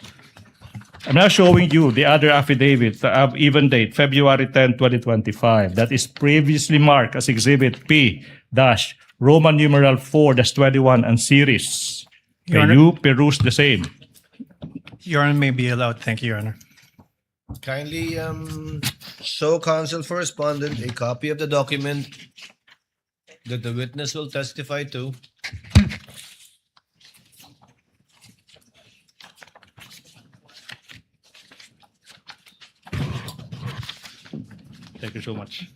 I'm now showing you the other affidavit of even date, February 10, 2025, that is previously marked as Exhibit P-Roman numeral 4-21 and series. Your Can Honor. you peruse the same? Your Honor may be allowed. Thank you, Your Honor. Kindly show counsel for respondent a copy of the document that the witness will testify to. Thank you so much.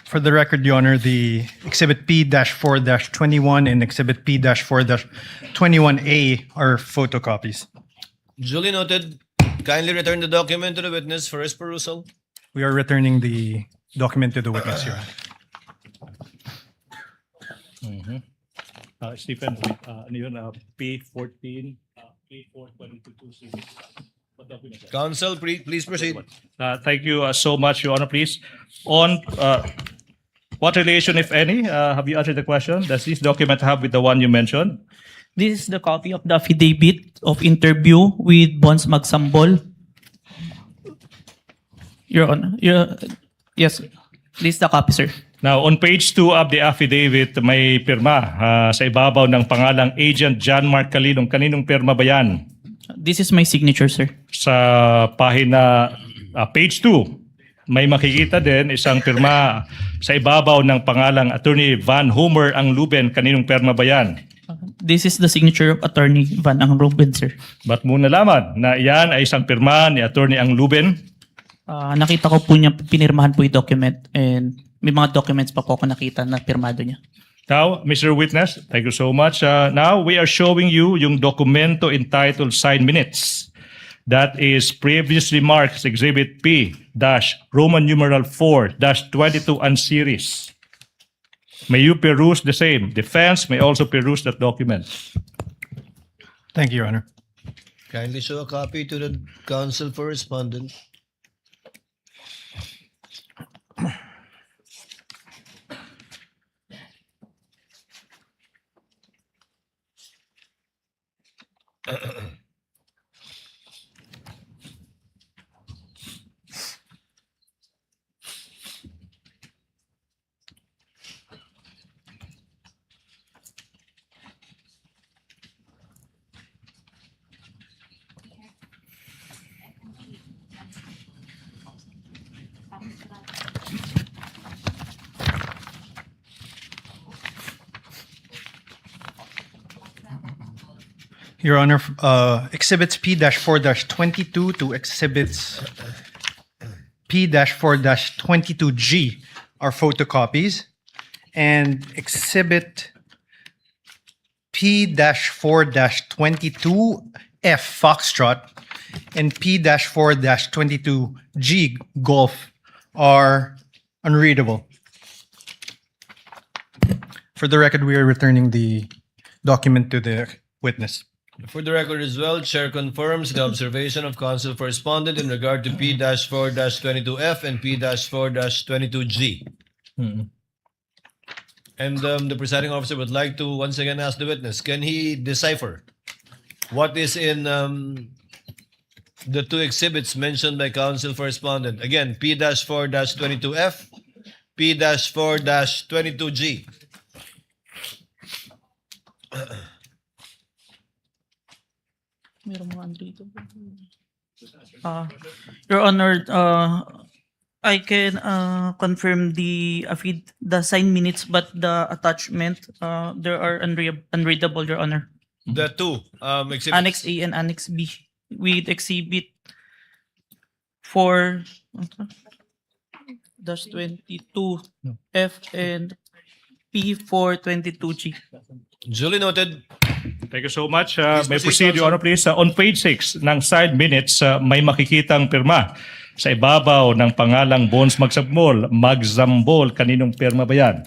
For the record, Your Honor, the Exhibit P-4-21 and Exhibit P-4-21A are photocopies. Duly noted. Kindly return the document to the witness for his perusal. We are returning the document to the witness, Your Honor. Stephen, ano yun? P14, P422 series. What document is that? Counsel, please proceed. Thank you so much, Your Honor, please. On what relation, if any, have you answered the question? Does this document have with the one you mentioned? This is the copy of the affidavit of interview with Bons Magsambol. Your Honor, yes, this is the copy, sir. Now, on page 2 of the affidavit, may pirma sa ibabaw ng pangalang Agent John Mark Kalilong. Kaninong pirma ba yan? This is my signature, sir. Sa pahina, page 2, may makikita din isang pirma sa ibabaw ng pangalang Attorney Van Homer ang Luben. Kaninong pirma ba yan? This is the signature of Attorney Van ang Ruben, sir. Ba't mo nalaman na iyan ay isang pirma ni Attorney ang Luben? Nakita ko po niya, pinirmahan po yung document and may mga documents pa po ako nakita na pirmado niya. Now, Mr. Witness, thank you so much. Now, we are showing you yung dokumento entitled Signed Minutes. That is previously marked as Exhibit P-Roman numeral 4-22 and series. May you peruse the same. Defense may also peruse that document. Thank you, Your Honor. Kindly show a copy to the counsel for respondent. Your Honor, Exhibits P-4-22 to Exhibits P-4-22G are photocopies, and Exhibit P-4-22F Foxtrot and P-4-22G Golf are unreadable. For the record, we are returning the document to the witness. For the record as well, Chair confirms the observation of counsel for respondent in regard to P-4-22F and P-4-22G. And the presiding officer would like to once again ask the witness, can he decipher what is in the two exhibits mentioned by counsel for respondent. Again, P-4-22F, P-4-22G. Your Honor, I can confirm the signed minutes, but the attachment, there are unreadable, Your Honor. The two exhibits. Annex A and Annex B with exhibit 4-22F and P-4-22G. Duly noted. Thank you so much. Please May proceed, proceed, Your Honor, please. On page 6 ng side minutes, may makikitang pirma sa ibabaw ng pangalang Bones Magzambol. Kaninong pirma ba yan?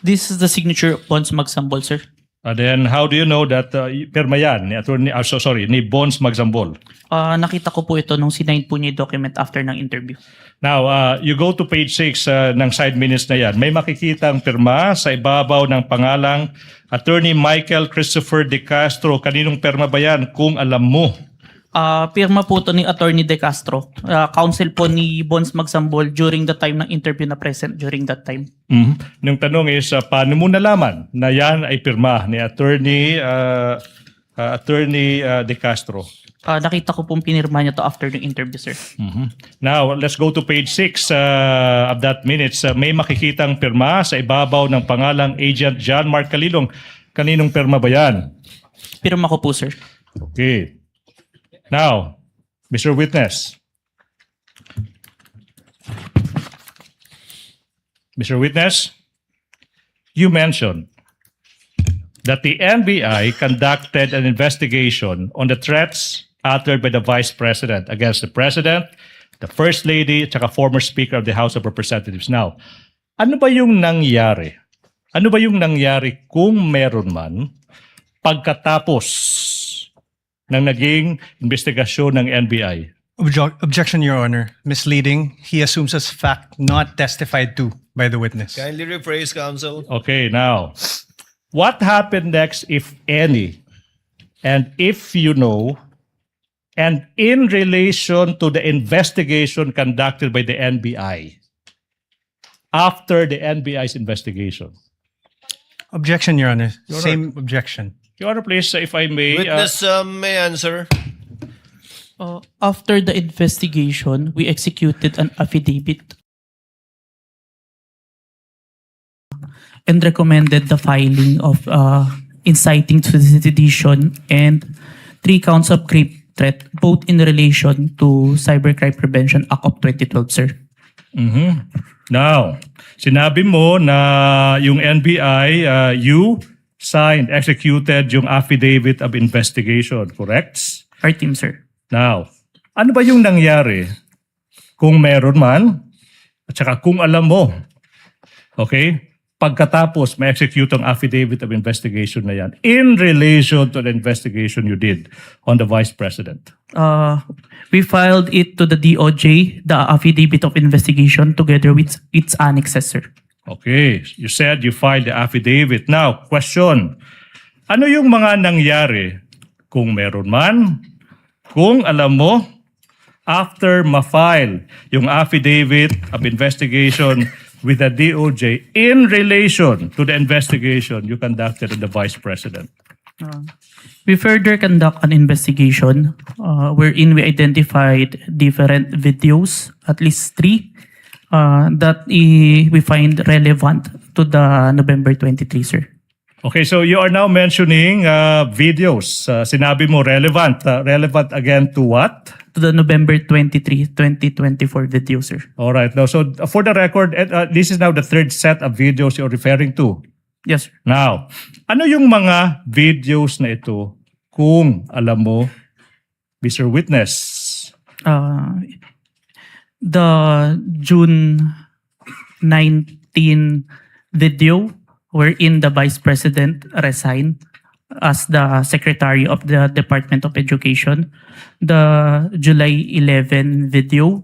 This is the signature of Bonds Magsambol, sir. And then, how do you know that pirma yan ni Bones Magzambol? Nakita ko po ito nung sinign po niya yung document after ng interview. Now, you go to page 6 ng side minutes na yan. May makikitang pirma sa ibabaw ng pangalang Attorney Michael Christopher De Castro. Kaninong pirma ba yan kung alam mo? Pirma po ito ni Attorney De Castro. Counsel po ni Bonds Magsambol during the time ng interview na present during that time. Yung tanong is, paano mo nalaman na yan ay pirma ni Attorney De Castro? Nakita ko pong pinirma niya to after the interview, sir. Now, let's go to page 6 of that minutes. May makikitang pirma sa ibabaw ng pangalang Agent John Mark Calilong. Kaninong pirma ba yan? Pirma ko po, sir. Okay. Now, Mr. Witness. Mr. Witness, you mentioned that the NBI conducted an investigation on the threats uttered by the Vice President against the President, the First Lady, at saka former Speaker of the House of Representatives. Now, ano ba yung nangyari? Ano ba yung nangyari kung meron man pagkatapos ng naging investigasyon ng NBI? Objection, Your Honor. Misleading. He assumes as fact not testified to by the witness. Kindly rephrase, counsel. Okay, now, what happened next, if any, and if you know, and in relation to the investigation conducted by the NBI, after the NBI's investigation? Objection, Your Honor. Same objection. Your Honor, please, if I may. Witness may answer. After the investigation, we executed an affidavit and recommended the filing of inciting to sedition and 3 counts of grave threat, both in relation to Cybercrime Prevention Act of 2012, sir. Now, sinabi mo na yung NBI, you signed, executed yung affidavit of investigation, correct? Our team, sir. Now, ano ba yung nangyari kung meron man at saka kung alam mo, okay, pagkatapos ma-execute ang affidavit of investigation na yan in relation to the investigation you did on the Vice President? We filed it to the DOJ, the affidavit of investigation, together with its annexes, sir. Okay, you said you filed the affidavit. Now, question, ano yung mga nangyari kung meron man, kung alam mo, after ma-file yung affidavit of investigation with the DOJ in relation to the investigation you conducted on the Vice President? We further conduct an investigation wherein we identified different videos, at least 3, that we find relevant to the November 23, sir. Okay, so you are now mentioning videos. Sinabi mo relevant. Relevant again to what? To the November 23, 2024 video, sir. All right. Now, so for the record, this is now the 3rd set of videos you're referring to. Yes, sir. Now, ano yung mga videos na ito kung alam mo, Mr. Witness? The June 19 video wherein the Vice President resigned as the Secretary of the Department of Education. The July 11 video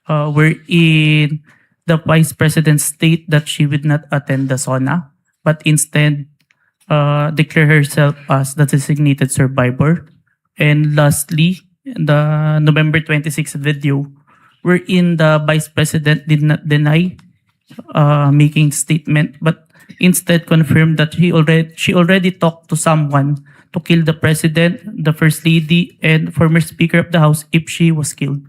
wherein the Vice President state that she would not attend the SONA, but instead declare herself as the designated survivor. And lastly, the November 26 video, wherein the Vice President did not deny making statement, but instead confirmed that she already talked to someone to kill the President, the First Lady, and former Speaker of the House if she was killed.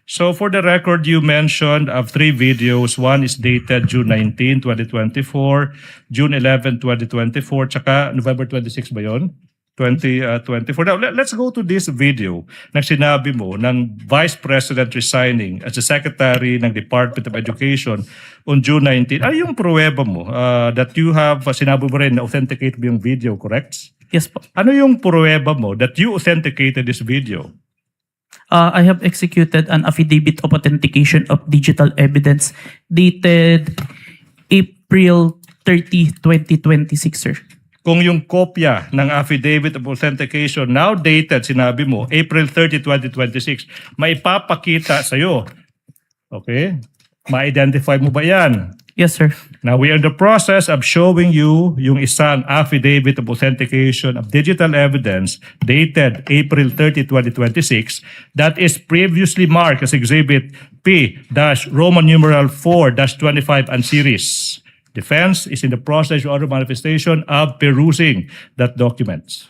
So for the record, you mentioned of 3 videos. One is dated June 19, 2024, June 11, 2024, tsaka November 26 ba yun? 2024. Now, let's go to this video na sinabi mo ng Vice President resigning as the Secretary ng Department of Education on June 19. Ano yung pruweba mo that you have, sinabi mo rin na authenticate mo yung video, correct? Yes po. Ano yung pruweba mo that you authenticated this video? I have executed an affidavit of authentication of digital evidence dated April 30, 2026, sir. Kung yung kopya ng affidavit of authentication now dated, sinabi mo, April 30, 2026, maipapakita sa'yo. Okay? Ma-identify mo ba yan? Yes, sir. Now, we are in the process of showing you yung isang affidavit of authentication of digital evidence dated April 30, 2026 that is previously marked as Exhibit P-Roman numeral 4-25 and series. Defense is in the process of other manifestation of perusing that document.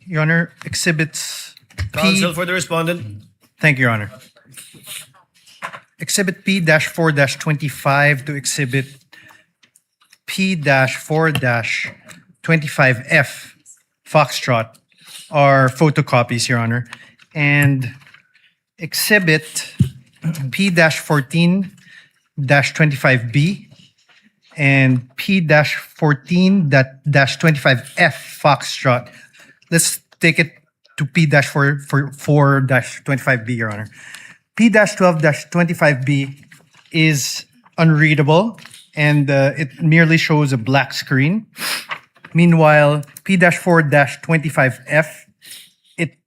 Your Honor, exhibits Counsel for the respondent. Thank you, Your Honor. Exhibit P-4-25 to Exhibit P-4-25F Foxtrot are photocopies, Your Honor. And Exhibit P-14-25B and P-14-25F Foxtrot. Let's take it to P-4-25B, Your Honor. P-12-25B is unreadable and it merely shows a black screen. Meanwhile, P-4-25F, it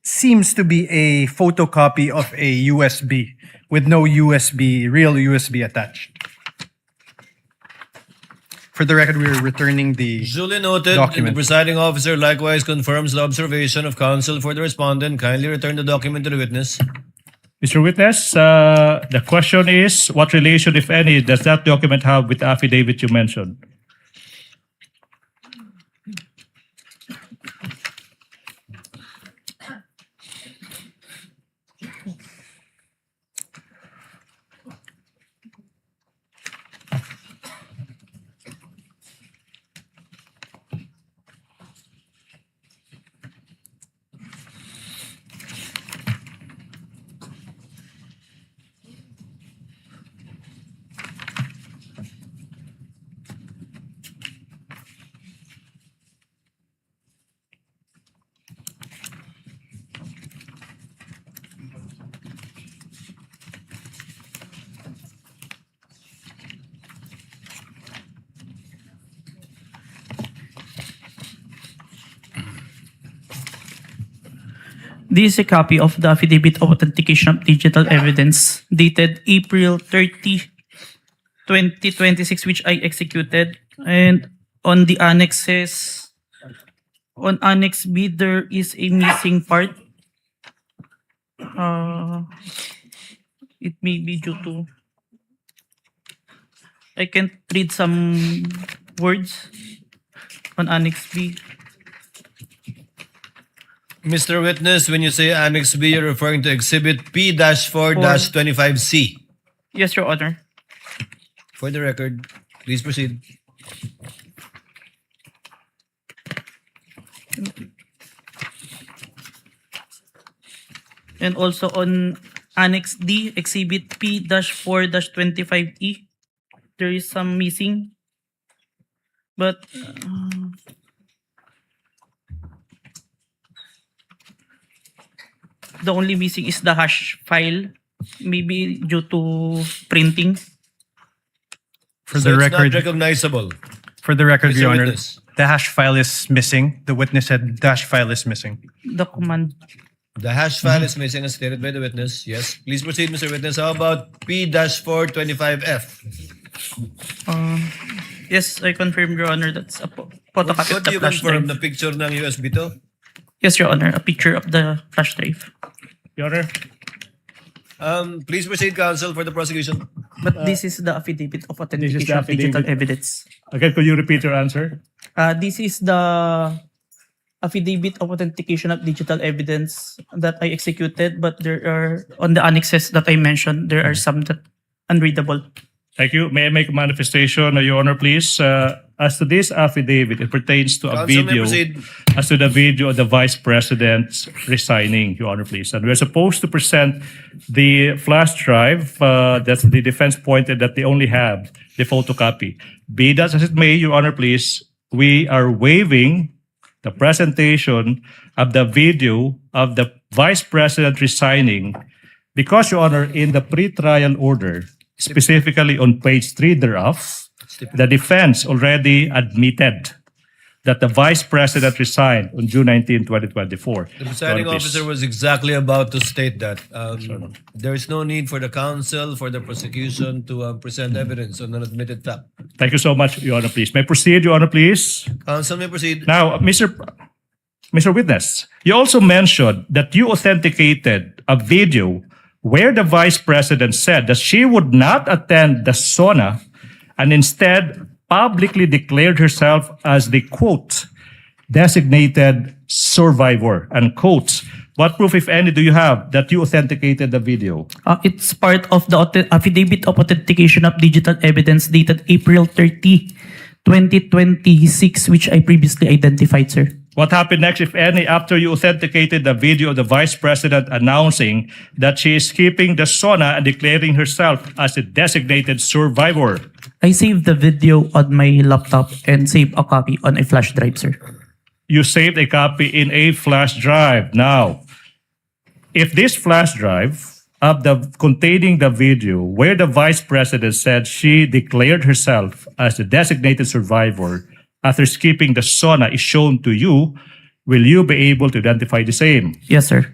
seems to be a photocopy of a USB with no real USB attached. For the record, we are returning the Duly noted. document. The presiding officer likewise confirms the observation of counsel for the respondent. Kindly return the document to the witness. Mr. Witness, the question is, what relation, if any, does that document have with the affidavit you mentioned? This is a copy of the Affidavit of Authentication of Digital Evidence dated April 30, 2026, which I executed. And on the annexes, on Annex B, there is a missing part. It may be due to... I can't read some words on Annex B. Mr. Witness, when you say Annex B, you're referring to Exhibit P-4-25C. Yes, Your Honor. For the record, please proceed. And also on Annex D, Exhibit P-4-25E, there is some missing. But the only missing is the hash file, maybe due to printing. For So the it's record, not recognizable. for the record, Mr. Your Honor, Witness. the hash file is missing. The witness said the hash file is missing. The command. The hash file is missing as stated by the witness. Yes. Please proceed, Mr. Witness. How about P-425F? Yes, I confirm, Your Honor, that's a photocopy What of do the you flash confirm? drive. The picture ng USB to? Yes, Your Honor, a picture of the flash drive. Your Honor. Please proceed, counsel, for the prosecution. But this is the affidavit of authentication of digital evidence. Again, could you repeat your answer? This is the affidavit of authentication of digital evidence that I executed, but there are, on the annexes that I mentioned, there are some that unreadable. Thank you. May I make a manifestation, Your Honor, please? As to this affidavit, it pertains to a Counsel may video. proceed. As to the video of the Vice President resigning, Your Honor, please. And we're supposed to present the flash drive that the defense pointed that they only have the photocopy. Be that as it may, Your Honor, please, we are waiving the presentation of the video of the Vice President resigning because, Your Honor, in the pre-trial order, specifically on page 3 thereof, the defense already admitted that the Vice President resigned on June 19, 2024. The presiding Your Honor, please. officer was exactly about to state that. There is no need for the counsel, for the prosecution to present evidence on an admitted fact. Thank you so much, Your Honor, please. May I proceed, Your Honor, please? Counsel may proceed. Now, Mr. Witness, you also mentioned that you authenticated a video where the Vice President said that she would not attend the SONA and instead publicly declared herself as the, quote, designated survivor, unquote. What proof, if any, do you have that you authenticated the video? It's part of the affidavit of authentication of digital evidence dated April 30, 2026, which I previously identified, sir. What happened next, if any, after you authenticated the video of the Vice President announcing that she is skipping the SONA and declaring herself as a designated survivor? I saved the video on my laptop and saved a copy on a flash drive, sir. You saved a copy in a flash drive. Now, if this flash drive of containing the video where the Vice President said she declared herself as the designated survivor after skipping the SONA is shown to you, will you be able to identify the same? Yes, sir.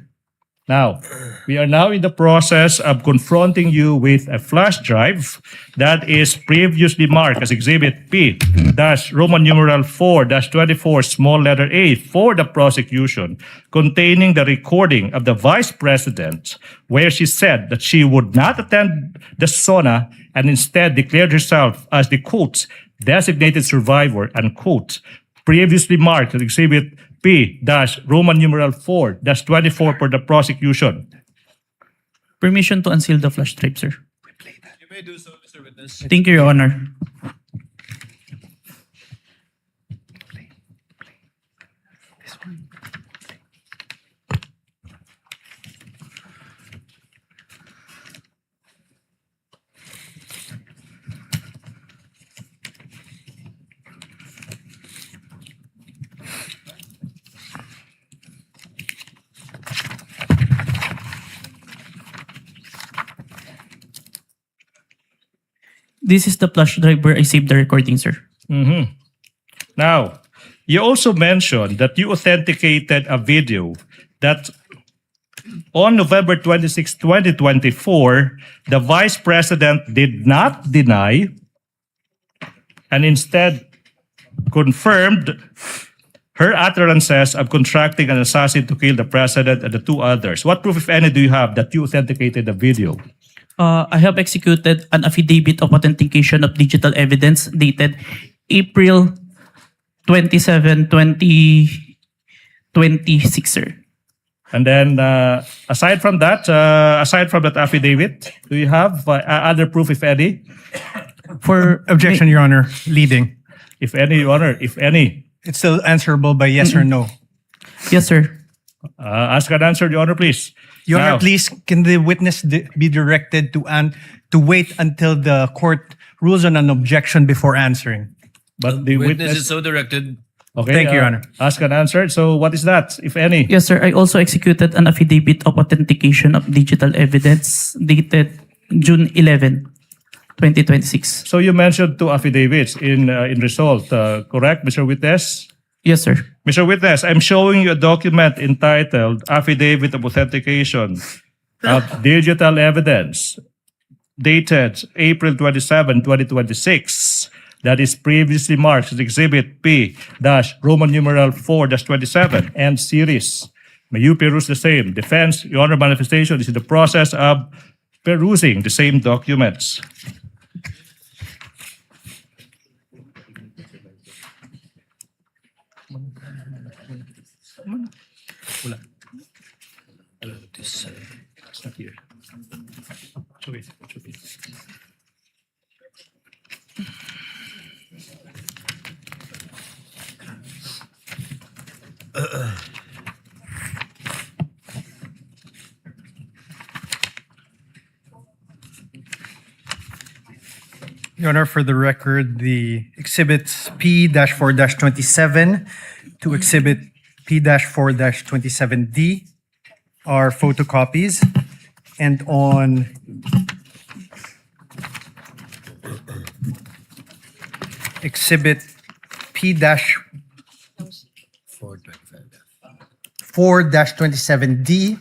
Now, we are now in the process of confronting you with a flash drive that is previously marked as Exhibit P-Roman numeral 4-24 small letter A for the prosecution, containing the recording of the Vice President where she said that she would not attend the SONA and instead declared herself as the, quote, designated survivor, unquote, previously marked as Exhibit P-Roman numeral 4-24 for the prosecution. Permission to unseal the flash drive, sir. You may do so, Mr. Witness. Thank you, Your Honor. This is the flash drive where I saved the recording, sir. Mm-hmm. Now, you also mentioned that you authenticated a video that on November 26, 2024, the Vice President did not deny and instead confirmed her utterances of contracting an assassin to kill the President and the two others. What proof, if any, do you have that you authenticated the video? I have executed an affidavit of authentication of digital evidence dated April 27, 2026, sir. And then, aside from that affidavit, do you have other proof, if any? For objection, Your Honor, leading. If any, Your Honor, if any. It's still answerable by yes or no. Yes, sir. Ask and answer, Your Honor, please. Your Now, Honor, please, can the witness be directed to wait until the court rules on an objection before answering? But the Witness witness... is so directed. Okay, Thank you, Your Honor. Ask and answer. So what is that, if any? Yes, sir. I also executed an affidavit of authentication of digital evidence dated June 11, 2026. So you mentioned 2 affidavits in result, correct, Mr. Witness? Yes, sir. Mr. Witness, I'm showing you a document entitled Affidavit of Authentication of Digital Evidence, dated April 27, 2026. That is previously marked as Exhibit P-Roman numeral 4-27 and series. May you peruse the same. Defense, Your Honor, manifestation is in the process of perusing the same documents. It's not here. Show it. Your Honor, for the record, the exhibits P-4-27 to exhibit P-4-27D are photocopies, and on exhibit P-4-27D,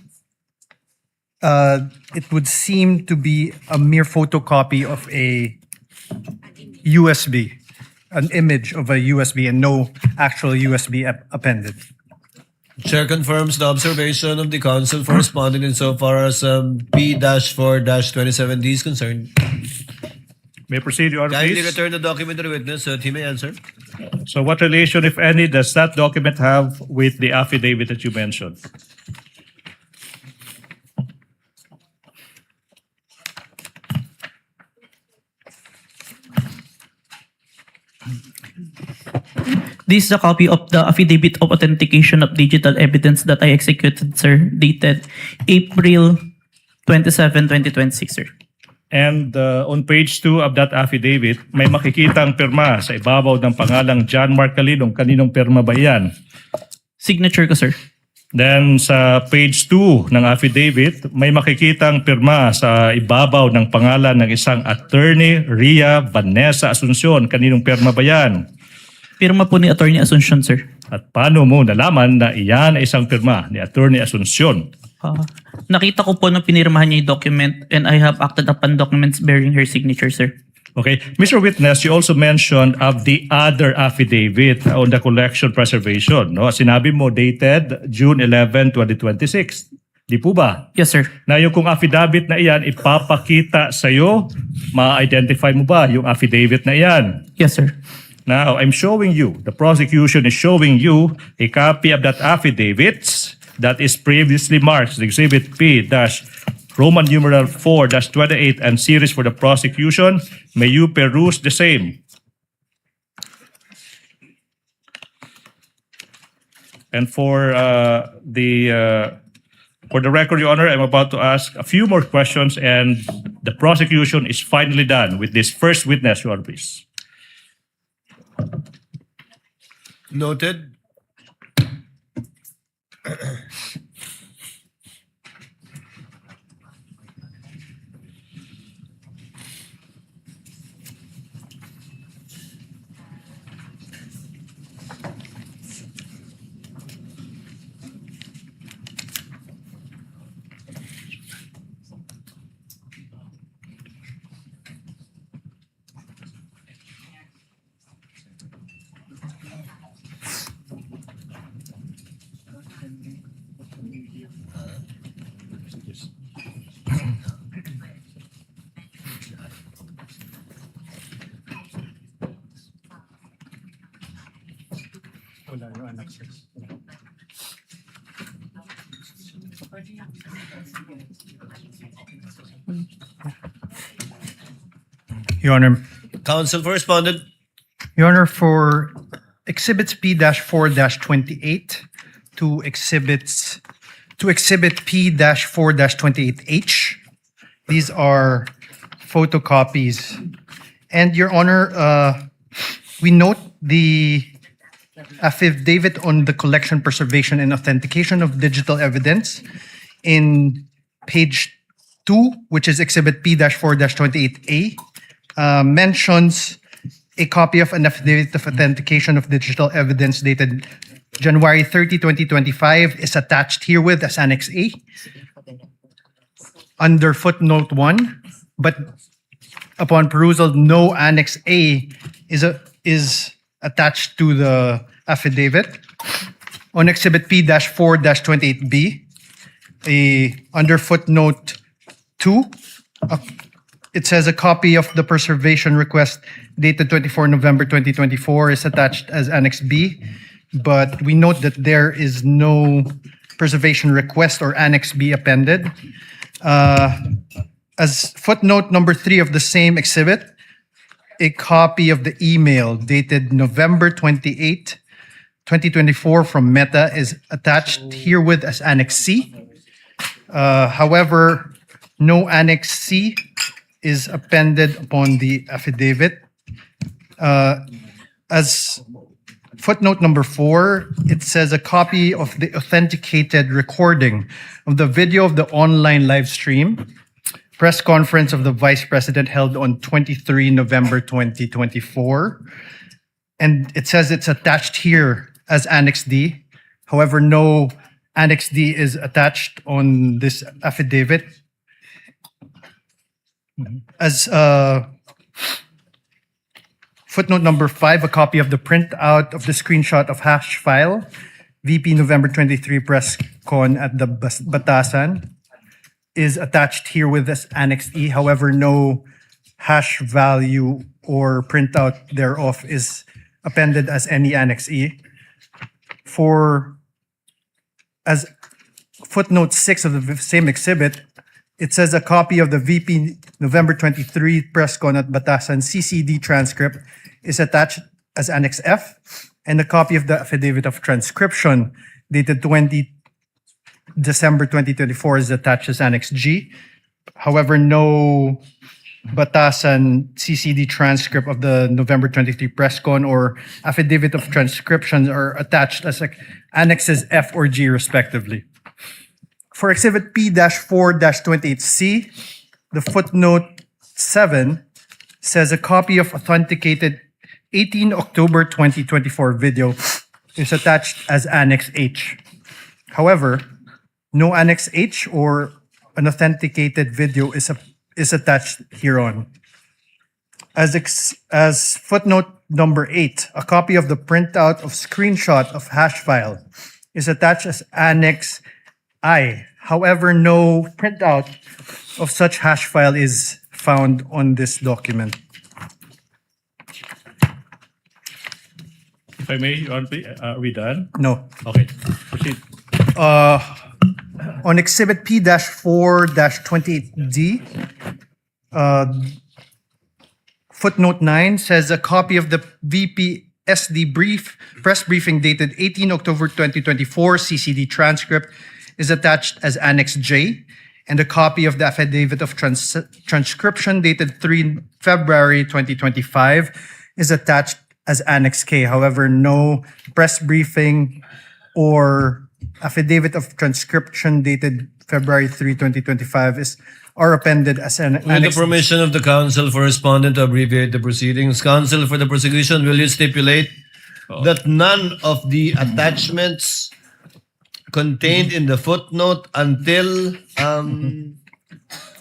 it would seem to be a mere photocopy of a USB, an image of a USB and no actual USB appended. Chair confirms the observation of the counsel for responding insofar as P-4-27D is concerned. May I proceed, Your Honor, Kindly please? return the document to the witness so that he may answer. So what relation, if any, does that document have with the affidavit that you mentioned? This is a copy of the affidavit of authentication of digital evidence that I executed, sir, dated April 27, 2026, sir. And on page 2 of that affidavit, may makikitang pirma sa ibabaw ng pangalang John Mark Calilong. Kaninong pirma ba yan? Signature ko, sir. Then sa page 2 ng affidavit, may makikitang pirma sa ibabaw ng pangalan ng isang attorney, Ria Vanessa Asuncion. Kaninong pirma ba yan? Pirma po ni Attorney Asuncion, sir. At paano mo nalaman na iyan ay isang pirma ni Attorney Asuncion? Nakita ko po nung pinirmahan niya yung document and I have acted upon documents bearing her signature, sir. Okay. Mr. Witness, you also mentioned of the other affidavit on the collection preservation. No? Sinabi mo dated June 11, 2026. Di po ba? Yes, sir. Na yung kung affidavit na iyan, ipapakita sa'yo, ma-identify mo ba yung affidavit na iyan? Yes, sir. Now, I'm showing you, the prosecution is showing you a copy of that affidavit that is previously marked Exhibit P-Roman numeral 4-28 and series for the prosecution. May you peruse the same. And for the record, Your Honor, I'm about to ask a few more questions and the prosecution is finally done with this first witness, Your Honor, please. Noted. Your Honor, Counsel for Respondent. Your Honor, for Exhibits P-4-28 to Exhibit P-4-28H, these are photocopies. And Your Honor, we note the affidavit on the collection, preservation, and authentication of digital evidence in page 2, which is Exhibit P-4-28A, mentions a copy of an affidavit of authentication of digital evidence dated January 30, 2025 is attached herewith as Annex A under footnote 1, but upon perusal, no Annex A is attached to the affidavit. On Exhibit P-4-28B, under footnote 2, it says a copy of the preservation request dated 24 November 2024 is attached as Annex B, but we note that there is no preservation request or Annex B appended. As footnote number 3 of the same exhibit, a copy of the email dated November 28, 2024 from Meta is attached herewith as Annex C. However, no Annex C is appended upon the affidavit. As footnote number 4, it says a copy of the authenticated recording of the video of the online live stream press conference of the Vice President held on 23 November 2024. And it says it's attached here as Annex D. However, no Annex D is attached on this affidavit. As footnote number 5, a copy of the printout of the screenshot of hash file, VP November 23 press con at the Batasan, is attached herewith as Annex E. However, no hash value or printout thereof is appended as any Annex E. As footnote 6 of the same exhibit, it says a copy of the VP November 23 press con at Batasan CCD transcript is attached as Annex F, and a copy of the affidavit of transcription dated 20 December 2024 is attached as Annex G. However, no Batasan CCD transcript of the November 23 press con or affidavit of transcription are attached as Annexes F or G respectively. For Exhibit P-4-28C, the footnote 7 says a copy of authenticated 18 October 2024 video is attached as Annex H. However, no Annex H or an authenticated video is attached hereon. As footnote number 8, a copy of the printout of screenshot of hash file is attached as Annex I. However, no printout of such hash file is found on this document. If I may, Your Honor, are we done? No. Okay, proceed. On Exhibit P-4-28D, footnote 9 says a copy of the VP SD press briefing dated 18 October 2024 CCD transcript is attached as Annex J, and a copy of the affidavit of transcription dated 3 February 2025 is attached as Annex K. However, no press briefing or affidavit of transcription dated February 3, 2025 are appended as an With Annex. the permission of the counsel for respondent to abbreviate the proceedings, counsel for the prosecution, will you stipulate that none of the attachments contained in the footnote until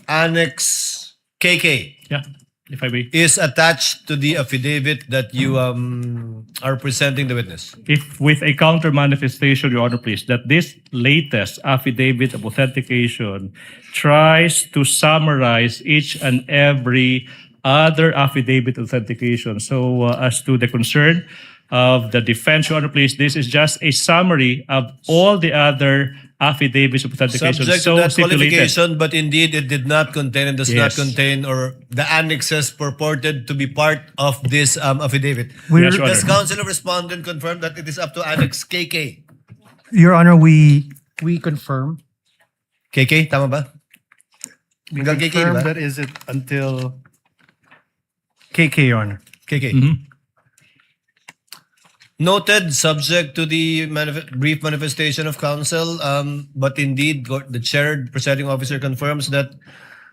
Annex KK Yeah, if I may. is attached to the affidavit that you are presenting the witness? If with a counter manifestation, Your Honor, please, that this latest affidavit of authentication tries to summarize each and every other affidavit authentication. So as to the concern of the defense, Your Honor, please, this is just a summary of all the other affidavits of authentication Subject so to that stipulated. qualification, but indeed it did not contain and does not Yes. contain or the annexes purported to be part of this affidavit. Yes, Your Does Honor. counsel or respondent confirm that it is up to Annex KK? Your Honor, we confirm. KK, tama ba? We Hanggang KK, confirm di ba? that is it until KK, Your Honor. KK. Mhm. Noted, subject to the brief manifestation of counsel, but indeed, the chair presiding officer confirms that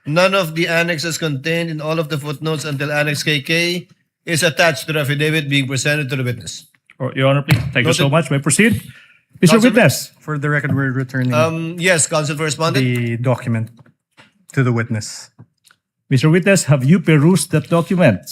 none of the annexes contained in all of the footnotes until Annex KK is attached to the affidavit being presented to the witness. Your Honor, please. Thank you so Noted. much. May I proceed? Mr. Counsel- Witness. For the record, we're returning Yes, counsel for respondent. the document to the witness. Mr. Witness, have you perused that document?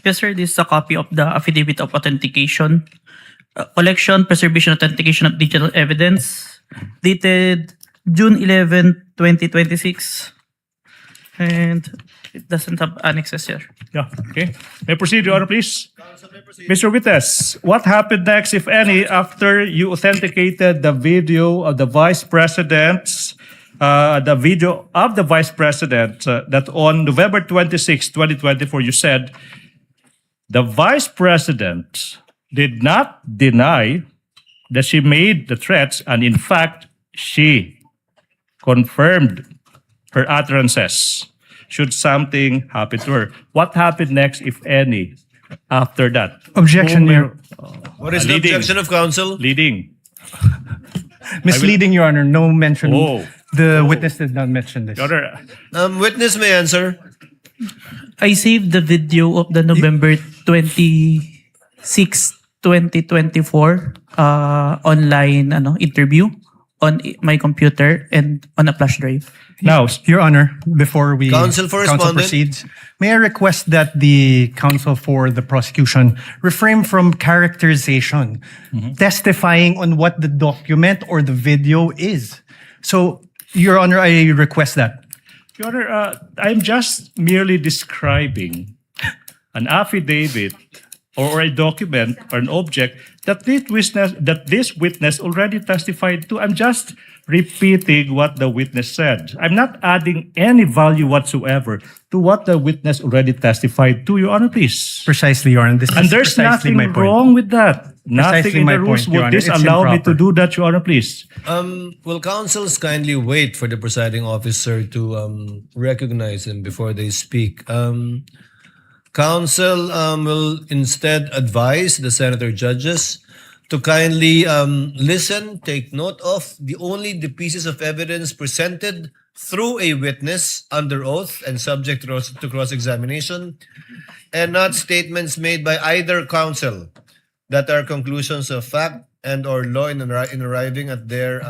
Yes, sir. This is a copy of the affidavit of authentication, collection, preservation, authentication of digital evidence, dated June 11, 2026, and it doesn't have annexes here. Yeah, okay. May I proceed, Your Honor, please? Mr. Witness, what happened next, if any, after you authenticated the video of the Vice President's the video of the Vice President that on November 26, 2024, you said the Vice President did not deny that she made the threats, and in fact, she confirmed her utterances should something happen to her. What happened next, if any, after that? Objection, Your What is the Leading. objection of counsel? Leading. Misleading, Your Honor. No mention. Oh. The witness did not mention this. Your Honor, Witness may answer. I saved the video of the November 26, 2024 online interview on my computer and on a flash drive. Now, Your Honor, before we Counsel for respondent. proceeds, may I request that the counsel for the prosecution refrain from characterization, testifying on what the document or the video is. So, Your Honor, I request that. Your Honor, I'm just merely describing an affidavit or a document or an object that this witness already testified to. I'm just repeating what the witness said. I'm not adding any value whatsoever to what the witness already testified to, Your Honor, please. Precisely, Your Honor. This And is there's precisely nothing my point. wrong with that. Nothing Precisely in my the rules point, Your would Honor. It's disallow me to improper. do that, Your Honor, please. Will counsels kindly wait for the presiding officer to recognize them before they speak? Counsel will instead advise the senator judges to kindly listen, take note of only the pieces of evidence presented through a witness under oath and subject to cross-examination, and not statements made by either counsel that are conclusions of fact and or law in arriving at their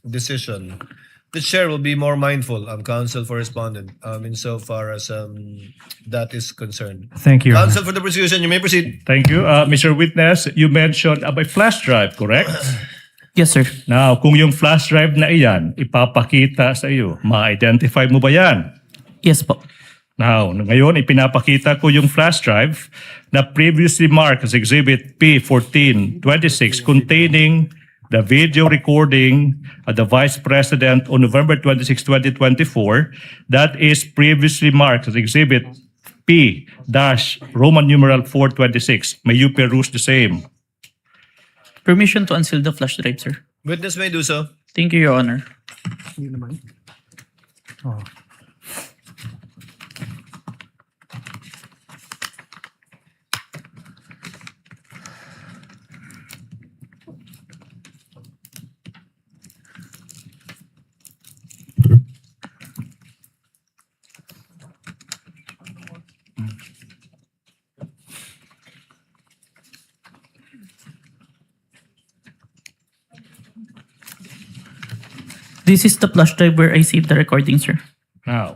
decision. The chair will be more mindful of counsel for respondent insofar as that is concerned. Thank you, Your Honor. Counsel for the prosecution, you may proceed. Thank you. Mr. Witness, you mentioned a flash drive, correct? Yes, sir. Now, kung yung flash drive na iyan, ipapakita sa iyo, ma-identify mo ba yan? Yes po. Now, ngayon, ipinapakita ko yung flash drive na previously marked as Exhibit P1426 containing the video recording of the Vice President on November 26, 2024 that is previously marked as Exhibit P-Roman numeral 426. May you peruse the same. Permission to unseal the flash drive, sir. Witness may do so. Thank you, Your Honor. Oh. This is the flash drive where I saved the recording, sir. Now,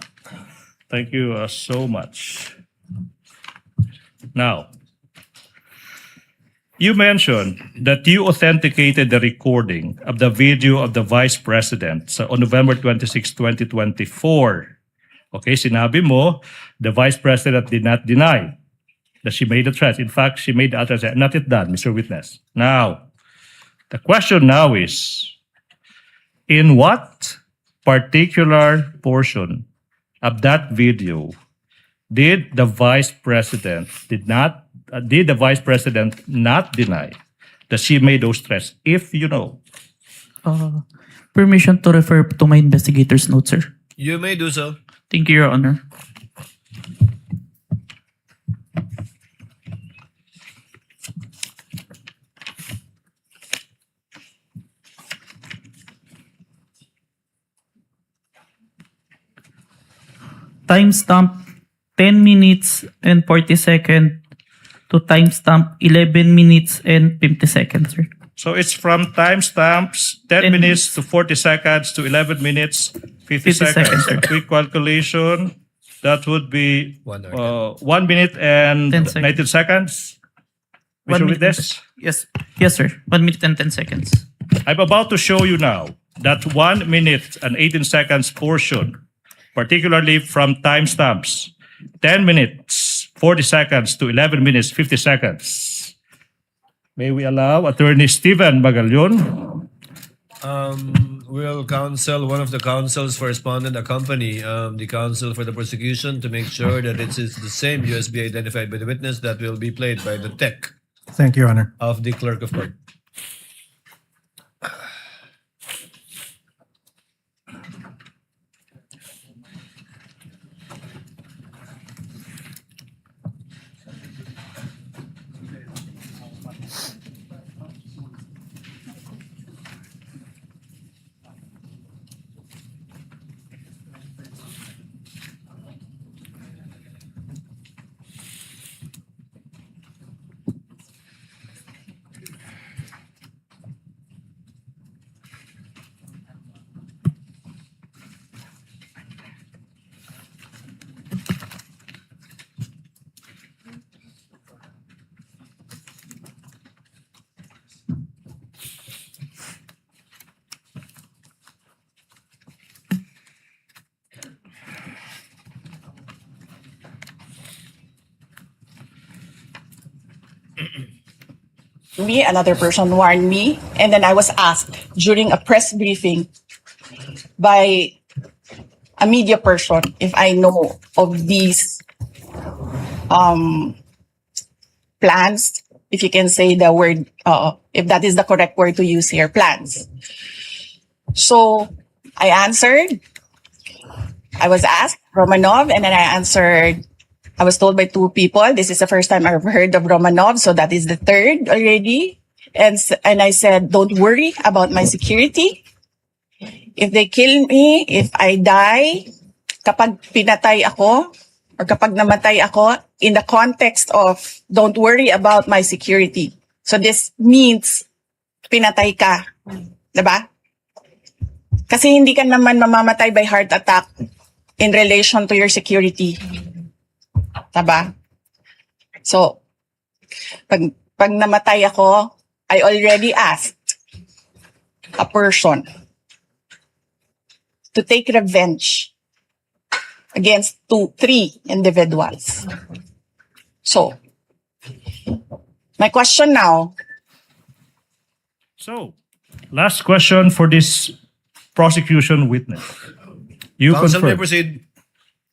thank you so much. Now, you mentioned that you authenticated the recording of the video of the Vice President on November 26, 2024. Okay, sinabi mo, the Vice President did not deny that she made the threats. In fact, she made the utterance. Not yet done, Mr. Witness. Now, the question now is, in what particular portion of that video did the Vice President not deny that she made those threats, if you know? Permission to refer to my investigator's notes, sir. You may do so. Thank you, Your Honor. Timestamp 10 minutes and 40 seconds to timestamp 11 minutes and 50 seconds, sir. So it's from timestamps 10 minutes to 40 seconds to 11 minutes, 50 seconds. A quick calculation, that would be 1 minute and 19 seconds. Mr. Witness? Yes, sir. 1 minute and 10 seconds. I'm about to show you now that 1 minute and 18 seconds portion, particularly from timestamps 10 minutes, 40 seconds to 11 minutes, 50 seconds. May we allow Attorney Steven Magallon? Will counsel, one of the counsels for respondent accompany the counsel for the prosecution to make sure that it is the same USB identified by the witness that will be played by the tech Thank you, Your Honor. of the clerk of court. Me, another person warned me, and then I was asked during a press briefing by a media person if I know of these plans, if you can say the word, if that is the correct word to use here, plans. So I answered. I was asked Romanov, and then I answered. I was told by two people, this is the first time I've heard of Romanov, so that is the third already. And I said, don't worry about my security. If they kill me, if I die, kapag pinatay ako, or kapag namatay ako, in the context of, don't worry about my security. So this means, pinatay ka. Diba? Kasi hindi ka naman mamamatay by heart attack in relation to your security. Diba? So, pag namatay ako, I already asked a person to take revenge against 3 individuals. So, my question now. So, last question for this prosecution witness. You Counsel may confirm. proceed.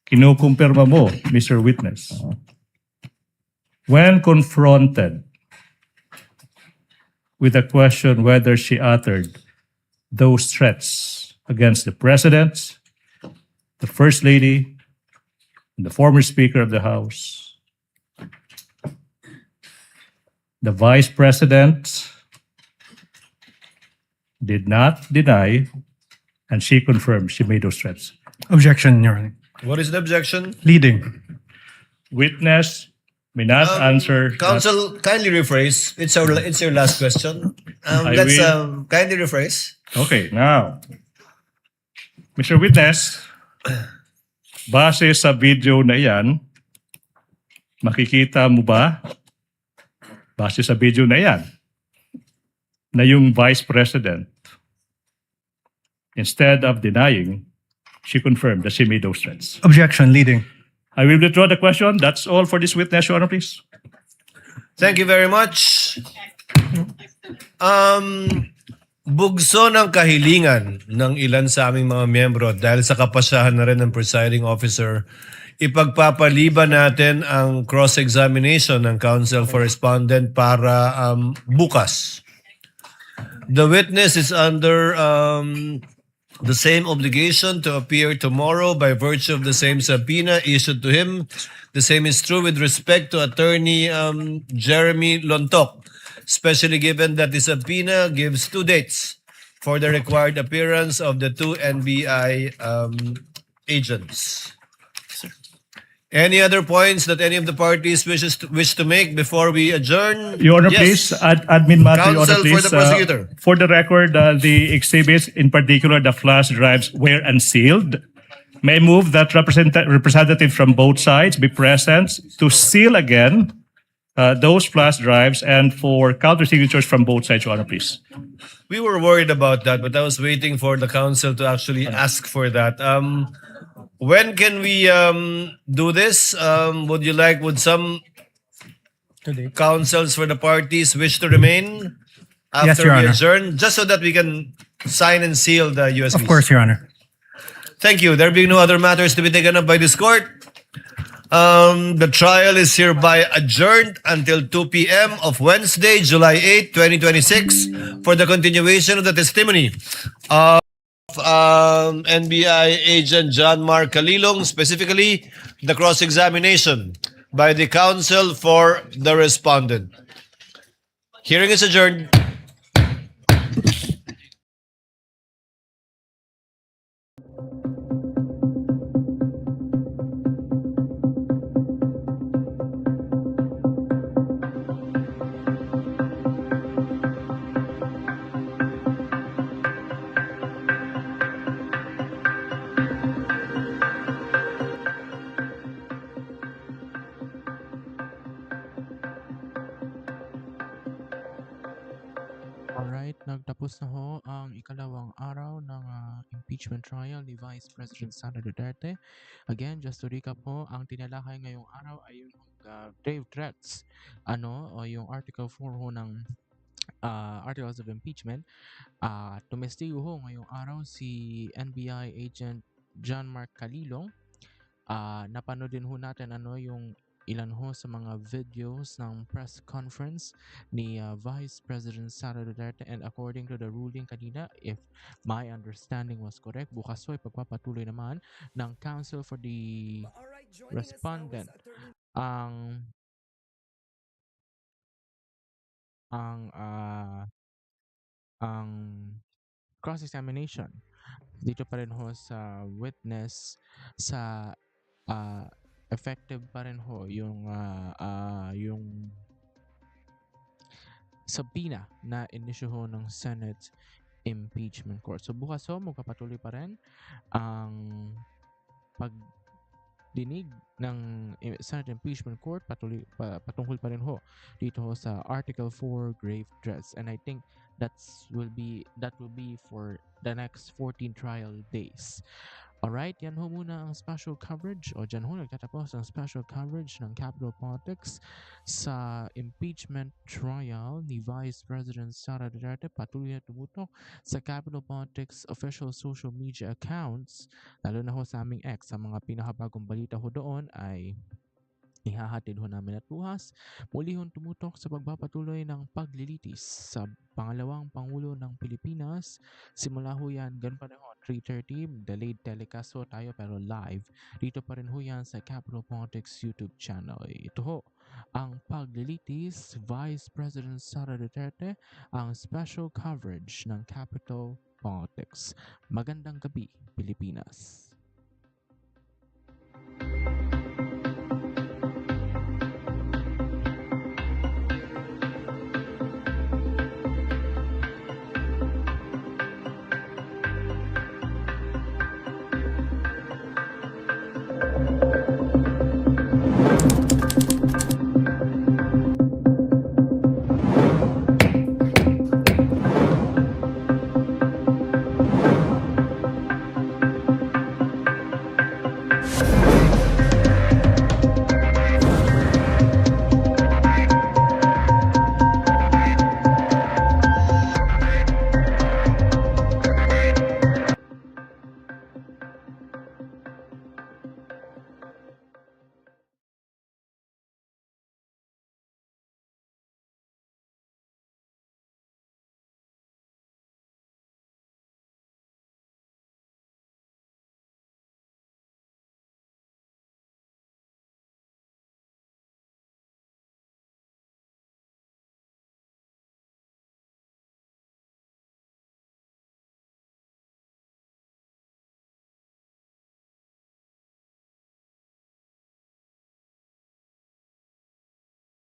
Kinukumpirma mo, Mr. Witness. When confronted with the question whether she uttered those threats against the President, the First Lady, and the former Speaker of the House, the Vice President did not deny, and she confirmed she made those threats. Objection, Your Honor. What is the objection? Leading. Witness may not answer. Counsel, kindly rephrase. It's your last question. I Let's will. kindly rephrase. Okay, now, Mr. Witness, base sa video na yan, Makikita mo ba, base sa video na yan, na yung Vice President, instead of denying, she confirmed that she made those threats. Objection, leading. I will withdraw the question. That's all for this witness, Your Honor, please. Thank you very much. Bugso ng kahilingan ng ilan sa aming mga miyembro dahil sa kapasyahan na rin ng presiding officer, ipagpapaliban natin ang cross-examination ng counsel for respondent para bukas. The witness is under the same obligation to appear tomorrow by virtue of the same subpoena issued to him. The same is true with respect to Attorney Jeremy Lontok, especially given that the subpoena gives 2 dates for the required appearance of the 2 NBI agents. Any other points that any of the parties wish to make before we adjourn? Your Honor, Yes. please. Admin matter, Your Honor, Counsel please. for the prosecutor. For the record, the exhibits, in particular the flash drives, were unsealed. May I move that representative from both sides be present to seal again those flash drives and for counter signatures from both sides, Your Honor, please. We were worried about that, but I was waiting for the counsel to actually ask for that. When can we do this? Would some counsels for the parties wish to remain Yes, after Your we Honor. adjourn, just so that we can sign and seal the USBs? Of course, Your Honor. Thank you. There being no other matters to be taken up by this court, the trial is hereby adjourned until 2 p.m. of Wednesday, July 8, 2026, for the continuation of the testimony of NBI agent John Mark Kalilong, specifically the cross-examination by the counsel for the respondent. Hearing is adjourned. Alright, nagtapos na ho ang ikalawang araw ng impeachment trial ni Vice President Sara Duterte. Again, just to recap po, ang tinalakay ngayong araw ay yung grave threats. O yung Article 4 ho ng Articles of Impeachment. Tumestigo ho ngayong araw si NBI agent John Mark Kalilong. Napanood din ho natin yung ilan ho sa mga videos ng press conference ni Vice President Sara Duterte, and according to the ruling kanina, if my understanding was correct, bukas ho ipagpapatuloy naman ng counsel for the respondent ang cross-examination dito pa rin ho sa witness sa effective pa rin ho yung subpoena na inisyu ho ng Senate Impeachment Court. So bukas ho magpapatuloy pa rin ang pagdinig ng Senate Impeachment Court patungkol pa rin ho dito ho sa Article 4 grave threats, and I think that will be for the next 14 trial days. Alright, yan ho muna ang special coverage, o dyan ho nagtatapos ang special coverage ng Capital Politics sa impeachment trial ni Vice President Sara Duterte. Patuloy na tumutok sa Capital Politics official social media accounts, lalo na ho sa aming X. Ang mga pinakabagong balita ho doon ay ihahatid ho namin at bukas. Muli hong tumutok sa pagpapatuloy ng paglilitis sa pangalawang Pangulo ng Pilipinas. Simula ho yan, ganun pa rin ho, 3:30, delayed telecast ho tayo pero live. Dito pa rin ho yan sa Capital Politics YouTube channel. Ito ho, ang paglilitis, Vice President Sara Duterte, ang special coverage ng Capital Politics. Magandang gabi, Pilipinas.